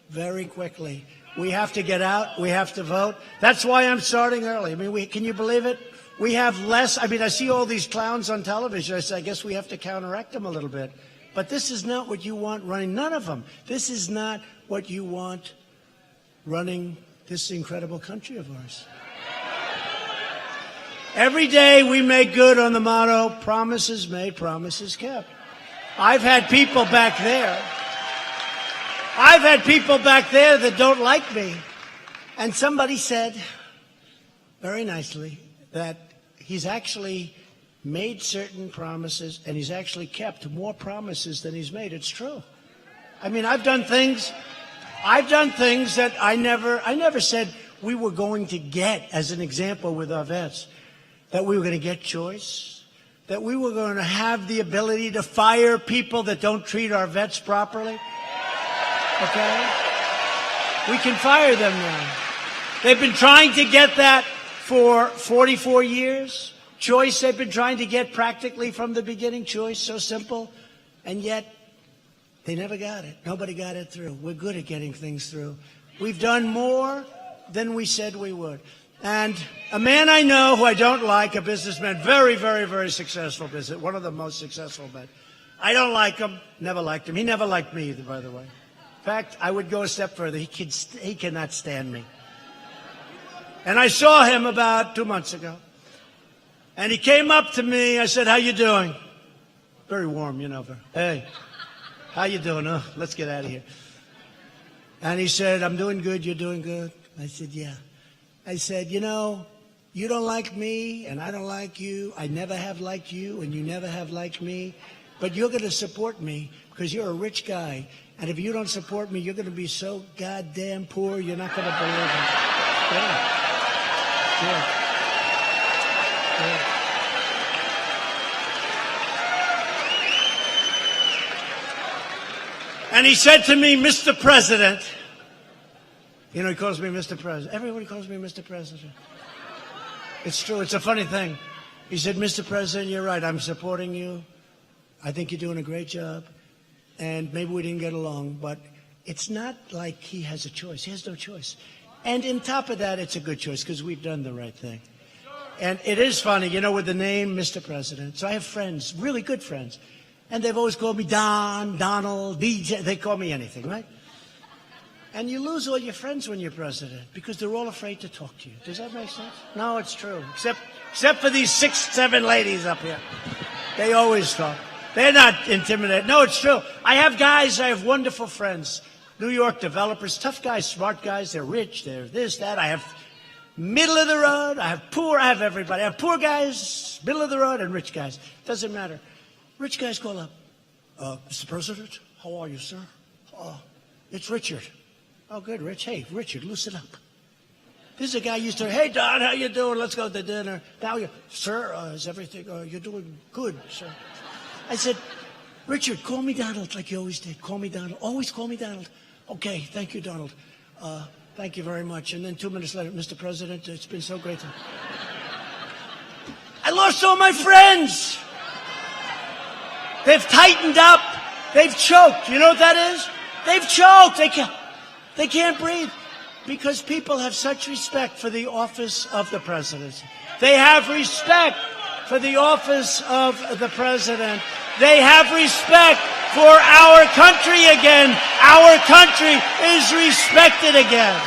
very quickly. We have to get out. We have to vote. That's why I'm starting early. I mean, can you believe it? We have less. I mean, I see all these clowns on television. I say, I guess we have to counteract them a little bit. But this is not what you want running. None of them. This is not what you want running this incredible country of ours. Every day we make good on the motto, promises made, promises kept. I've had people back there. I've had people back there that don't like me. And somebody said, very nicely, that he's actually made certain promises and he's actually kept more promises than he's made. It's true. I mean, I've done things that I never said we were going to get, as an example with our vets, that we were going to get choice, that we were going to have the ability to fire people that don't treat our vets properly. Okay? We can fire them now. They've been trying to get that for 44 years. Choice they've been trying to get practically from the beginning. Choice, so simple. And yet, they never got it. Nobody got it through. We're good at getting things through. We've done more than we said we would. And a man I know who I don't like, a businessman, very, very, very successful business, one of the most successful men. I don't like him, never liked him. He never liked me either, by the way. In fact, I would go a step further. He cannot stand me. And I saw him about 2 months ago. And he came up to me. I said, how you doing? Very warm, you know. Hey, How you doing? Oh, let's get out of here. And he said, I'm doing good, you're doing good? I said, yeah. I said, you know, you don't like me, and I don't like you. I never have liked you, and you never have liked me. But you're going to support me because you're a rich guy. And if you don't support me, you're going to be so goddamn poor, you're not going to believe it. Yeah. Yeah. Yeah. And he said to me, Mr. President, you know, he calls me Mr. President. Everybody calls me Mr. President. It's true. It's a funny thing. He said, Mr. President, you're right. I'm supporting you. I think you're doing a great job. And maybe we didn't get along, but it's not like he has a choice. He has no choice. And on top of that, it's a good choice because we've done the right thing. And it is funny, you know, with the name Mr. President. So I have friends, really good friends. And they've always called me Don, Donald, DJ. They call me anything, right? And you lose all your friends when you're president because they're all afraid to talk to you. Does that make sense? No, it's true. Except for these 6, 7 ladies up here. They always talk. They're not intimidated. No, it's true. I have wonderful friends. New York developers, tough guys, smart guys. They're rich. They're this, that. I have middle of the road. I have poor. I have everybody. I have poor guys, middle of the road, and rich guys. Doesn't matter. Rich guys call up. Mr. President, how are you, sir? It's Richard. Oh, good, Rich. Hey, Richard, loosen up. This is a guy used to, hey, Don, how you doing? Let's go to dinner. Now, sir, is everything, you're doing good, sir. I said, Richard, call me Donald like you always did. Call me Donald. Always call me Donald. Okay, thank you, Donald. Thank you very much. And then 2 minutes later, Mr. President, it's been so great. I lost all my friends. They've tightened up. They've choked. You know what that is? They've choked. They can't breathe because people have such respect for the office of the presidency. They have respect for the office of the president. They have respect for our country again. Our country is respected again.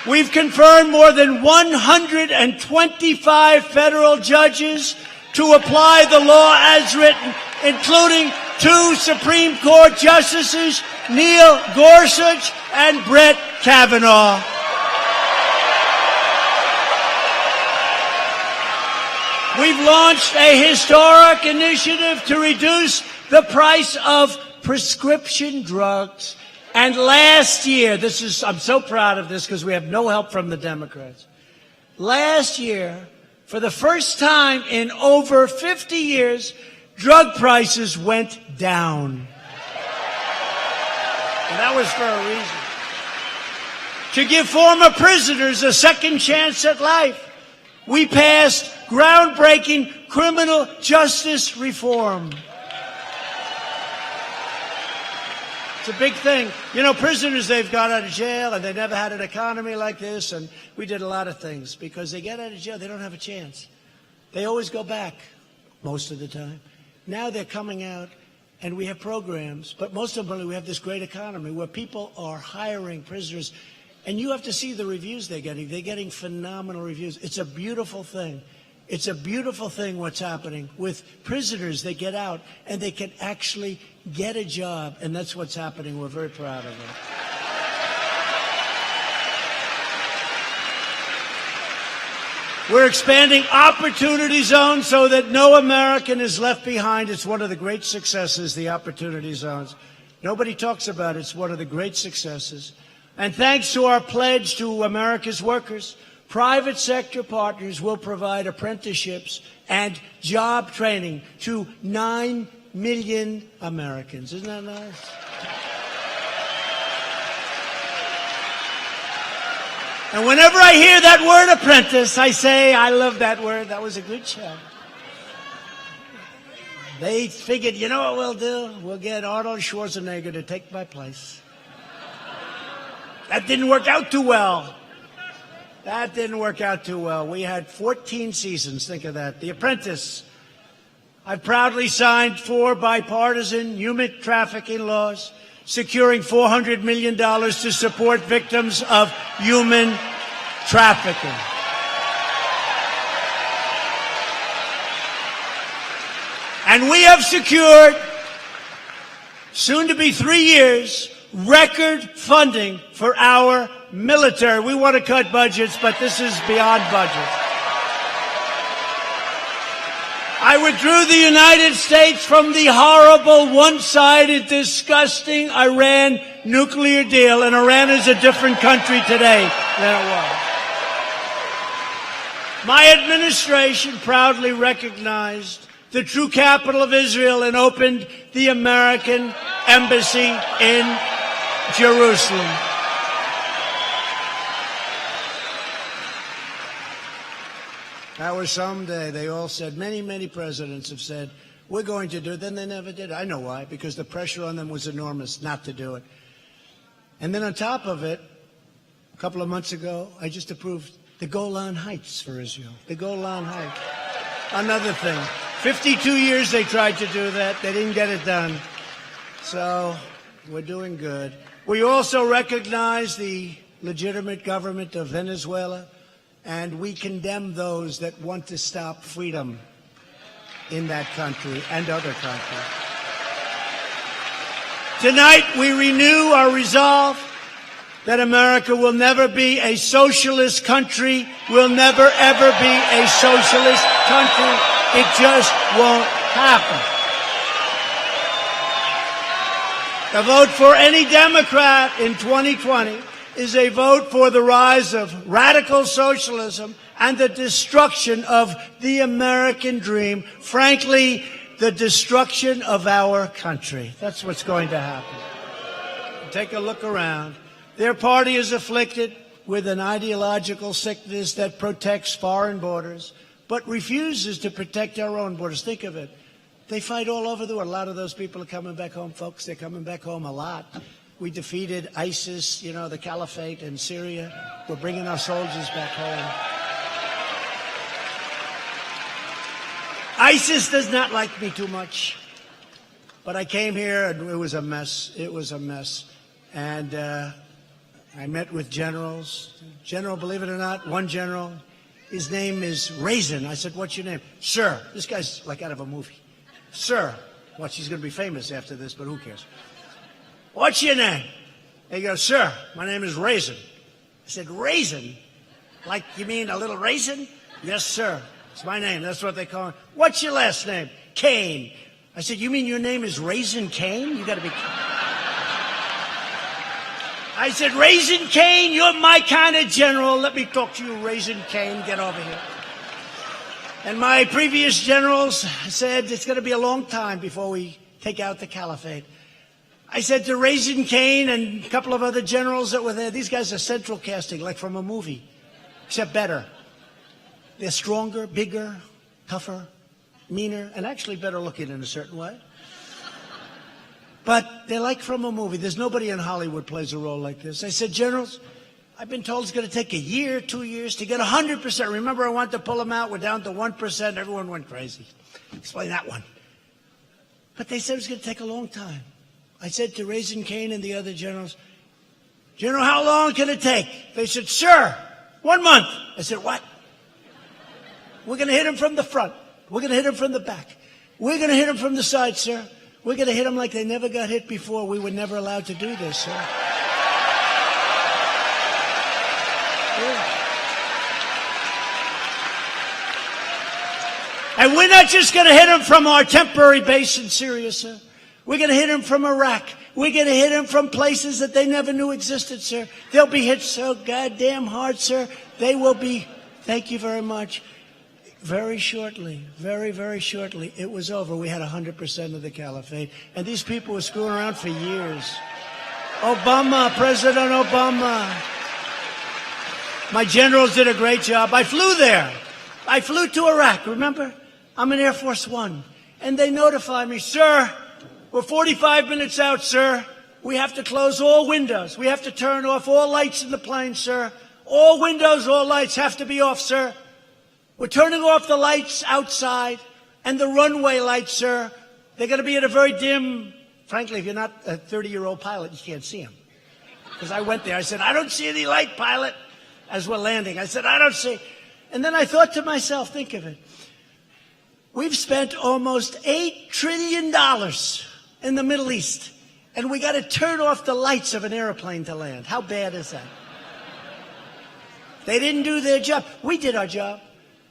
We've confirmed more than 125 federal judges to apply the law as written, including 2 Supreme Court justices, Neil Gorsuch and Brett Kavanaugh. We've launched a historic initiative to reduce the price of prescription drugs. And last year, I'm so proud of this because we have no help from the Democrats. Last year, for the first time in over 50 years, drug prices went down. And that was for a reason. To give former prisoners a second chance at life, we passed groundbreaking criminal justice reform. It's a big thing. You know, prisoners, they've got out of jail and they never had an economy like this, and we did a lot of things because they get out of jail, they don't have a chance. They always go back most of the time. Now they're coming out and we have programs, but most importantly, we have this great economy where people are hiring prisoners, and you have to see the reviews they're getting. They're getting phenomenal reviews. It's a beautiful thing. It's a beautiful thing what's happening with prisoners. They get out and they can actually get a job, and that's what's happening. We're very proud of it. We're expanding Opportunity Zones so that no American is left behind. It's one of the great successes, the Opportunity Zones. Nobody talks about it. It's one of the great successes. And thanks to our pledge to America's workers, private sector partners will provide apprenticeships and job training to 9 million Americans. Isn't that nice? And whenever I hear that word apprentice, I say, I love that word. That was a good show. They figured, you know what we'll do? We'll get Arnold Schwarzenegger to take my place. That didn't work out too well. That didn't work out too well. We had 14 seasons. Think of that. The Apprentice. I've proudly signed 4 bipartisan human trafficking laws, securing $400 million to support victims of human trafficking. And we have secured, soon to be 3 years, record funding for our military. We want to cut budgets, but this is beyond budget. I withdrew the United States from the horrible, one-sided, disgusting Iran nuclear deal, and Iran is a different country today than it was. My administration proudly recognized the true capital of Israel and opened the American embassy in Jerusalem. That was someday. They all said, many presidents have said, we're going to do it. Then they never did. I know why, because the pressure on them was enormous not to do it. And then on top of it, a couple of months ago, I just approved the Golan Heights for Israel. The Golan Heights. Another thing. 52 years they tried to do that. They didn't get it done. So we're doing good. We also recognize the legitimate government of Venezuela, and we condemn those that want to stop freedom in that country and other countries. Tonight, we renew our resolve that America will never be a socialist country, will never, ever be a socialist country. It just won't happen. The vote for any Democrat in 2020 is a vote for the rise of radical socialism and the destruction of the American dream. Frankly, the destruction of our country. That's what's going to happen. Take a look around. Their party is afflicted with an ideological sickness that protects foreign borders, but refuses to protect our own borders. Think of it. They fight all over the world. A lot of those people are coming back home, folks. They're coming back home a lot. We defeated ISIS, the caliphate in Syria. We're bringing our soldiers back home. ISIS does not like me too much, but I came here and it was a mess. It was a mess. And I met with generals. General, believe it or not, one general, his name is Raisin. I said, what's your name? Sir. This guy's like out of a movie. Sir. Watch, he's going to be famous after this, but who cares? What's your name? He goes, sir, my name is Raisin. I said, Raisin? Like, you mean a little raisin? Yes, sir. It's my name. That's what they call it. What's your last name? Kane. I said, you mean your name is Raisin Kane? You got to be... I said, Raisin Kane, you're my kind of general. Let me talk to you, Raisin Kane. Get over here. And my previous generals said, it's going to be a long time before we take out the caliphate. I said to Raisin Kane and a couple of other generals that were there, these guys are central casting, like from a movie, except better. They're stronger, bigger, tougher, meaner, and actually better looking in a certain way. But they're like from a movie. There's nobody in Hollywood plays a role like this. I said, generals, I've been told it's going to take a year, 2 years to get 100%. Remember, I wanted to pull them out. We're down to 1%. Everyone went crazy. Explain that one. But they said it was going to take a long time. I said to Raisin Kane and the other generals, General, how long can it take? They said, sir, 1 month. I said, what? We're going to hit him from the front. We're going to hit him from the back. We're going to hit him from the side, sir. We're going to hit them like they never got hit before. We were never allowed to do this, sir. Yeah. And we're not just going to hit them from our temporary base in Syria, sir. We're going to hit them from Iraq. We're going to hit them from places that they never knew existed, sir. They'll be hit so goddamn hard, sir. They will be, thank you very much. Very shortly, very, very shortly, it was over. We had 100% of the caliphate. And these people were screwing around for years. Obama, President Obama. My generals did a great job. I flew there. I flew to Iraq, remember? I'm in Air Force One. And they notified me, sir, we're 45 minutes out, sir. We have to close all windows. We have to turn off all lights in the plane, sir. All windows, all lights have to be off, sir. We're turning off the lights outside and the runway lights, sir. They're going to be at a very dim, frankly, if you're not a 30-year-old pilot, you can't see them. Because I went there. I said, I don't see any light, pilot, as we're landing. I said, I don't see. And then I thought to myself, think of it. We've spent almost $8 trillion in the Middle East, and we got to turn off the lights of an airplane to land. How bad is that? They didn't do their job. We did our job,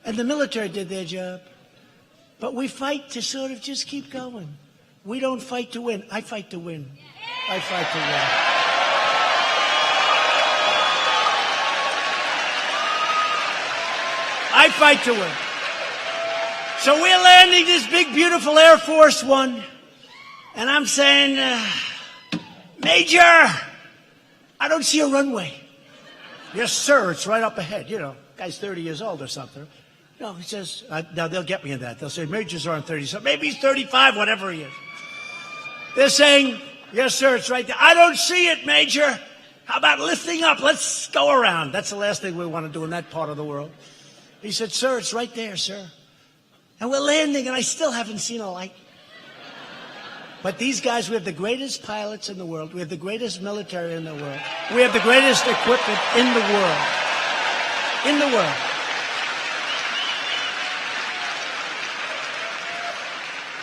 and the military did their job. But we fight to sort of just keep going. We don't fight to win. I fight to win. I fight to win. I fight to win. So we're landing this big, beautiful Air Force One, and I'm saying, Major, I don't see a runway. Yes, sir, it's right up ahead. You know, guy's 30 years old or something. No, he says, now they'll get me in that. They'll say, Majors aren't 30, so maybe he's 35, whatever he is. They're saying, yes, sir, it's right there. I don't see it, Major. How about lifting up? Let's go around. That's the last thing we want to do in that part of the world. He said, sir, it's right there, sir. And we're landing, and I still haven't seen a light. But these guys, we have the greatest pilots in the world. We have the greatest military in the world. We have the greatest equipment in the world. In the world.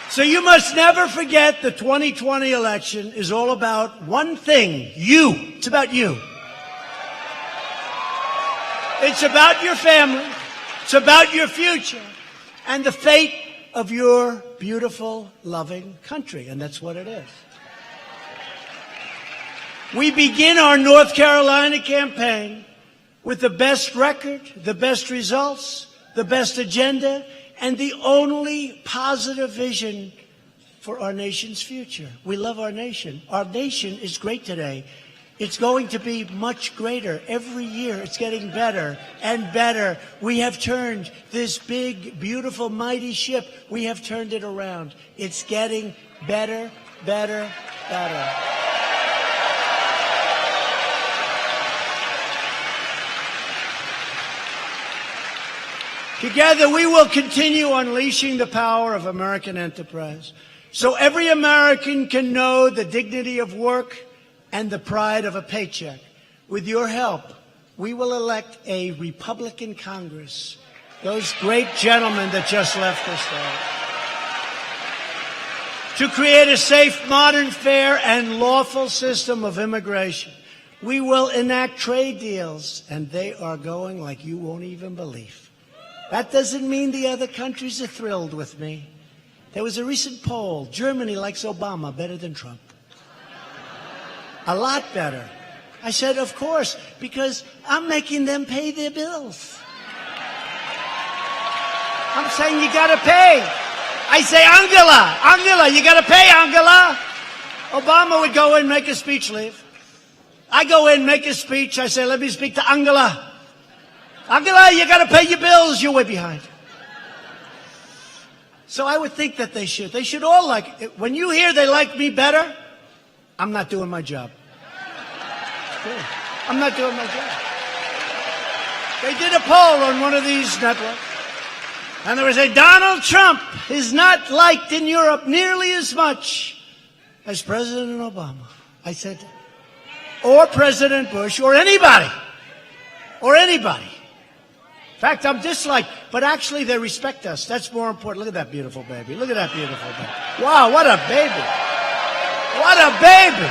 So you must never forget the 2020 election is all about one thing, you. It's about you. It's about your family. It's about your future and the fate of your beautiful, loving country. And that's what it is. We begin our North Carolina campaign with the best record, the best results, the best agenda, and the only positive vision for our nation's future. We love our nation. Our nation is great today. It's going to be much greater. Every year it's getting better and better. We have turned this big, beautiful, mighty ship. We have turned it around. It's getting better, better, better. Together, we will continue unleashing the power of American enterprise so every American can know the dignity of work and the pride of a paycheck. With your help, we will elect a Republican Congress, those great gentlemen that just left us there, to create a safe, modern, fair, and lawful system of immigration. We will enact trade deals, and they are going like you won't even believe. That doesn't mean the other countries are thrilled with me. There was a recent poll. Germany likes Obama better than Trump. A lot better. I said, of course, because I'm making them pay their bills. I'm saying you gotta pay. I say, Angela, you gotta pay, Angela. Obama would go in, make a speech, leave. I go in, make a speech. I say, let me speak to Angela. Angela, you got to pay your bills. You're way behind. So I would think that they should. They should all like it. When you hear they like me better, I'm not doing my job. I'm not doing my job. They did a poll on one of these networks, and there was a Donald Trump is not liked in Europe nearly as much as President Obama. I said, or President Bush, or anybody. Or anybody. In fact, I'm disliked, but actually they respect us. That's more important. Look at that beautiful baby. Look at that beautiful baby. Wow, what a baby. What a baby.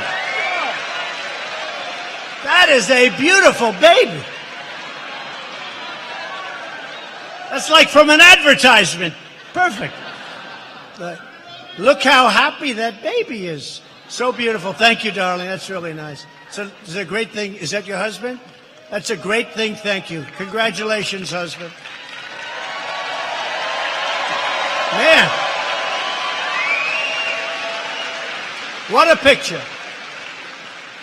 That is a beautiful baby. That's like from an advertisement. Perfect. But look how happy that baby is. So beautiful. Thank you, darling. That's really nice. So it's a great thing. Is that your husband? That's a great thing. Thank you. Congratulations, husband. Man. What a picture.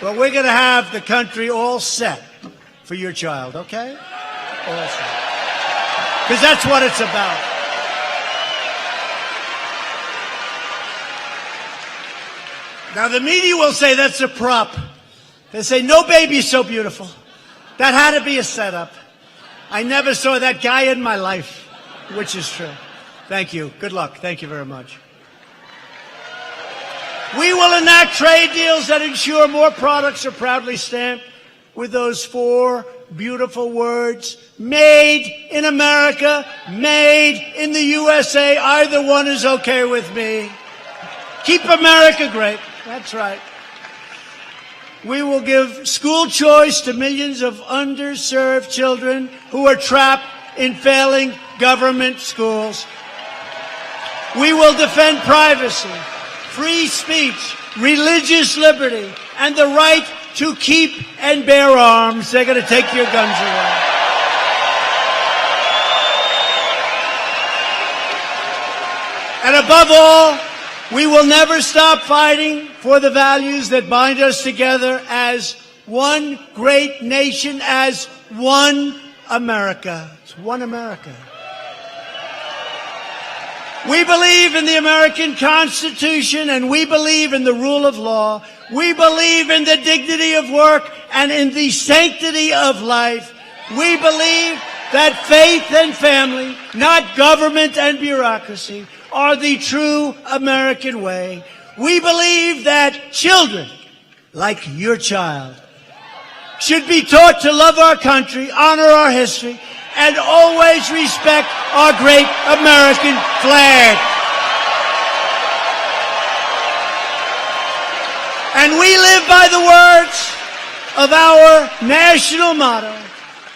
Well, we're going to have the country all set for your child, okay? All set. Because that's what it's about. Now, the media will say that's a prop. They say, no baby is so beautiful. That had to be a setup. I never saw that guy in my life, which is true. Thank you. Good luck. Thank you very much. We will enact trade deals that ensure more products are proudly stamped with those 4 beautiful words. Made in America, made in the USA. Either one is okay with me. Keep America great. That's right. We will give school choice to millions of underserved children who are trapped in failing government schools. We will defend privacy, free speech, religious liberty, and the right to keep and bear arms. They're going to take your guns away. And above all, we will never stop fighting for the values that bind us together as one great nation, as one America. It's one America. We believe in the American Constitution, and we believe in the rule of law. We believe in the dignity of work and in the sanctity of life. We believe that faith and family, not government and bureaucracy, are the true American way. We believe that children, like your child, should be taught to love our country, honor our history, and always respect our great American flag. And we live by the words of our national motto,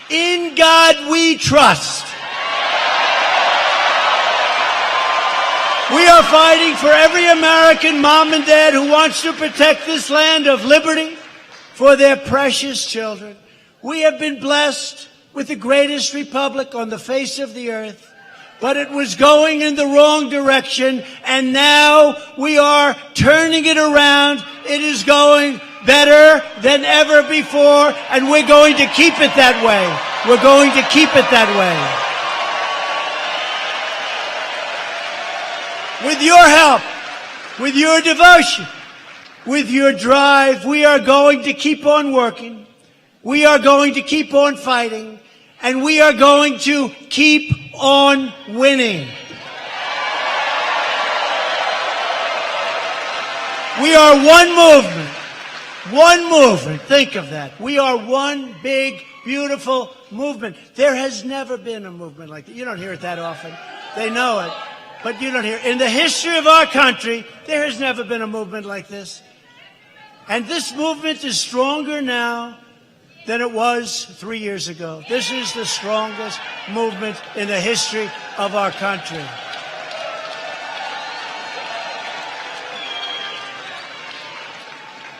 "In God we trust." We are fighting for every American mom and dad who wants to protect this land of liberty for their precious children. We have been blessed with the greatest republic on the face of the earth, but it was going in the wrong direction, and now we are turning it around. It is going better than ever before, and we're going to keep it that way. We're going to keep it that way. With your help, with your devotion, with your drive, we are going to keep on working. We are going to keep on fighting. And we are going to keep on winning. We are one movement. One movement. Think of that. We are one big, beautiful movement. There has never been a movement like that. You don't hear it that often. They know it. But you don't hear it. In the history of our country, there has never been a movement like this. And this movement is stronger now than it was 3 years ago. This is the strongest movement in the history of our country.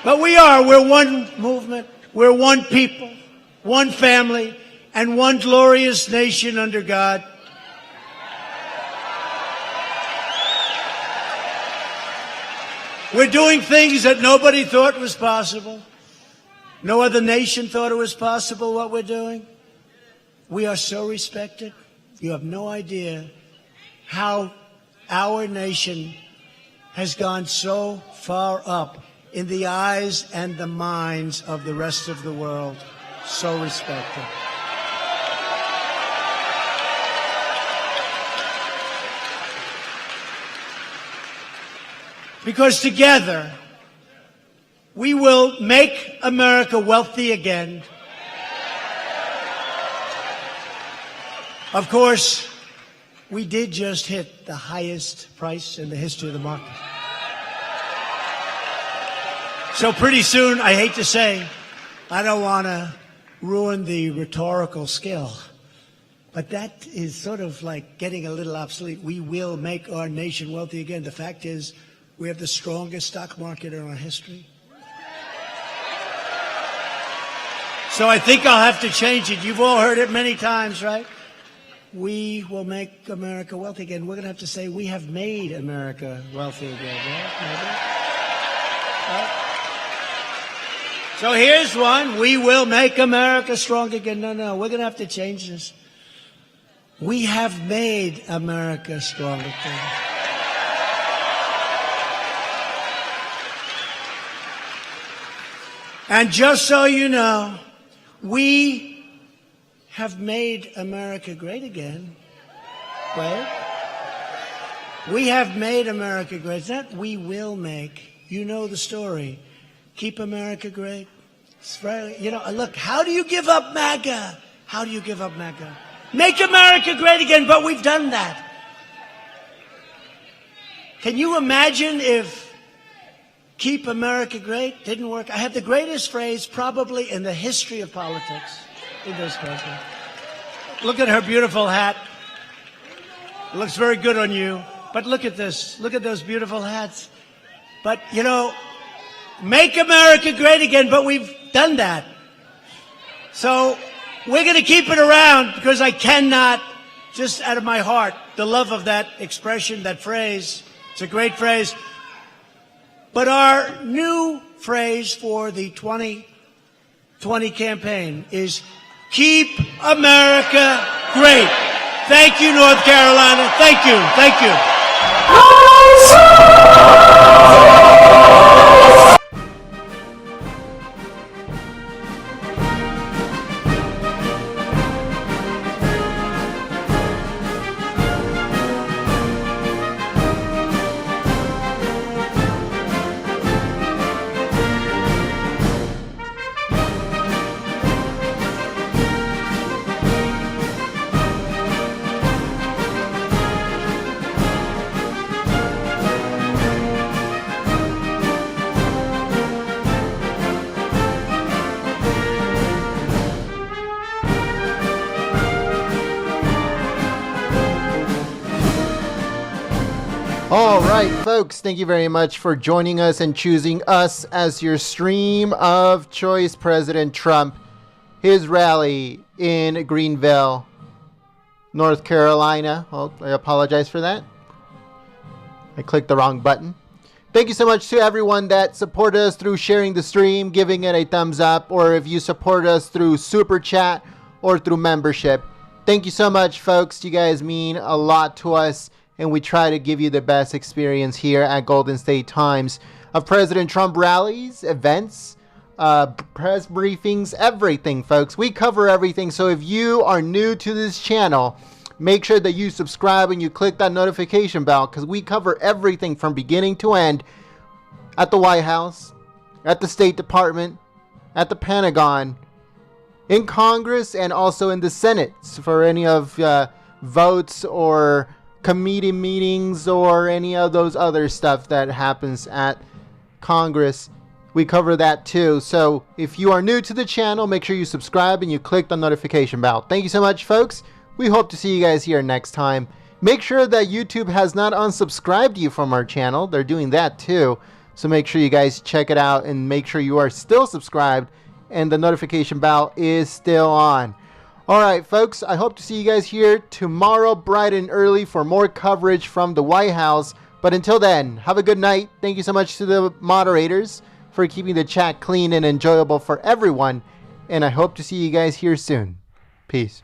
But we're one movement, we're one people, one family, and one glorious nation under God. We're doing things that nobody thought was possible. No other nation thought it was possible what we're doing. We are so respected. You have no idea how our nation has gone so far up in the eyes and the minds of the rest of the world. So respected. Because together, we will make America wealthy again. Of course, we did just hit the highest price in the history of the market. So pretty soon, I hate to say, I don't want to ruin the rhetorical skill, but that is sort of like getting a little obsolete. We will make our nation wealthy again. The fact is, we have the strongest stock market in our history. So I think I'll have to change it. You've all heard it many times, right? We will make America wealthy again. We're going to have to say we have made America wealthy again, right? Maybe? Right? So here's one. We will make America strong again. No, we're going to have to change this. We have made America strong again. And just so you know, we have made America great again. Wait. We have made America great. It's not we will make. You know the story. Keep America great. It's very, look, how do you give up MAGA? How do you give up MAGA? Make America great again, but we've done that. Can you imagine if Keep America Great didn't work? I have the greatest phrase probably in the history of politics in this country. Look at her beautiful hat. It looks very good on you. But look at this. Look at those beautiful hats. But, make America great again, but we've done that. So we're going to keep it around because I cannot, just out of my heart, the love of that expression, that phrase. It's a great phrase. But our new phrase for the 2020 campaign is Keep America Great. Thank you, North Carolina. Thank you. Thank you. All right, folks, thank you very much for joining us and choosing us as your stream of choice. President Trump, his rally in Greenville, North Carolina. Oh, I apologize for that. I clicked the wrong button. Thank you so much to everyone that supported us through sharing the stream, giving it a thumbs up, or if you support us through Super Chat or through membership. Thank you so much, folks. You guys mean a lot to us. And we try to give you the best experience here at Golden State Times of President Trump rallies, events, press briefings, everything, folks. We cover everything. So if you are new to this channel, make sure that you subscribe and you click that notification bell because we cover everything from beginning to end at the White House, at the State Department, at the Pentagon, in Congress, and also in the Senate for any of votes or committee meetings or any of those other stuff that happens at Congress. We cover that too. So if you are new to the channel, make sure you subscribe and you click the notification bell. Thank you so much, folks. We hope to see you guys here next time. Make sure that YouTube has not unsubscribed you from our channel. They're doing that too. So make sure you guys check it out and make sure you are still subscribed and the notification bell is still on. All right, folks, I hope to see you guys here tomorrow bright and early for more coverage from the White House. But until then, have a good night. Thank you so much to the moderators for keeping the chat clean and enjoyable for everyone. And I hope to see you guys here soon. Peace.